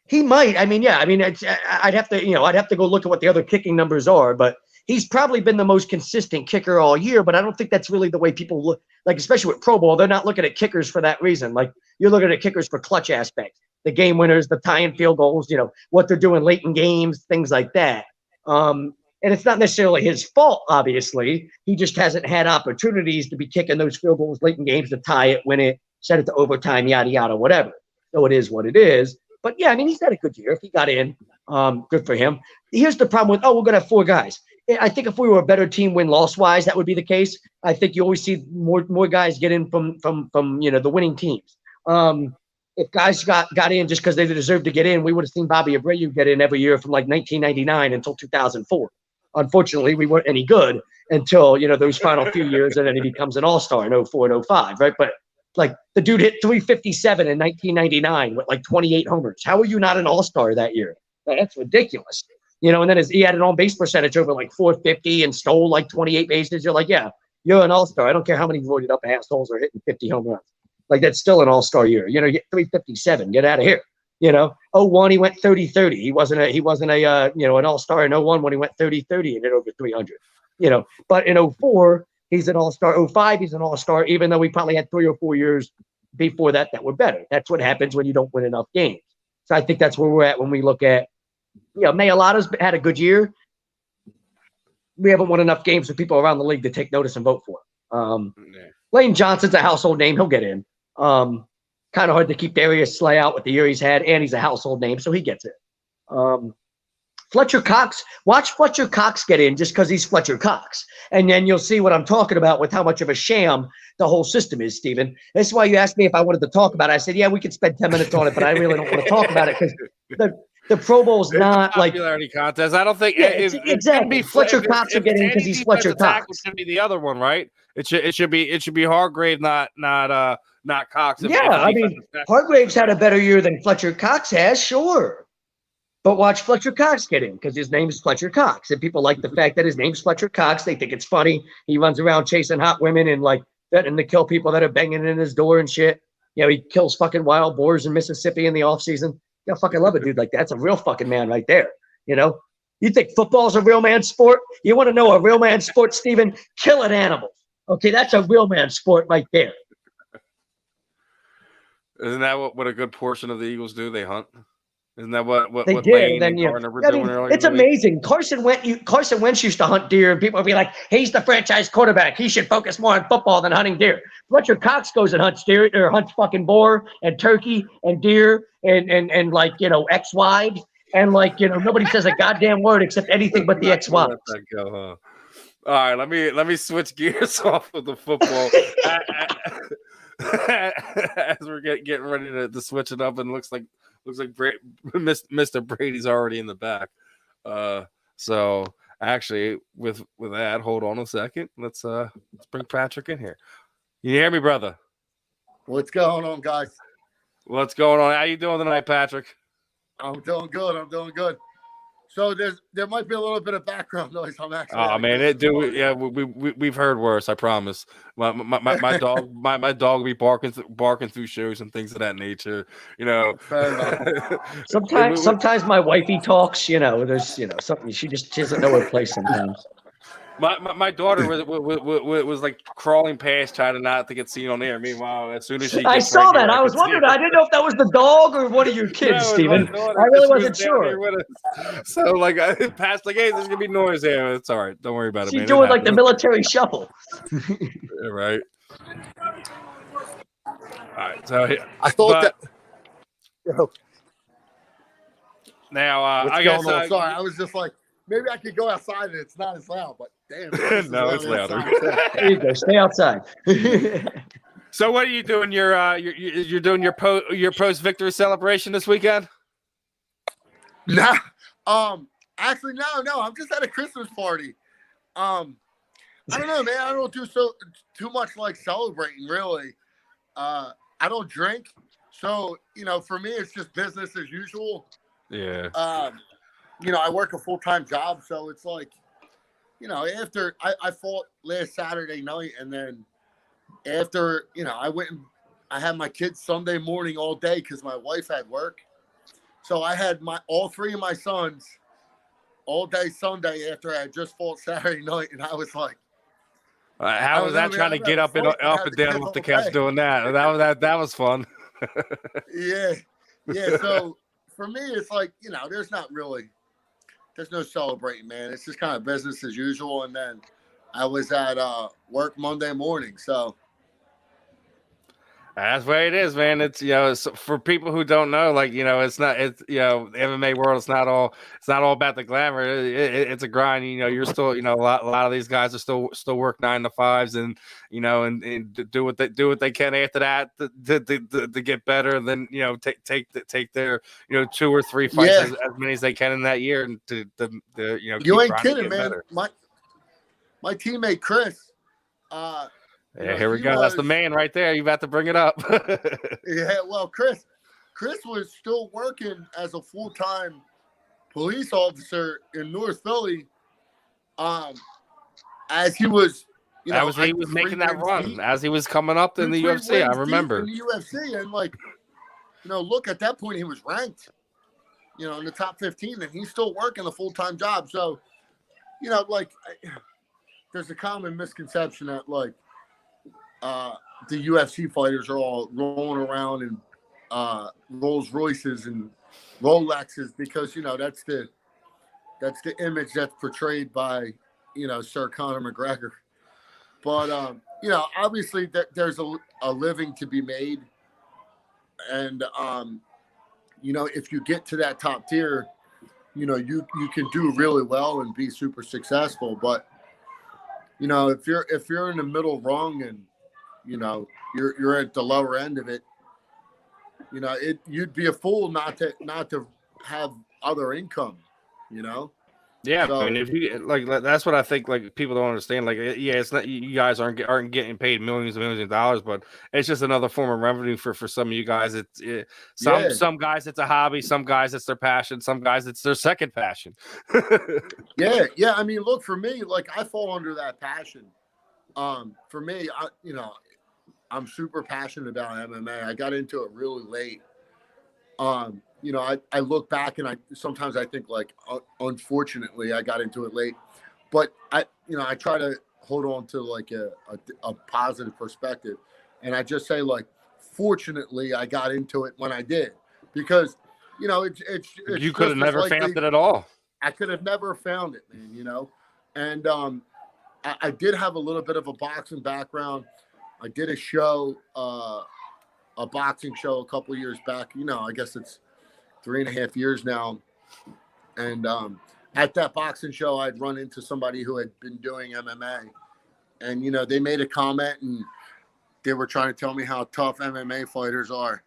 D: He might. I mean, yeah. I mean, I'd have to go look at what the other kicking numbers are, but he's probably been the most consistent kicker all year. But I don't think that's really the way people look. Like, especially with Pro Bowl, they're not looking at kickers for that reason. Like, you're looking at kickers for clutch aspects, the game winners, the tie-in field goals. What they're doing late in games, things like that. And it's not necessarily his fault. Obviously, he just hasn't had opportunities to be kicking those field goals late in games to tie it, win it, set it to overtime, yada yada, whatever. So it is what it is. But yeah, I mean, he's had a good year. If he got in, good for him. Here's the problem with, we're going to have 4 guys. I think if we were a better team win-loss wise, that would be the case. I think you always see more guys get in from the winning teams. If guys got in just because they deserved to get in, we would have seen Bobby Abreu get in every year from 1999 until 2004. Unfortunately, we weren't any good until those final few years, and then he becomes an all-star in 04 and 05, right? But the dude hit 357 in 1999 with 28 homers. How are you not an all-star that year? That's ridiculous. And then he had an on-base percentage over 450 and stole 28 bases. You're like, yeah, you're an all-star. I don't care how many voided up assholes are hitting 50 home runs. That's still an all-star year. You get 357. Get out of here. 01 he went 30-30. He wasn't an all-star in 01 when he went 30-30 and hit over 300. But in 04 He's an all-star. 05, he's an all-star, even though we probably had 3 or 4 years before that were better. That's what happens when you don't win enough games. So I think that's where we're at when we look at, Mayalata's had a good year. We haven't won enough games for people around the league to take notice and vote for him. Lane Johnson's a household name. He'll get in. Kind of hard to keep Darius Slay out with the year he's had, and he's a household name, so he gets it. Fletcher Cox, watch Fletcher Cox get in just because he's Fletcher Cox. And then you'll see what I'm talking about with how much of a sham the whole system is, Steven. That's why you asked me if I wanted to talk about it. I said, yeah, we could spend 10 minutes on it, but I really don't want to talk about it because the Pro Bowl's not like
E: popularity contest. I don't think
D: exactly. Fletcher Cox will get in because he's Fletcher Cox.
E: It should be the other one, right? It should be Hargrave, not Cox.
D: I mean, Hargrave's had a better year than Fletcher Cox has, sure. But watch Fletcher Cox get in because his name's Fletcher Cox. And people like the fact that his name's Fletcher Cox. They think it's funny. He runs around chasing hot women and threatening to kill people that are banging in his door and shit. He kills fucking wild boars in Mississippi in the offseason. I fucking love a dude like that. That's a real fucking man right there. You think football's a real man sport? You want to know a real man sport, Steven? Killing animals. Okay, that's a real man sport right there.
E: Isn't that what a good portion of the Eagles do? They hunt. Isn't that what
D: they
E: what
D: did?
E: Lane
D: and
E: Gardner were doing earlier?
D: It's amazing. Carson Wentz used to hunt deer, and people would be like, "He's the franchise quarterback. He should focus more on football than hunting deer." Fletcher Cox goes and hunts deer, or hunts fucking boar and turkey and deer and ex-wives, and nobody says a goddamn word except anything but the ex-wives.
E: Let that go, huh? All right, let me switch gears off of the football. As we're getting ready to switch it up, and looks like Mr. Brady's already in the back. So actually, with that, hold on a second. Let's bring Patrick in here. You hear me, brother?
F: What's going on, guys?
E: What's going on? How you doing tonight, Patrick?
F: I'm doing good. So there might be a little bit of background noise. I'm actually.
E: Oh man, we've heard worse. I promise. My dog, my dog be barking through shoes and things of that nature.
D: Sometimes my wifey talks. There's something she doesn't know her place sometimes.
E: My daughter was like crawling past, trying not to get seen on air. Meanwhile, as soon as I
D: saw that, I was wondering. I didn't know if that was the dog or one of your kids, Steven. I really wasn't sure.
E: So I passed hey, there's gonna be noise here. It's all right. Don't worry about it.
D: She's doing the military shuffle.
E: Yeah, right. All right. So
F: I thought that.
E: Now
F: I guess. Sorry, I was just like. Maybe I could go outside and it's not as loud, but damn.
E: No, it's louder.
D: There you go. Stay outside.
E: So, what are you doing? You're doing your post victory celebration this weekend?
F: Nah. Actually, no. I'm just at a Christmas party. I don't know, man. I don't do too much celebrating really. I don't drink, so for me, it's just business as usual.
E: Yeah.
F: I work a full-time job, so it's after I fought last Saturday night, and then after, I went and I had my kids Sunday morning all day because my wife had work. So I had all 3 of my sons all day Sunday after I had just fought Saturday night, and I was like,
E: how was that trying to get up and down off the couch doing that? That was fun.
F: Yeah. So for me, it's there's no celebrating, man. It's just kind of business as usual. And then I was at work Monday morning, so.
E: That's the way it is, man. It's for people who don't know, it's not. It's the MMA world. It's not all about the glamour. It's a grind. You're still a lot of these guys are still work 9 to 5s and and do what they can after that to get better. And then take their 2 or 3 fights as many as they can in that year and to
F: you ain't kidding, man. Better. My teammate Chris.
E: Yeah, here we go. That's the man right there. You about to bring it up.
F: Yeah, well, Chris was still working as a full-time police officer in North Philly. As he was, he was
E: making that run as he was coming up in the UFC. I remember
F: in the UFC, and look, at that point he was ranked, in the top 15, and he's still working a full-time job. So, there's a common misconception that like the UFC fighters are all rolling around in Rolls Royces and Rolexes because that's the image that's portrayed by Sir Conor McGregor. But obviously there's a living to be made, and if you get to that top tier, you can do really well and be super successful. But if you're in the middle rung and you're at the lower end of it, you'd be a fool not to have other income,
E: Yeah,
F: So,
E: I mean, if you like, that's what I think. Like, people don't understand. Like, yeah, it's not, you guys aren't getting paid millions and millions of dollars, but it's just another form of revenue for some of you guys. Some guys it's a hobby, some guys it's their passion, some guys it's their second passion.
F: yeah. I mean, look, for me, like I fall under that passion. For me, I'm super passionate about MMA. I got into it really late. I look back and sometimes I think like, unfortunately, I got into it late, but I try to hold on to like a positive perspective. And I just say like, fortunately, I got into it when I did, because, it's
E: you could have never found it at all.
F: I could have never found it, man, and I did have a little bit of a boxing background. I did a show, a boxing show a couple of years back, I guess it's 3.5 years now. And at that boxing show, I'd run into somebody who had been doing MMA. And, they made a comment and they were trying to tell me how tough MMA fighters are.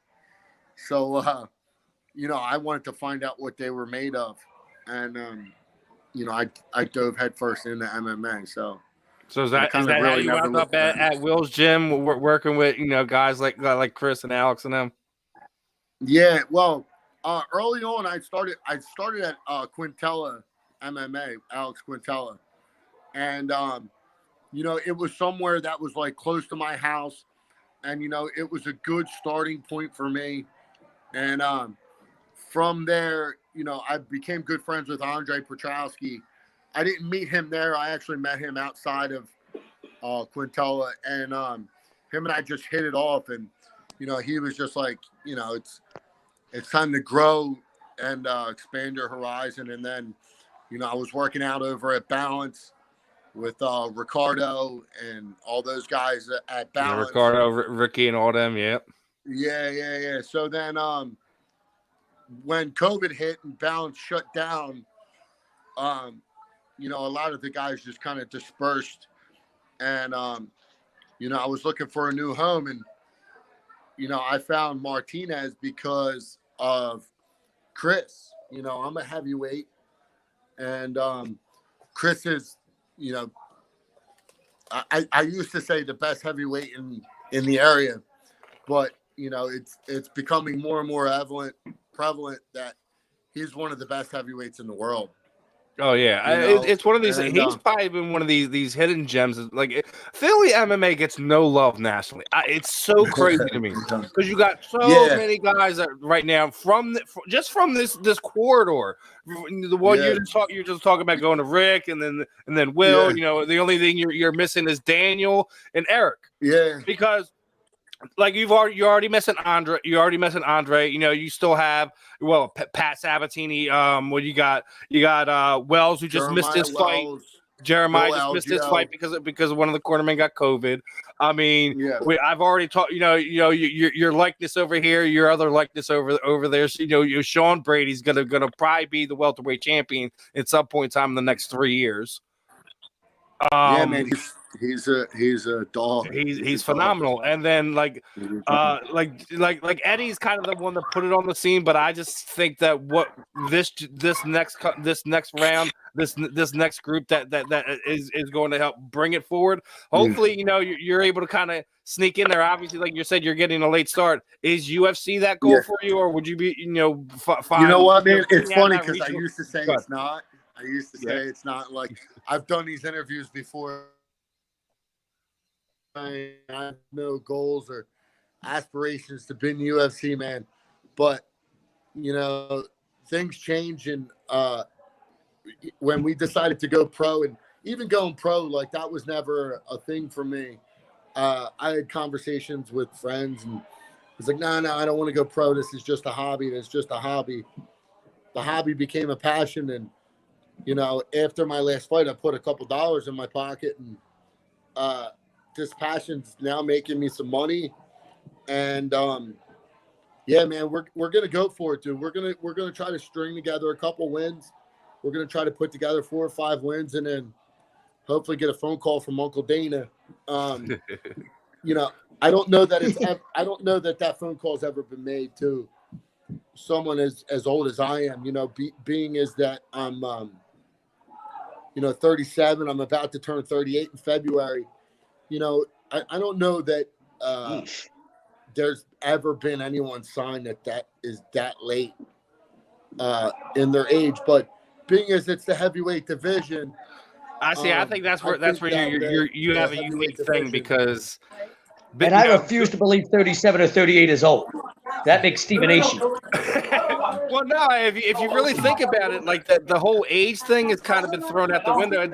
F: So, I wanted to find out what they were made of. And, I dove headfirst into MMA. So
E: is that
F: really
E: how you wound up at Will's gym working with, guys like Chris and Alex and them?
F: Yeah, well, early on, I started at Quintella MMA, Alex Quintella, and it was somewhere that was like close to my house, and it was a good starting point for me, and from there, I became good friends with Andre Petrowski. I didn't meet him there. I actually met him outside of Quintella, and him and I just hit it off, and he was just like, it's time to grow and expand your horizon. And then, I was working out over at Balance with Ricardo and all those guys at Balance.
E: Yeah, Ricardo, Ricky, and all them. Yep.
F: Yeah. So then, when COVID hit and Balance shut down, a lot of the guys just kind of dispersed, and I was looking for a new home, and I found Martinez because of Chris. I'm a heavyweight, and Chris is, I used to say the best heavyweight in the area, but it's becoming more and more prevalent that he's one of the best heavyweights in the world.
E: Oh yeah, it's one of these. And, he's probably been one of these hidden gems. Like, Philly MMA gets no love nationally. It's so crazy to me because you got so many guys that right now from this corridor. The one you're just talking about going to Rick and then Will. Yeah. The only thing you're missing is Daniel and Eric.
F: Yeah,
E: because. Like, you're already missing Andre. You still have Pat Sabatini. You got Wells, who just missed his fight. Jeremiah just missed his fight because one of the cornermen got COVID. I mean, I've already talked. Your likeness over here, your other likeness over there. So, Sean Brady's gonna probably be the welterweight champion at some point in time in the next 3 years.
F: Yeah, man. He's a dog.
E: He's phenomenal. And then like Eddie's kind of the one that put it on the scene, but I just think that what this next round, this next group that is going to help bring it forward. Hopefully, you're able to kind of sneak in there. Obviously, like you said, you're getting a late start. Is UFC that goal for you, or would you be fine?
F: You know what, man? It's funny because I used to say it's not. I used to say it's not. Like, I've done these interviews before. I have no goals or aspirations to be in the UFC, man. But, things change. And when we decided to go pro and even going pro, like that was never a thing for me. I had conversations with friends and it's like, no, I don't want to go pro. This is just a hobby. It's just a hobby. The hobby became a passion. And, you know, after my last fight, I put a couple dollars in my pocket and this passion's now making me some money. And, yeah, man, we're going to go for it, dude. We're going to try to string together a couple wins. We're going to try to put together 4 or 5 wins and then hopefully get a phone call from Uncle Dana. You know, I don't know that that phone call's ever been made to someone as old as I am, you know, being is that I'm, you know, 37, I'm about to turn 38 in February. You know, I don't know that there's ever been anyone signed that is that late in their age, but being as it's the heavyweight division.
E: I think that's where you have a unique thing because.
D: And I refuse to believe 37 or 38 is old. That makes Stephen Ashi.
E: Well, no, if you really think about it, like the whole age thing has kind of been thrown out the window.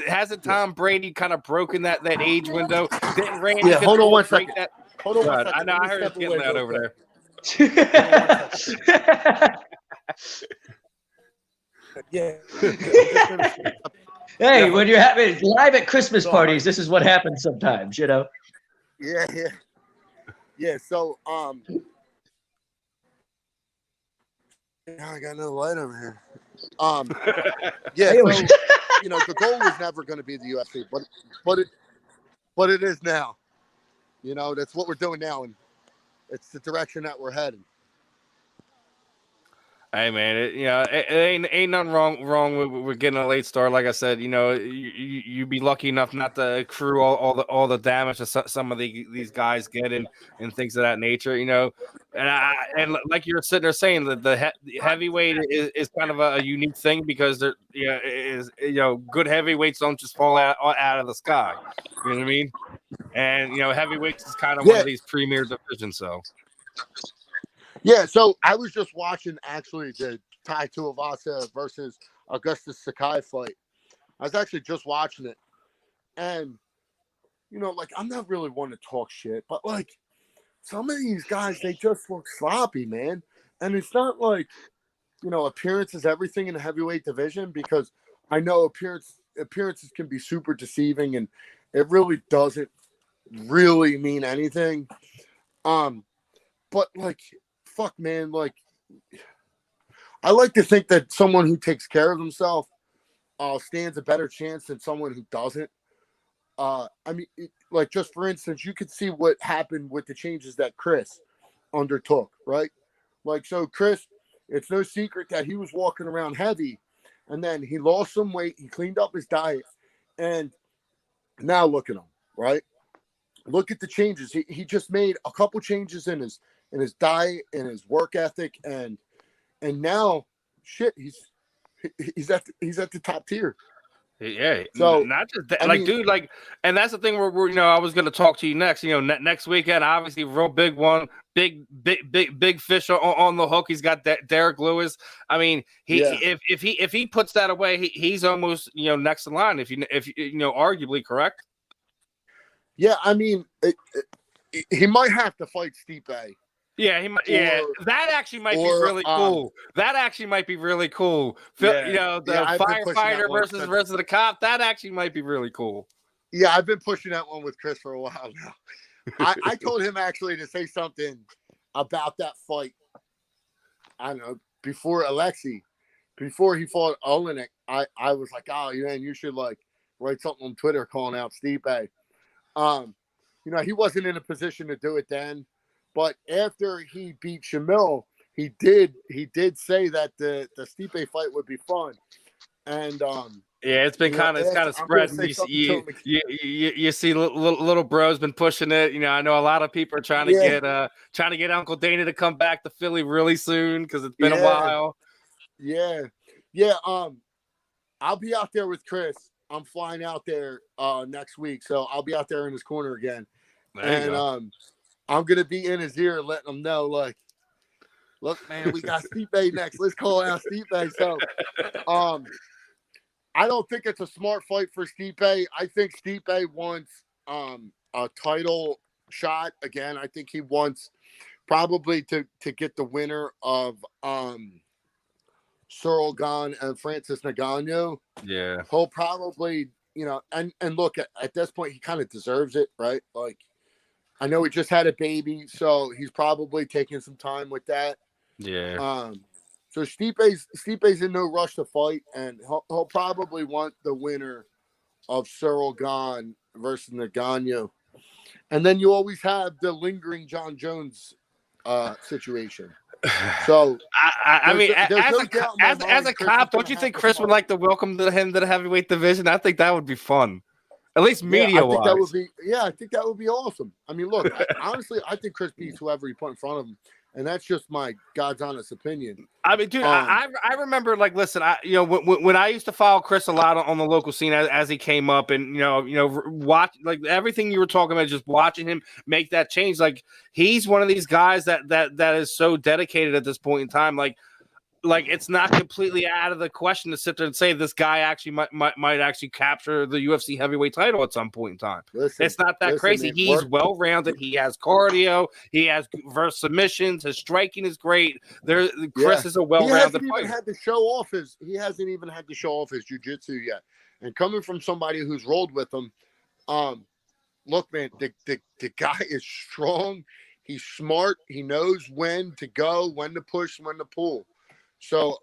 E: Hasn't Tom Brady kind of broken that age window? Didn't Randy?
F: Yeah, hold on one second. Hold on one second.
E: I know. I heard it's getting loud over there.
F: Yeah.
D: Hey, when you're having live at Christmas parties, this is what happens sometimes, you know.
F: Yeah. So, now I got another light over here. Yeah. So, you know, the goal was never going to be the UFC, but it is now. You know, that's what we're doing now, and it's the direction that we're heading.
E: Hey man, it ain't nothing wrong with getting a late start. Like I said, you know, you'd be lucky enough not to accrue all the damage that some of these guys get and things of that nature. You know, and like you're sitting there saying that the heavyweight is kind of a unique thing because good heavyweights don't just fall out of the sky. You know what I mean? And you know, heavyweights is kind of one of these premier divisions. So.
F: Yeah, so I was just watching actually the Tai Tuivasa versus Augustus Sakai fight. I was actually just watching it. And, you know, like, I'm not really one to talk shit, but, like, some of these guys, they just look sloppy, man. And it's not like, you know, appearance is everything in the heavyweight division because I know appearances can be super deceiving and it really doesn't really mean anything. But, like, fuck, man, like, I like to think that someone who takes care of himself stands a better chance than someone who doesn't. I mean, like, just for instance, you could see what happened with the changes that Chris undertook, right? Like, so Chris, it's no secret that he was walking around heavy, and then he lost some weight, he cleaned up his diet, and now look at him, right? Look at the changes. He just made a couple changes in his diet and his work ethic, and now shit, he's at the top tier.
E: Yeah,
F: so
E: not just that, dude, like, and that's the thing where you know, I was going to talk to you next. You know, next weekend, obviously, real big one, big fish on the hook. He's got Derek Lewis. I mean, if he puts that away, he's almost, you know, next in line. If you know, arguably correct.
F: Yeah, I mean, he might have to fight Stipe.
E: Yeah, he might. That actually might be really cool. That actually might be really cool. You know, the firefighter versus the cop. That actually might be really cool.
F: Yeah, I've been pushing that one with Chris for a while now. I told him actually to say something about that fight. I don't know, before he fought Olenek, I was like, oh, man, you should like write something on Twitter calling out Stipe. You know, he wasn't in a position to do it then. But after he beat Shamil, he did say that the Stipe fight would be fun, and
E: it's been kind of spread. You see, little bro's been pushing it. You know, I know a lot of people are trying to get Uncle Dana to come back to Philly really soon because it's been a while.
F: Yeah. I'll be out there with Chris. I'm flying out there next week, so I'll be out there in his corner again, I'm going to be in his ear letting him know, like, look, man, we got Stipe next. Let's call out Stipe. So I don't think it's a smart fight for Stipe. I think Stipe wants a title shot again. I think he wants probably to get the winner of Cyril Gane and Francis Ngannou.
E: Yeah.
F: He'll probably, and look, at this point, he kind of deserves it, right? Like, I know he just had a baby, so he's probably taking some time with that.
E: Yeah.
F: So Stipe's in no rush to fight, and he'll probably want the winner of Cyril Gane versus Ngannou. And then you always have the lingering John Jones situation. So
E: I mean, as a cop, don't you think Chris would like to welcome him to the heavyweight division? I think that would be fun, at least media-wise.
F: I think that would be awesome. I mean, look, honestly, I think Chris beats whoever he put in front of him. And that's just my God's honest opinion.
E: I mean, dude, I remember, like, listen, when I used to follow Chris a lot on the local scene as he came up, and watch like everything you were talking about, just watching him make that change. Like, he's one of these guys that is so dedicated at this point in time. Like it's not completely out of the question to sit there and say this guy actually might actually capture the UFC heavyweight title at some point in time. It's not that crazy.
F: Man,
E: he's well-rounded. He has cardio. He has reverse submissions. His striking is great. Chris is a well-rounded fighter.
F: He hasn't even had to show off his jiu-jitsu yet. And coming from somebody who's rolled with him, look, man, the guy is strong. He's smart. He knows when to go, when to push, when to pull. So,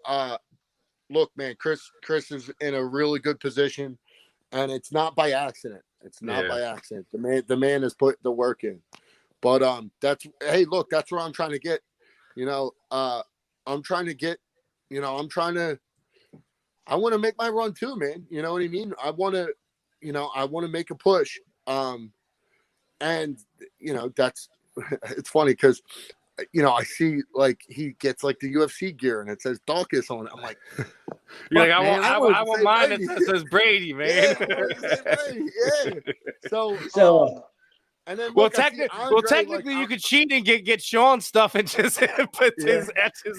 F: look, man, Chris is in a really good position, and it's not by accident. It's not by accident. The man has put the work in. But that's where I'm trying to get. I want to make my run too, man. You know what I mean? I want to make a push. And that's it's funny because. I see like he gets like the UFC gear and it says Dawkins on it. I'm like,
E: I want mine that says Brady, man.
F: Yeah. So and then
E: technically you could cheat and get Sean's stuff and just put his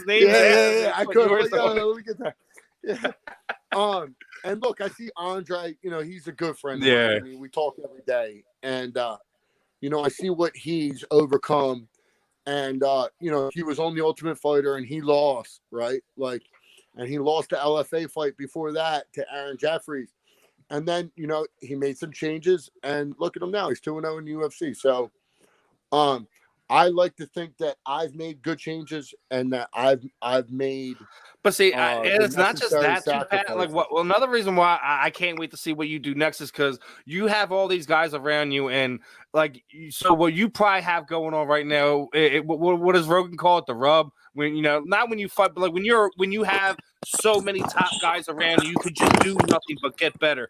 E: name.
F: Yeah. I could. Let me get that. Yeah. And look, I see Andre. He's a good friend.
E: Yeah.
F: I mean, we talk every day, and I see what he's overcome. And, he was on the Ultimate Fighter and he lost, right? And he lost the LFA fight before that to Aaron Jeffries. And then, he made some changes and look at him now. He's 2-0 in the UFC. So, I like to think that I've made good changes and that I've made.
E: But see, it's not just that, Pat. Like, another reason why I can't wait to see what you do next is because you have all these guys around you, and so what you probably have going on right now. What does Rogan call it? The rub. When not when you fight, but like when you have so many top guys around you could just do nothing but get better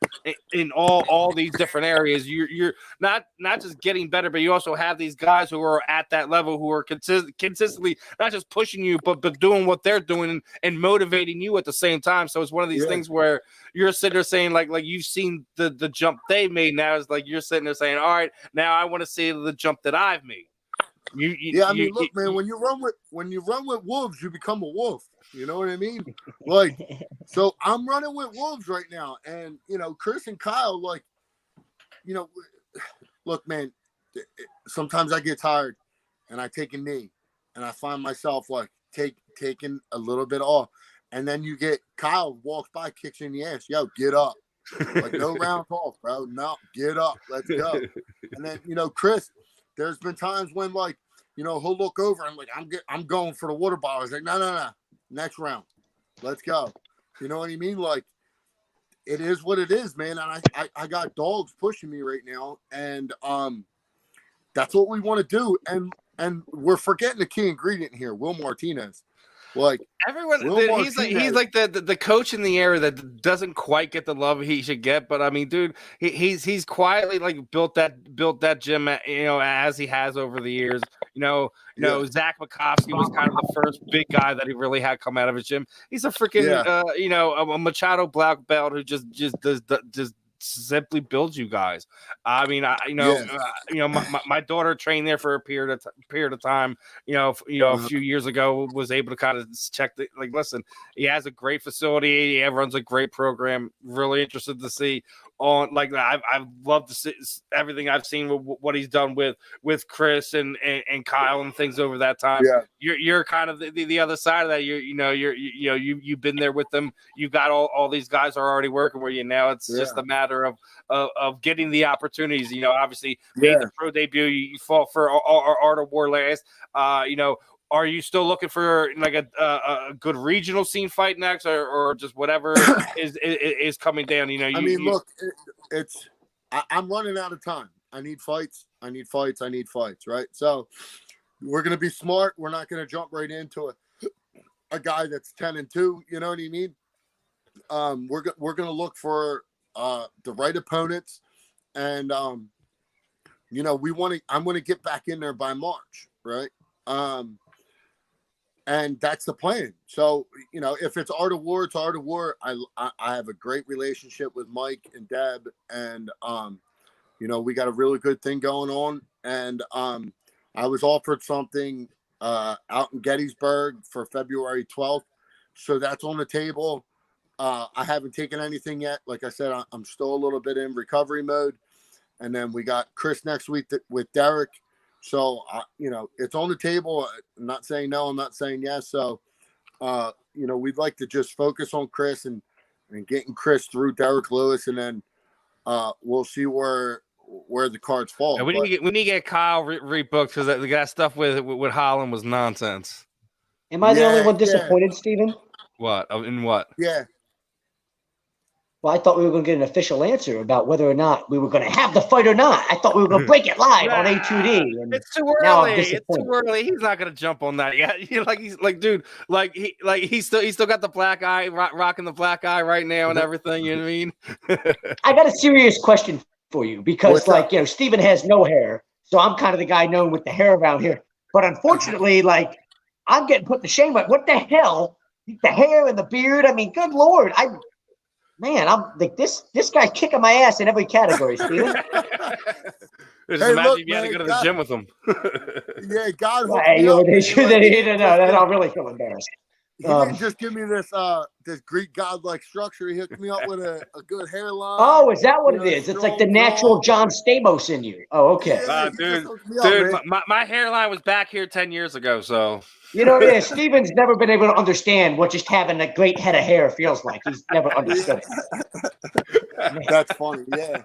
E: in all these different areas. You're not just getting better, but you also have these guys who are at that level who are consistently not just pushing you, but doing what they're doing and motivating you at the same time. So it's one of these things where you're sitting there saying like you've seen the jump they made. Now it's like you're sitting there saying, all right, now I want to see the jump that I've made.
F: Look, man, when you run with wolves, you become a wolf. You know what I mean? Like, so I'm running with wolves right now, and Chris and Kyle, look, man. Sometimes I get tired, and I take a knee, and I find myself taking a little bit off, and then you get Kyle walks by, kicks you in the ass. Yo, get up. Like, no round off, bro. No, get up. Let's go. And then Chris. There's been times when he'll look over and I'm going for the water bottle. He's like, no. Next round. Let's go. You know what I mean? Like, it is what it is, man. And I got dogs pushing me right now. And that's what we want to do. And we're forgetting the key ingredient here, Will Martinez. Like
E: everyone, he's like the coach in the area that doesn't quite get the love he should get. But I mean, dude, he's quietly built that gym, as he has over the years. Zach McCarthy was kind of the first big guy that he really had come out of his gym. He's a freaking a Machado black belt who just simply builds you guys. I mean, my daughter trained there for a period of time. A few years ago, was able to kind of check listen, he has a great facility. He runs a great program. Really interested to see on I've loved to see everything I've seen with what he's done with Chris and Kyle and things over that time.
F: Yeah.
E: You're kind of the other side of that. You've been there with them. You've got all these guys are already working with you now. It's just a matter of getting the opportunities. Obviously made the pro debut. You fought for Art of War last. Are you still looking for a good regional scene fight next, or just whatever is coming down?
F: Look, I'm running out of time. I need fights, right? So we're going to be smart. We're not going to jump right into a guy that's 10-2. You know what I mean? We're going to look for the right opponents, and I'm going to get back in there by March, right? And that's the plan. So, if it's Art of War, it's Art of War. I have a great relationship with Mike and Deb, and we got a really good thing going on. And I was offered something out in Gettysburg for February 12th. So that's on the table. I haven't taken anything yet. Like I said, I'm still a little bit in recovery mode. And then we got Chris next week with Derek. So, it's on the table. I'm not saying no. I'm not saying yes. So, we'd like to just focus on Chris and getting Chris through Derek Lewis. And then we'll see where the cards fall.
E: We need to get Kyle rebooked because that stuff with Holland was nonsense.
D: Am I the only one disappointed, Steven?
E: What? In what?
F: Yeah.
D: Well, I thought we were going to get an official answer about whether or not we were going to have the fight or not. I thought we were going to break it live on A2D. And
E: it's too early. It's too early. He's not going to jump on that yet. He's still got the black eye, rocking the black eye right now and everything. You know what I mean?
D: I got a serious question for you because, Steven has no hair, so I'm kind of the guy known with the hair around here. But unfortunately, I'm getting put to shame. Like, what the hell? The hair and the beard. I mean, good Lord, I'm like this guy's kicking my ass in every category, Steven.
E: Just imagine if you had to go to the gym with him.
F: Yeah, God.
D: I'll really feel embarrassed.
F: He didn't just give me this Greek godlike structure. He hooked me up with a good hairline.
D: Oh, is that what it is? It's like the natural John Stamos in you. Oh, okay.
E: Dude, my hairline was back here 10 years ago, so.
D: Steven's never been able to understand what just having a great head of hair feels like. He's never understood it.
F: That's funny. Yeah.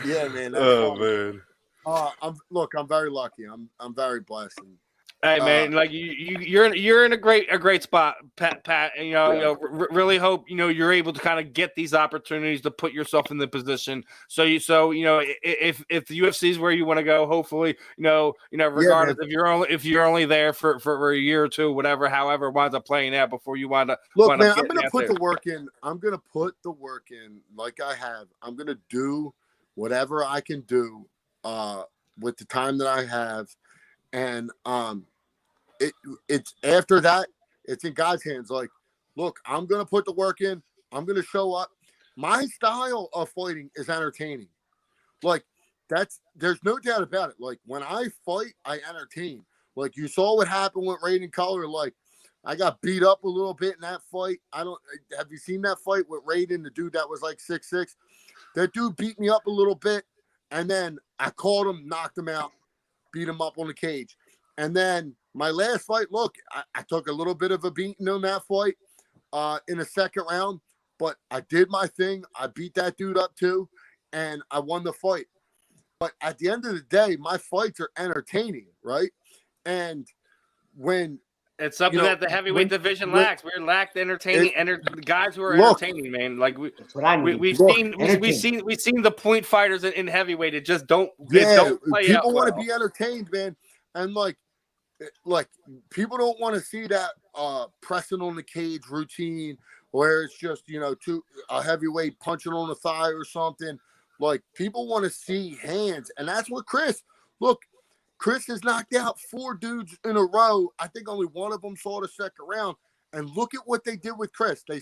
F: Yeah, man. That's funny. Man. I'm very lucky. I'm very blessed.
E: Hey man, you're in a great spot, Pat. And, really hope you're able to kind of get these opportunities to put yourself in the position. So if the UFC is where you want to go, hopefully, regardless if you're only there for a year or two, however it winds up playing out before you wind up.
F: Look, man, I'm gonna put the work in. I'm gonna put the work in like I have. I'm gonna do whatever I can do with the time that I have, and it's after that, it's in God's hands. Like, look, I'm going to put the work in. I'm going to show up. My style of fighting is entertaining. There's no doubt about it. Like, when I fight, I entertain. Like, you saw what happened with Raiden Color. Like, I got beat up a little bit in that fight. Have you seen that fight with Raiden, the dude that was like 6'6"? That dude beat me up a little bit, and then I caught him, knocked him out, beat him up on the cage. And then my last fight, look, I took a little bit of a beating on that fight in the second round, but I did my thing. I beat that dude up too, and I won the fight. But at the end of the day, my fights are entertaining, right? And when
E: it's something that the heavyweight division lacks, we lacked entertaining guys who are entertaining, man. Like we've seen the point fighters in heavyweight. It just don't play
F: people
E: out
F: want to be entertained, man, and like people don't want to see that pressing on the cage routine where it's just a heavyweight punching on the thigh or something. Like, people want to see hands, and that's what Chris has knocked out 4 dudes in a row. I think only one of them saw the second round, and look at what they did with Chris. They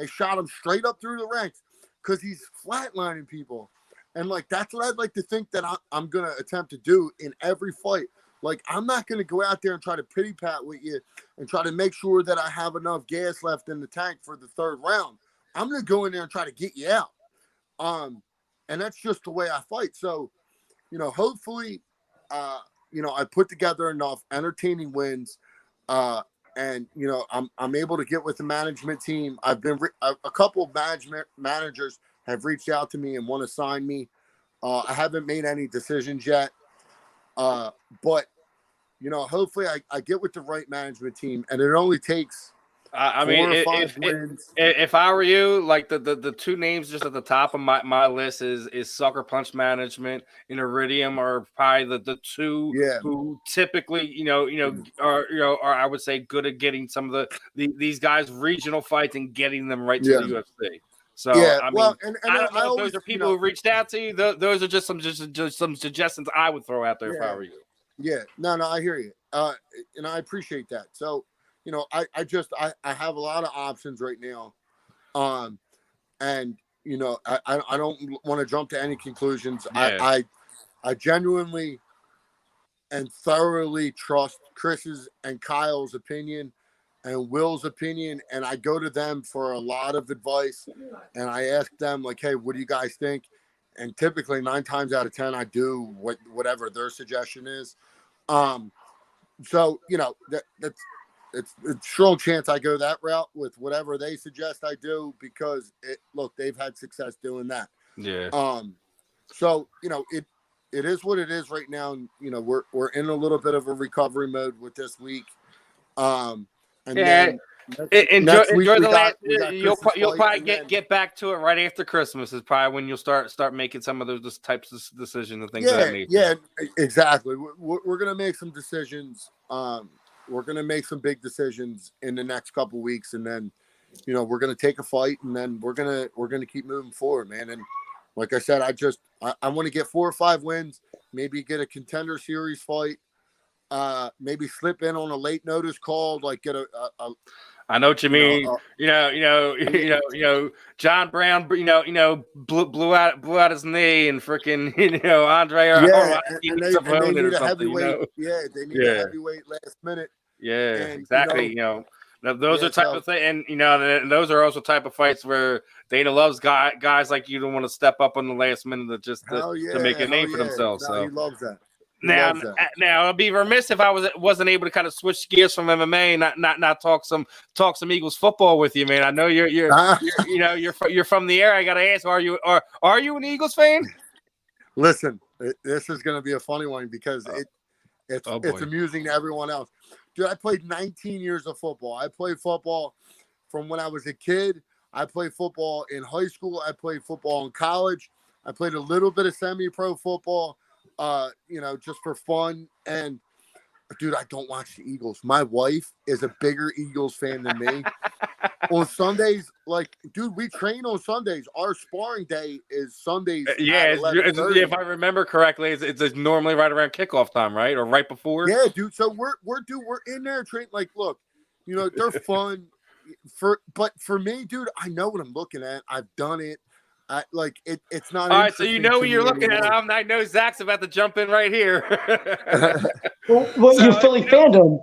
F: shot him straight up through the ranks. because he's flatlining people. And, like, that's what I'd like to think that I'm going to attempt to do in every fight. Like, I'm not going to go out there and try to pity-pat with you and try to make sure that I have enough gas left in the tank for the third round. I'm going to go in there and try to get you out. And that's just the way I fight. So, you know, hopefully, you know, I put together enough entertaining wins, and, you know, I'm able to get with the management team. I've been a couple of managers have reached out to me and want to sign me. I haven't made any decisions yet, but, you know, hopefully I get with the right management team, and it only takes
E: I mean, if I were you, like the two names just at the top of my list is Sucker Punch Management and Iridium are probably the two who typically are I would say good at getting some of these guys regional fights and getting them right to the UFC. So I mean, I don't know if those are people who reached out to you. Those are just some suggestions I would throw out there if I were you.
F: Yeah, no, I hear you, and I appreciate that. So. You know, I have a lot of options right now. And, you know, I don't want to jump to any conclusions. Yeah. I genuinely and thoroughly trust Chris's and Kyle's opinion and Will's opinion. And I go to them for a lot of advice. And I ask them, like, hey, what do you guys think? And typically 9 times out of 10, I do whatever their suggestion is. So, you know, it's a strong chance I go that route with whatever they suggest I do, because they've had success doing that. Yeah. So, you know, it is what it is right now. And, you know, we're in a little bit of a recovery mode with this week. And then enjoy
E: the last. You'll probably get back to it right after Christmas is probably when you'll start making some of those types of decisions and things of that nature.
F: Yeah, exactly. We're gonna make some decisions. We're going to make some big decisions in the next couple of weeks, and then, you know, we're going to take a fight, and then we're going to keep moving forward, man. And like I said, I want to get 4 or 5 wins, maybe get a contender series fight, maybe slip in on a late notice call, like get a
E: I know what you mean. You know, John Brown, blew out his knee, and freaking, Andre.
F: And they need a heavyweight. They need a heavyweight last minute.
E: Yeah, and, exactly. Those are type of thing, and those are also type of fights where Dana loves guys like you to want to step up on the last minute to make a name for themselves. So
F: he loves that.
E: Now I'd be remiss if I wasn't able to kind of switch gears from MMA and not talk some Eagles football with you, man. I know you're from the area. I got to ask, are you an Eagles fan?
F: Listen, this is going to be a funny one because it's amusing to everyone else. Dude, I played 19 years of football. I played football from when I was a kid. I played football in high school. I played football in college. I played a little bit of semi-pro football. Just for fun. And dude, I don't watch the Eagles. My wife is a bigger Eagles fan than me. On Sundays, like, dude, we train on Sundays. Our sparring day is Sundays.
E: If I remember correctly, it's normally right around kickoff time, right? Or right before.
F: Yeah, dude. So we're in there training. Like, look, they're fun. But for me, dude, I know what I'm looking at. I've done it. It's not.
E: All right, so you know what you're looking at. I know Zach's about to jump in right here.
D: Your Philly fandom?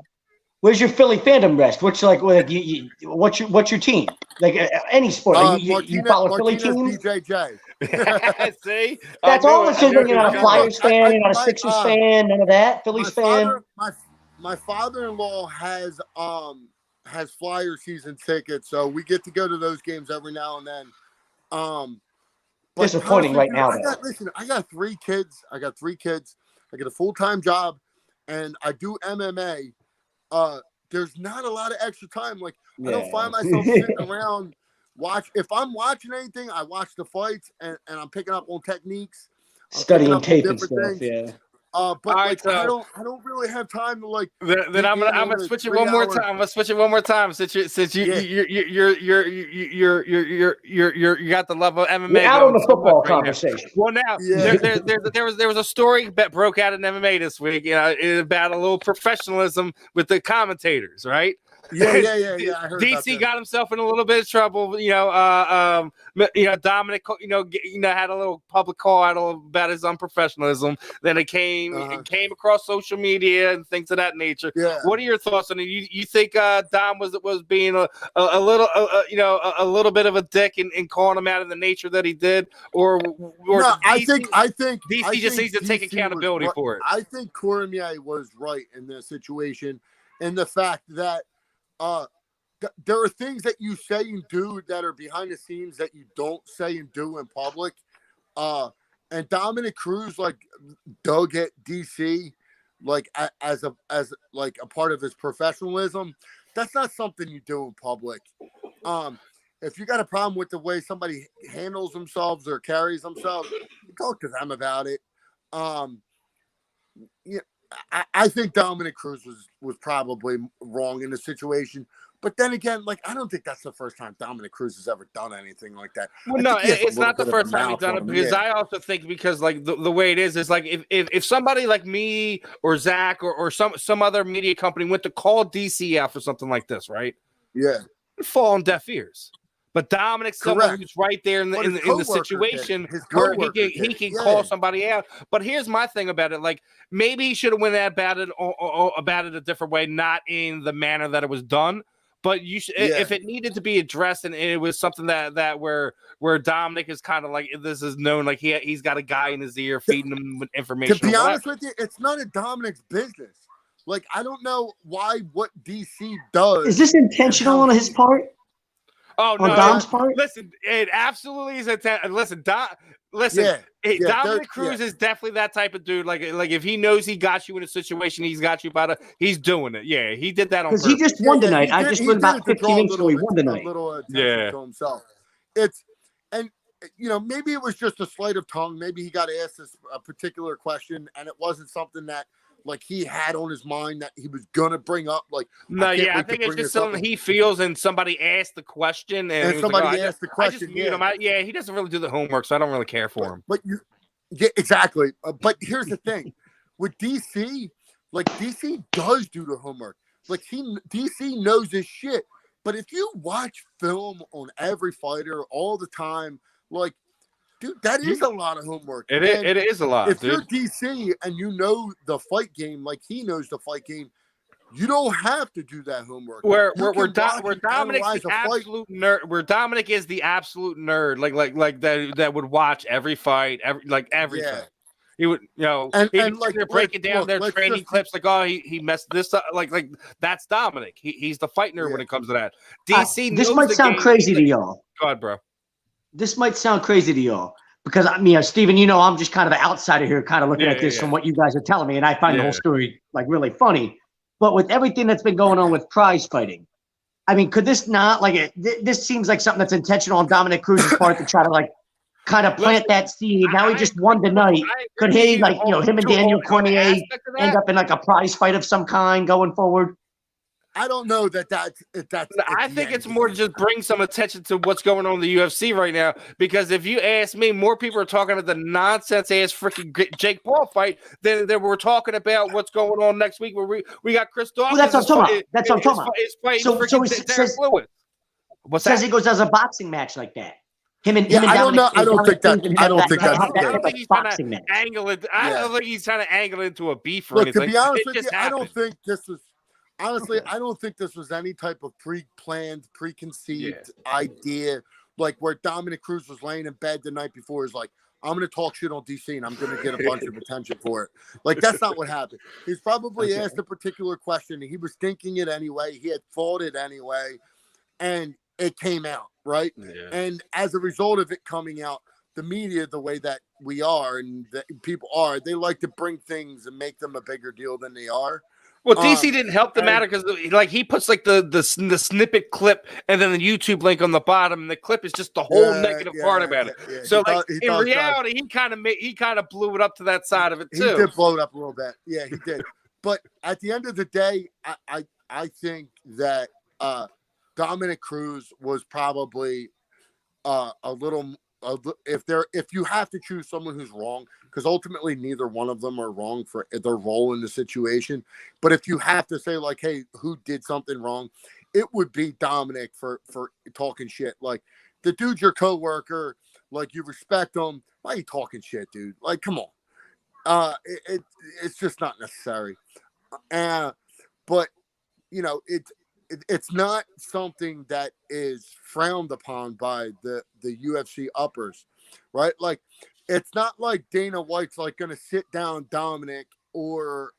D: Where's your Philly fandom rest? What's what's your team? Like any sport? You follow Philly teams?
F: BJJ.
E: See,
D: that's all. So you're not a Flyers fan, you're not a Sixers fan, none of that. Phillies fan.
F: My father-in-law has Flyers season tickets, so we get to go to those games every now and then.
D: Disappointing right now.
F: I got 3 kids. I got a full-time job, and I do MMA. There's not a lot of extra time. Like, I don't find myself sitting around if I'm watching anything, I watch the fights and I'm picking up on techniques.
D: Studying tape and stuff, things.
F: But I don't really have time to
E: Then I'm gonna switch it one more time. I'm gonna switch it one more time since you got the love of MMA.
D: You're out on the football conversation.
E: Well, now there was a story that broke out in MMA this week. About a little professionalism with the commentators, right?
F: Yeah. I heard
E: DC got himself in a little bit of trouble. Dominic, had a little public call out about his unprofessionalism. Then it came across social media and things of that nature.
F: Yeah.
E: What are your thoughts on it? You think Dom was being a little bit of a dick and calling him out of the nature that he did, or
F: no? I think
E: DC just needs to take accountability for it.
F: I think Cormier was right in this situation, and the fact that there are things that you say and do that are behind the scenes that you don't say and do in public. And Dominic Cruz dug at DC as a part of his professionalism. That's not something you do in public. If you got a problem with the way somebody handles themselves or carries themselves, talk to them about it. I think Dominic Cruz was probably wrong in the situation. But then again, I don't think that's the first time Dominic Cruz has ever done anything like that.
E: Well, no, it's not the first time he's done it, because I also think the way it is if somebody like me or Zach or some other media company went to call DC out for something like this, right?
F: Yeah.
E: It'd fall on deaf ears. But Dominic's someone who's right there in the situation where he can call somebody out. But here's my thing about it: maybe he should have went about it a different way, not in the manner that it was done. But you should, if it needed to be addressed, and it was something that where Dominic is kind of this is known, he's got a guy in his ear feeding him with information.
F: To be honest with you, it's none of Dominic's business. I don't know what DC does.
D: Is this intentional on his part?
E: Oh no!
D: On Dom's part?
E: Listen, it absolutely is. Dominic Cruz is definitely that type of dude. If he knows he got you in a situation, he's doing it. Yeah, he did that on purpose.
D: Because he just won tonight. I just went about 15 minutes ago. He won tonight.
F: To himself. Maybe it was just a sleight of tongue. Maybe he got asked a particular question, and it wasn't something that he had on his mind that he was gonna bring up.
E: I think it's just something he feels, and somebody asked the question, and
F: somebody asked the question.
E: I just mute him. He doesn't really do the homework, so I don't really care for him.
F: But exactly. But here's the thing, with DC, DC does do the homework. DC knows his shit. But if you watch film on every fighter all the time, dude, that is a lot of homework.
E: It is a lot.
F: If you're DC and you know the fight game like he knows the fight game, you don't have to do that homework.
E: Where Dominic's the absolute nerd. Where Dominic is the absolute nerd, that would watch every fight, everything.
F: Yeah.
E: He would, they're breaking down their training clips. He messed this up. That's Dominic. He's the fight nerd when it comes to that. DC.
D: This might sound crazy to y'all.
E: Go ahead, bro.
D: This might sound crazy to y'all because Steven, I'm just kind of an outsider here, kind of looking at this from what you guys are telling me, and I find the whole story really funny. But with everything that's been going on with prize fighting, could this not this seems like something that's intentional on Dominic Cruz's part to try to kind of plant that seed. Now he just won tonight. Could he him and Daniel Cormier end up in a prize fight of some kind going forward?
F: I don't know that's.
E: I think it's more to just bring some attention to what's going on in the UFC right now. Because if you ask me, more people are talking about the nonsense ass freaking Jake Paul fight than we're talking about what's going on next week. Where we got Chris Dawkins.
D: Well, that's what I'm talking about.
E: So he
D: says
E: What's
D: that?
E: He
D: goes as a boxing match like that. Him and
F: I don't know. I don't think that's.
E: I don't think he's trying to angle it. I don't think he's trying to angle it into a beef or anything.
F: To be honest with you, I don't think this was. Honestly, I don't think this was any type of pre-planned, preconceived idea. Where Dominic Cruz was laying in bed the night before, is I'm going to talk shit on DC and I'm going to get a bunch of attention for it. That's not what happened. He's probably asked a particular question. And he was thinking it anyway. He had thought it anyway, and it came out, right? Yeah. And as a result of it coming out, the media, the way that we are and that people are, they like to bring things and make them a bigger deal than they are.
E: Well, DC didn't help the matter because he puts the snippet clip and then the YouTube link on the bottom, and the clip is just the whole negative part about it. Yeah. So in reality, he kind of blew it up to that side of it too.
F: He did blow it up a little bit. Yeah, he did. But at the end of the day, I think that Dominic Cruz was probably a little if you have to choose someone who's wrong, because ultimately neither one of them are wrong for their role in the situation. But if you have to say like, hey, who did something wrong, it would be Dominic for talking shit. Like, the dude's your coworker, like, you respect him. Why are you talking shit, dude? Like, come on. It's just not necessary. But you know, it's not something that is frowned upon by the UFC uppers, right? Like, it's not like Dana White's like going to sit down Dominic or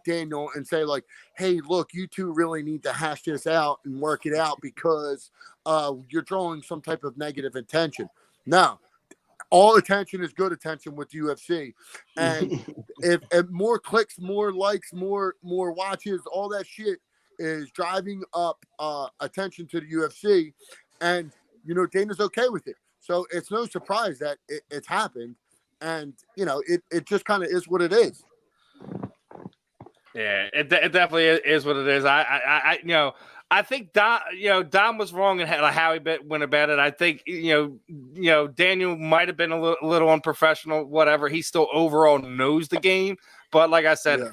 F: Daniel and say like, hey, look, you two really need to hash this out and work it out because you're drawing some type of negative attention. No, all attention is good attention with the UFC. And if more clicks, more likes, more watches, all that shit is driving up attention to the UFC, and you know, Dana's okay with it. So it's no surprise that it's happened, and you know, it just kind of is what it is.
E: Yeah, it definitely is what it is. I you know, I think Dom was wrong in how he went about it. I think you know Daniel might have been a little unprofessional. Whatever, he still overall knows the game. But like I said.
F: Yeah.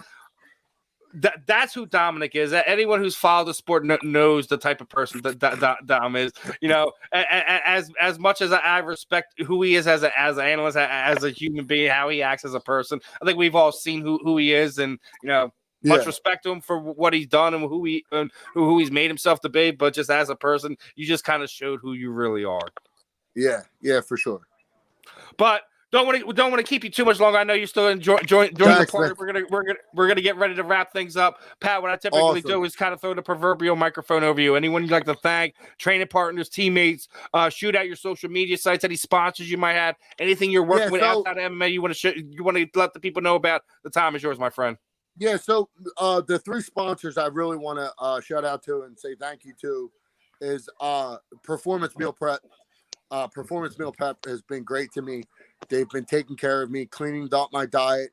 E: That's who Dominic is. Anyone who's followed the sport knows the type of person that Dom is. You know, as much as I respect who he is as an analyst, as a human being, how he acts as a person, I think we've all seen who he is, and you know, much respect to him for what he's done and who he's made himself to be. But just as a person, you just kind of showed who you really are.
F: Yeah, for sure.
E: But. Don't want to keep you too much longer. I know you're still enjoying the party. We're gonna get ready to wrap things up. Pat, what I typically do is kind of throw the proverbial microphone over you. Anyone you'd like to thank, training partners, teammates, shoot out your social media sites, any sponsors you might have, anything you're working with outside of MMA you want to let the people know about. The time is yours, my friend.
F: Yeah, so the three sponsors I really want to shout out to and say thank you to is Performance Meal Prep. Performance Meal Prep has been great to me. They've been taking care of me, cleaning up my diet.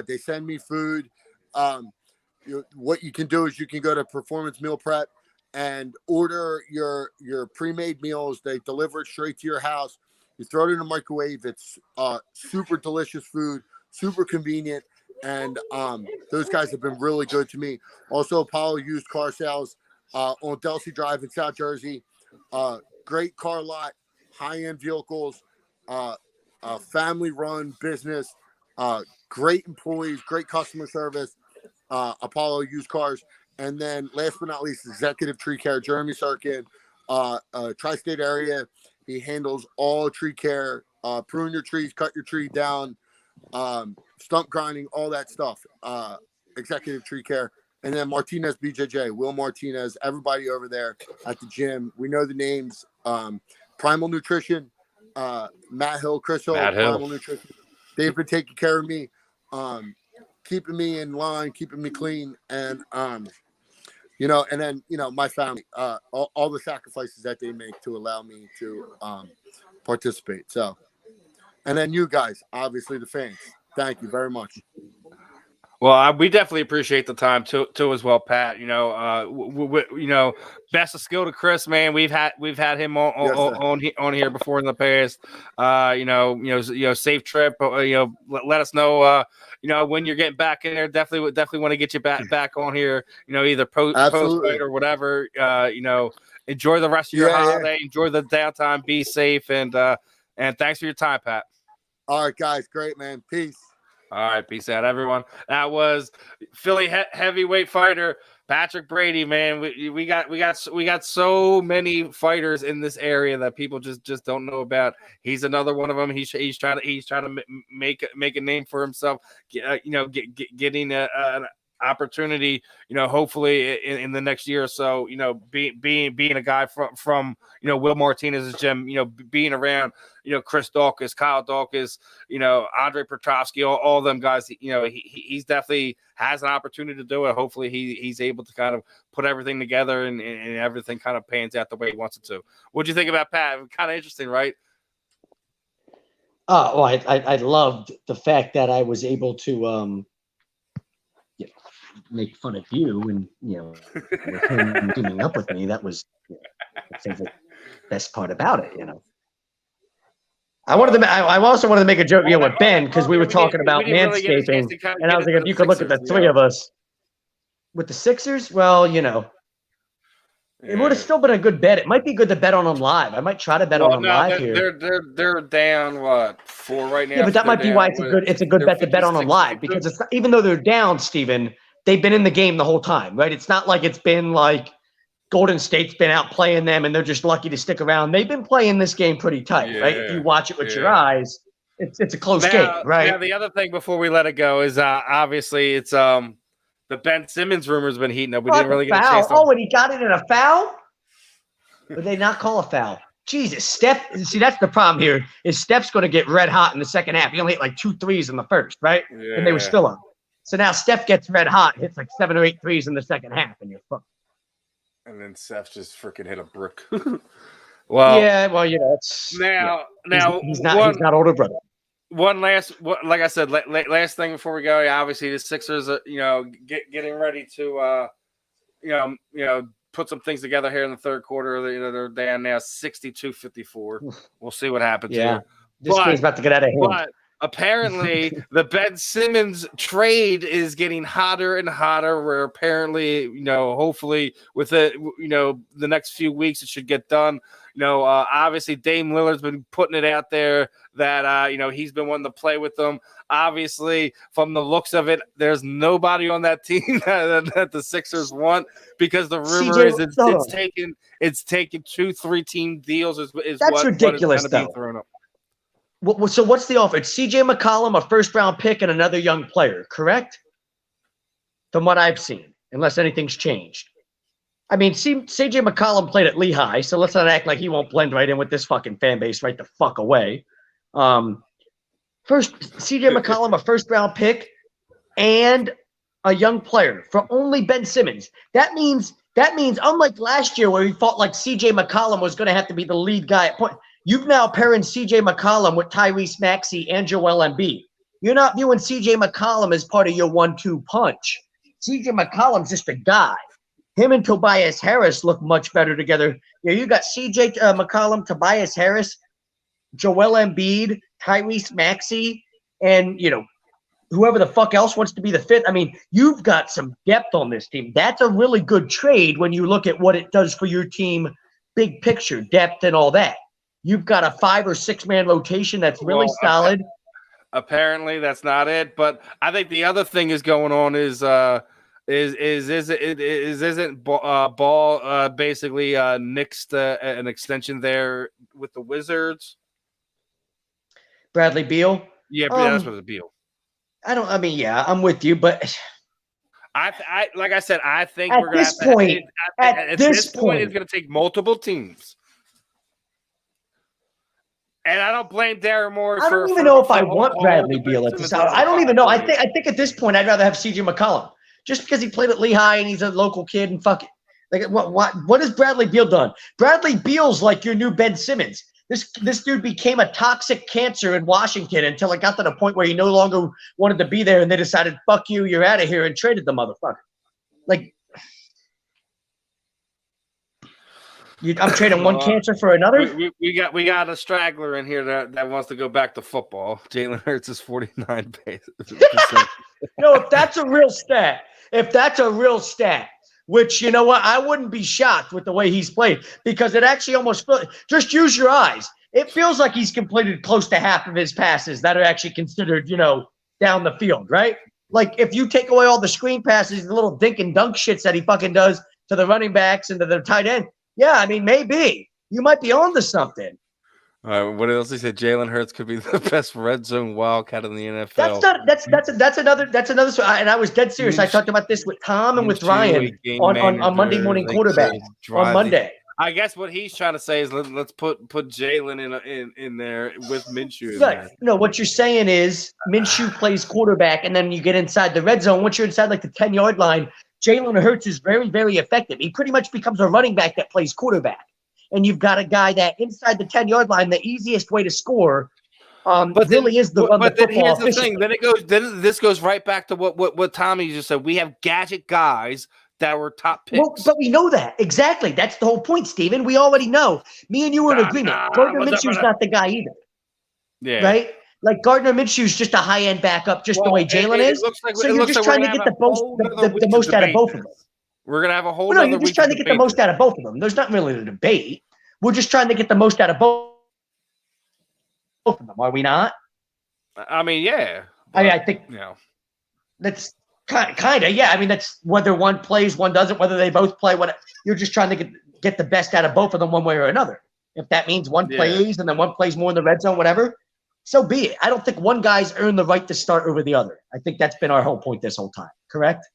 F: They send me food. What you can do is you can go to Performance Meal Prep and order your pre-made meals. They deliver it straight to your house. You throw it in the microwave. It's super delicious food, super convenient. And those guys have been really good to me. Also, Apollo Used Car Sales on Delsey Drive in South Jersey. Great car lot, high-end vehicles, family-run business, great employees, great customer service, Apollo Used Cars. And then last but not least, Executive Tree Care, Jeremy Sirkin, tri-state area. He handles all tree care, prune your trees, cut your tree down, stump grinding, all that stuff. Executive Tree Care. And then Martinez BJJ, Will Martinez, everybody over there at the gym. We know the names. Primal Nutrition, Matt Hill, Chris Hill, Primal Nutrition. They've been taking care of me, keeping me in line, keeping me clean, and you know, and then you know my family, all the sacrifices that they make to allow me to participate. So, and then you guys, obviously the fans. Thank you very much.
E: Well, we definitely appreciate the time too as well, Pat. You know, best of skill to Chris, man. We've had him on here before in the past. You know, safe trip. You know, let us know. You know, when you're getting back in there, definitely want to get you back on here. You know, either post fight or whatever. You know, enjoy the rest of your holiday. Yeah. Enjoy the downtime. Be safe and thanks for your time, Pat.
F: All right, guys. Great, man. Peace.
E: All right, peace out, everyone. That was Philly heavyweight fighter Patrick Brady. Man, we got so many fighters in this area that people just don't know about. He's another one of them. He's trying to make a name for himself. You know, getting an opportunity. You know, hopefully in the next year or so. You know, being a guy from you know Will Martinez's gym. You know, being around. You know, Chris Dawkins, Kyle Dawkins, you know, Andre Petrovsky, all them guys, you know, he's definitely has an opportunity to do it. Hopefully he's able to kind of put everything together and everything kind of pans out the way he wants it to. What'd you think about Pat? Kind of interesting, right?
D: Well, I loved the fact that I was able to you know, make fun of you and, you know, with him teaming up with me. That was, you know, I think the best part about it, you know. I also wanted to make a joke with Ben because we were talking about manscaping, and I was like, if you could look at the three of us with the Sixers, well, it would have still been a good bet. It might be good to bet on them live. I might try to bet on them live here.
E: They're down 4 right now.
D: Yeah, but that might be why it's a good bet to bet on them live because even though they're down, Steven, they've been in the game the whole time, right? It's not like it's been like Golden State's been out playing them and they're just lucky to stick around. They've been playing this game pretty tight, right? If you watch it with your eyes, it's a close game, right?
E: Now, the other thing before we let it go is obviously it's the Ben Simmons rumor's been heating up. We didn't really get a chance to...
D: and he got it in a foul? Would they not call a foul? Jesus, Steph. See, that's the problem here. Is Steph's going to get red hot in the second half? He only hit like 2 threes in the first, right? Yeah. And they were still up. So now Steph gets red hot, hits like 7 or 8 threes in the second half, and you're fucked.
E: And then Steph just freaking hit a brick.
D: it's
E: now
D: he's not older brother.
E: One last, like I said, last thing before we go. Obviously, the Sixers, getting ready to, put some things together here in the third quarter. They're down now 62-54. We'll see what happens.
D: Yeah, this game's about to get out of hand.
E: But apparently, the Ben Simmons trade is getting hotter and hotter. Where apparently, hopefully, with it, the next few weeks, it should get done. Obviously, Dame Lillard's been putting it out there that he's been wanting to play with them. Obviously, from the looks of it, there's nobody on that team that the Sixers want because the rumor is it's taking 2-3 team deals. Is
D: that's ridiculous, though. So what's the offer? It's C.J. McCollum, a first-round pick, and another young player, correct? From what I've seen, unless anything's changed. I mean, C.J. McCollum played at Lehigh, so let's not act like he won't blend right in with this fucking fan base right the fuck away. First, C.J. McCollum, a first-round pick, and a young player for only Ben Simmons. That means unlike last year where he felt like C.J. McCollum was going to have to be the lead guy at point, you've now pairing C.J. McCollum with Tyrese Maxey and Joel Embiid. You're not viewing C.J. McCollum as part of your 1-2 punch. C.J. McCollum's just a guy. Him and Tobias Harris look much better together. You got C.J. McCollum, Tobias Harris, Joel Embiid, Tyrese Maxey, and, whoever the fuck else wants to be the fifth. I mean, you've got some depth on this team. That's a really good trade when you look at what it does for your team, big picture, depth and all that. You've got a 5 or 6 man rotation that's really solid.
E: Apparently, that's not it. But I think the other thing is going on isn't Ball basically nixed an extension there with the Wizards?
D: Bradley Beal?
E: Yeah, that's what it's Beal.
D: I'm with you, but
E: I like I said, I think
D: at
E: we're going
D: this point, at this point,
E: it's going to take multiple teams. And I don't blame Darren Moore.
D: I don't even know if I want Bradley Beal at this time. I don't even know. I think at this point, I'd rather have C.J. McCollum just because he played at Lehigh and he's a local kid and fuck it. Like what has Bradley Beal done? Bradley Beal's like your new Ben Simmons. This dude became a toxic cancer in Washington until it got to the point where he no longer wanted to be there, and they decided, "Fuck you, you're out of here," and traded the motherfucker. Like. I'm trading one cancer for another.
E: We got a straggler in here that wants to go back to football. Jalen Hurts is 49 percent.
D: No, if that's a real stat, which you know what, I wouldn't be shocked with the way he's played because it actually almost just use your eyes. It feels like he's completed close to half of his passes that are actually considered, down the field, right? Like if you take away all the screen passes, the little dink and dunk shits that he fucking does to the running backs and to the tight end. Yeah, I mean, maybe you might be on to something.
E: What else he said? Jalen Hurts could be the best red zone wildcat in the NFL.
D: That's another. And I was dead serious. I talked about this with Tom and with Ryan on Monday Morning Quarterback on Monday.
E: I guess what he's trying to say is let's put Jalen in there with Minshew.
D: Right. No, what you're saying is Minshew plays quarterback, and then you get inside the red zone. Once you're inside like the 10-yard line, Jalen Hurts is very, very effective. He pretty much becomes a running back that plays quarterback. And you've got a guy that inside the 10-yard line, the easiest way to score really is the run the football. But here's the thing.
E: Then this goes right back to what Tommy just said. We have gadget guys that were top picks.
D: Well, but we know that. Exactly. That's the whole point, Steven. We already know. Me and you were in agreement. Gardner Minshew's not the guy either.
E: Yeah.
D: Right? Like Gardner Minshew's just a high-end backup, just the way Jalen is. So you're just trying to get the most out of both of them.
E: We're going to have a whole
D: no, you're just trying to get the most out of both of them. There's not really a debate. We're just trying to get the most out of both of them, are we not?
E: I mean, yeah.
D: I think that's kind of, yeah. I mean, that's whether one plays, one doesn't, whether they both play. You're just trying to get the best out of both of them one way or another. If that means one plays and then one plays more in the red zone, whatever, so be it. I don't think one guy's earned the right to start over the other. I think that's been our whole point this whole time. Correct?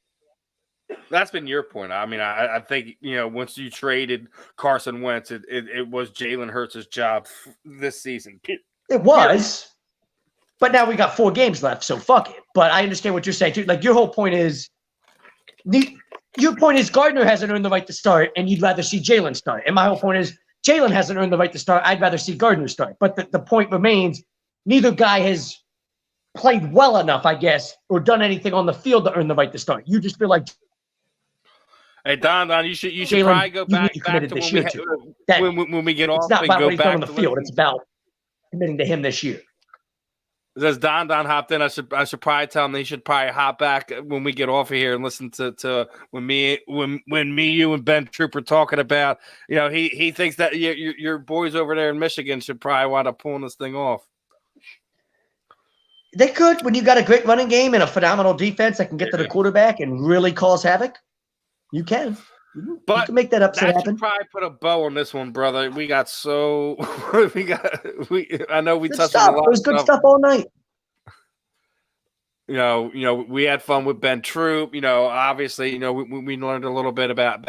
E: That's been your point. I mean, I think, once you traded Carson Wentz, it was Jalen Hurts' job this season.
D: It was. But now we got 4 games left, so fuck it. But I understand what you're saying, too. Like, your whole point is Gardner hasn't earned the right to start, and you'd rather see Jalen start. And my whole point is Jalen hasn't earned the right to start. I'd rather see Gardner start. But the point remains, neither guy has played well enough, I guess, or done anything on the field to earn the right to start. You just feel like –
E: Hey, Don, you should
D: Jalen,
E: probably go back to when we get off.
D: It's not about what he's done on the field.
E: Listen.
D: It's about committing to him this year.
E: As Don hopped in, I should probably tell him that he should probably hop back when we get off of here and listen to when me, you, and Ben Troop are talking about. He thinks that your boys over there in Michigan should probably wind up pulling this thing off.
D: They could, when you got a great running game and a phenomenal defense that can get to the quarterback and really cause havoc. You can. But you can make that upset happen.
E: Should probably put a bow on this one, brother. I know we touched on a lot.
D: It was good stuff all night.
E: We had fun with Ben Troop. Obviously, we learned a little bit about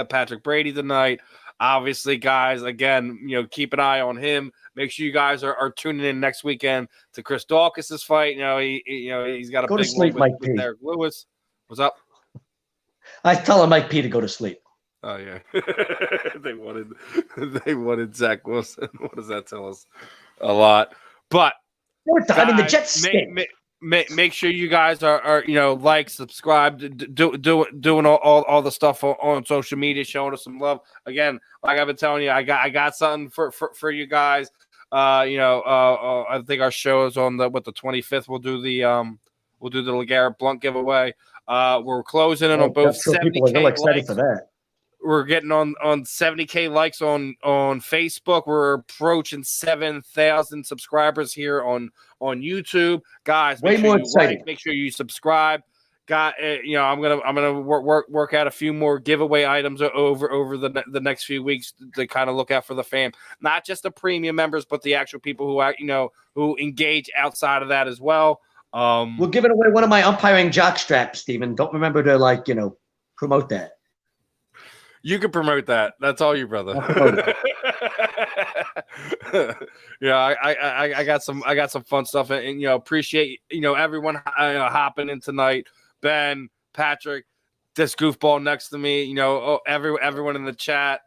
E: Patrick Brady tonight. Obviously, guys, again, keep an eye on him. Make sure you guys are tuning in next weekend to Chris Dawkins' fight. He's got a
D: go
E: big
D: to sleep,
E: one
D: Mike
E: with Derek Lewis. What's up?
D: I was telling Mike P to go to sleep.
E: Oh yeah, they wanted Zach Wilson. What does that tell us? A lot. But
D: the Jets stink.
E: Make sure you guys are like, subscribe, doing all the stuff on social media, showing us some love. Again, like I've been telling you, I got something for you guys. I think our show is on the 25th. We'll do the LeGarrette Blunt giveaway. We're closing in on both 70K
D: people are really excited
E: likes.
D: for that.
E: We're getting on 70K likes on Facebook. We're approaching 7,000 subscribers here on YouTube. Guys,
D: way more exciting.
E: Make sure you subscribe. I'm gonna work out a few more giveaway items over the next few weeks to kind of look out for the fam. Not just the premium members, but the actual people who engage outside of that as well.
D: We're giving away one of my umpiring jock straps, Steven. Don't remember to promote that.
E: You can promote that. That's all you, brother. I got some fun stuff, and appreciate everyone hopping in tonight. Ben, Patrick, this goofball next to me. Everyone in the chat.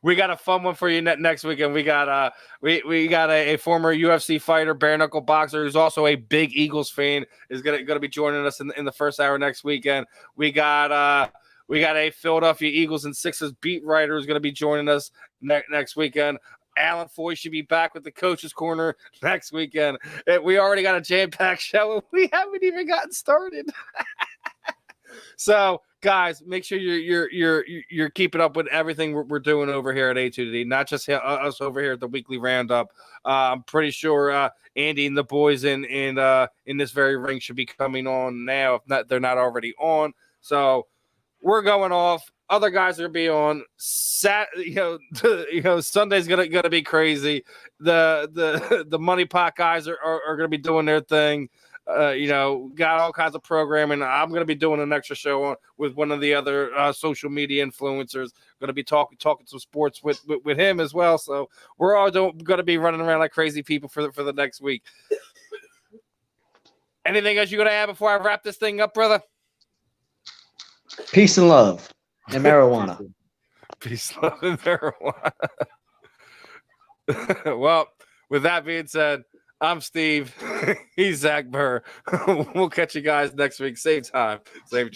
E: We got a fun one for you next weekend. We got we got a former UFC fighter, bare knuckle boxer, who's also a big Eagles fan, is gonna be joining us in the first hour next weekend. We got a Philadelphia Eagles and Sixers beat writer who's gonna be joining us next weekend. Alan Foy should be back with the Coach's Corner next weekend. We already got a jam-packed show, and we haven't even gotten started. So, guys, make sure you're keeping up with everything we're doing over here at A2D, not just us over here at the weekly roundup. I'm pretty sure Andy and the boys in this very ring should be coming on now, if they're not already on. So we're going off. Other guys are gonna be on. Sunday's gonna be crazy. The Money Pot guys are gonna be doing their thing. Got all kinds of programming. I'm going to be doing an extra show with one of the other social media influencers. Going to be talking some sports with him as well. So we're all going to be running around like crazy people for the next week. Anything else you're going to add before I wrap this thing up, brother?
D: Peace and love and marijuana.
E: Peace, love, and marijuana. Well, with that being said, I'm Steve. He's Zach Burr. We'll catch you guys next week. Same time, same channel.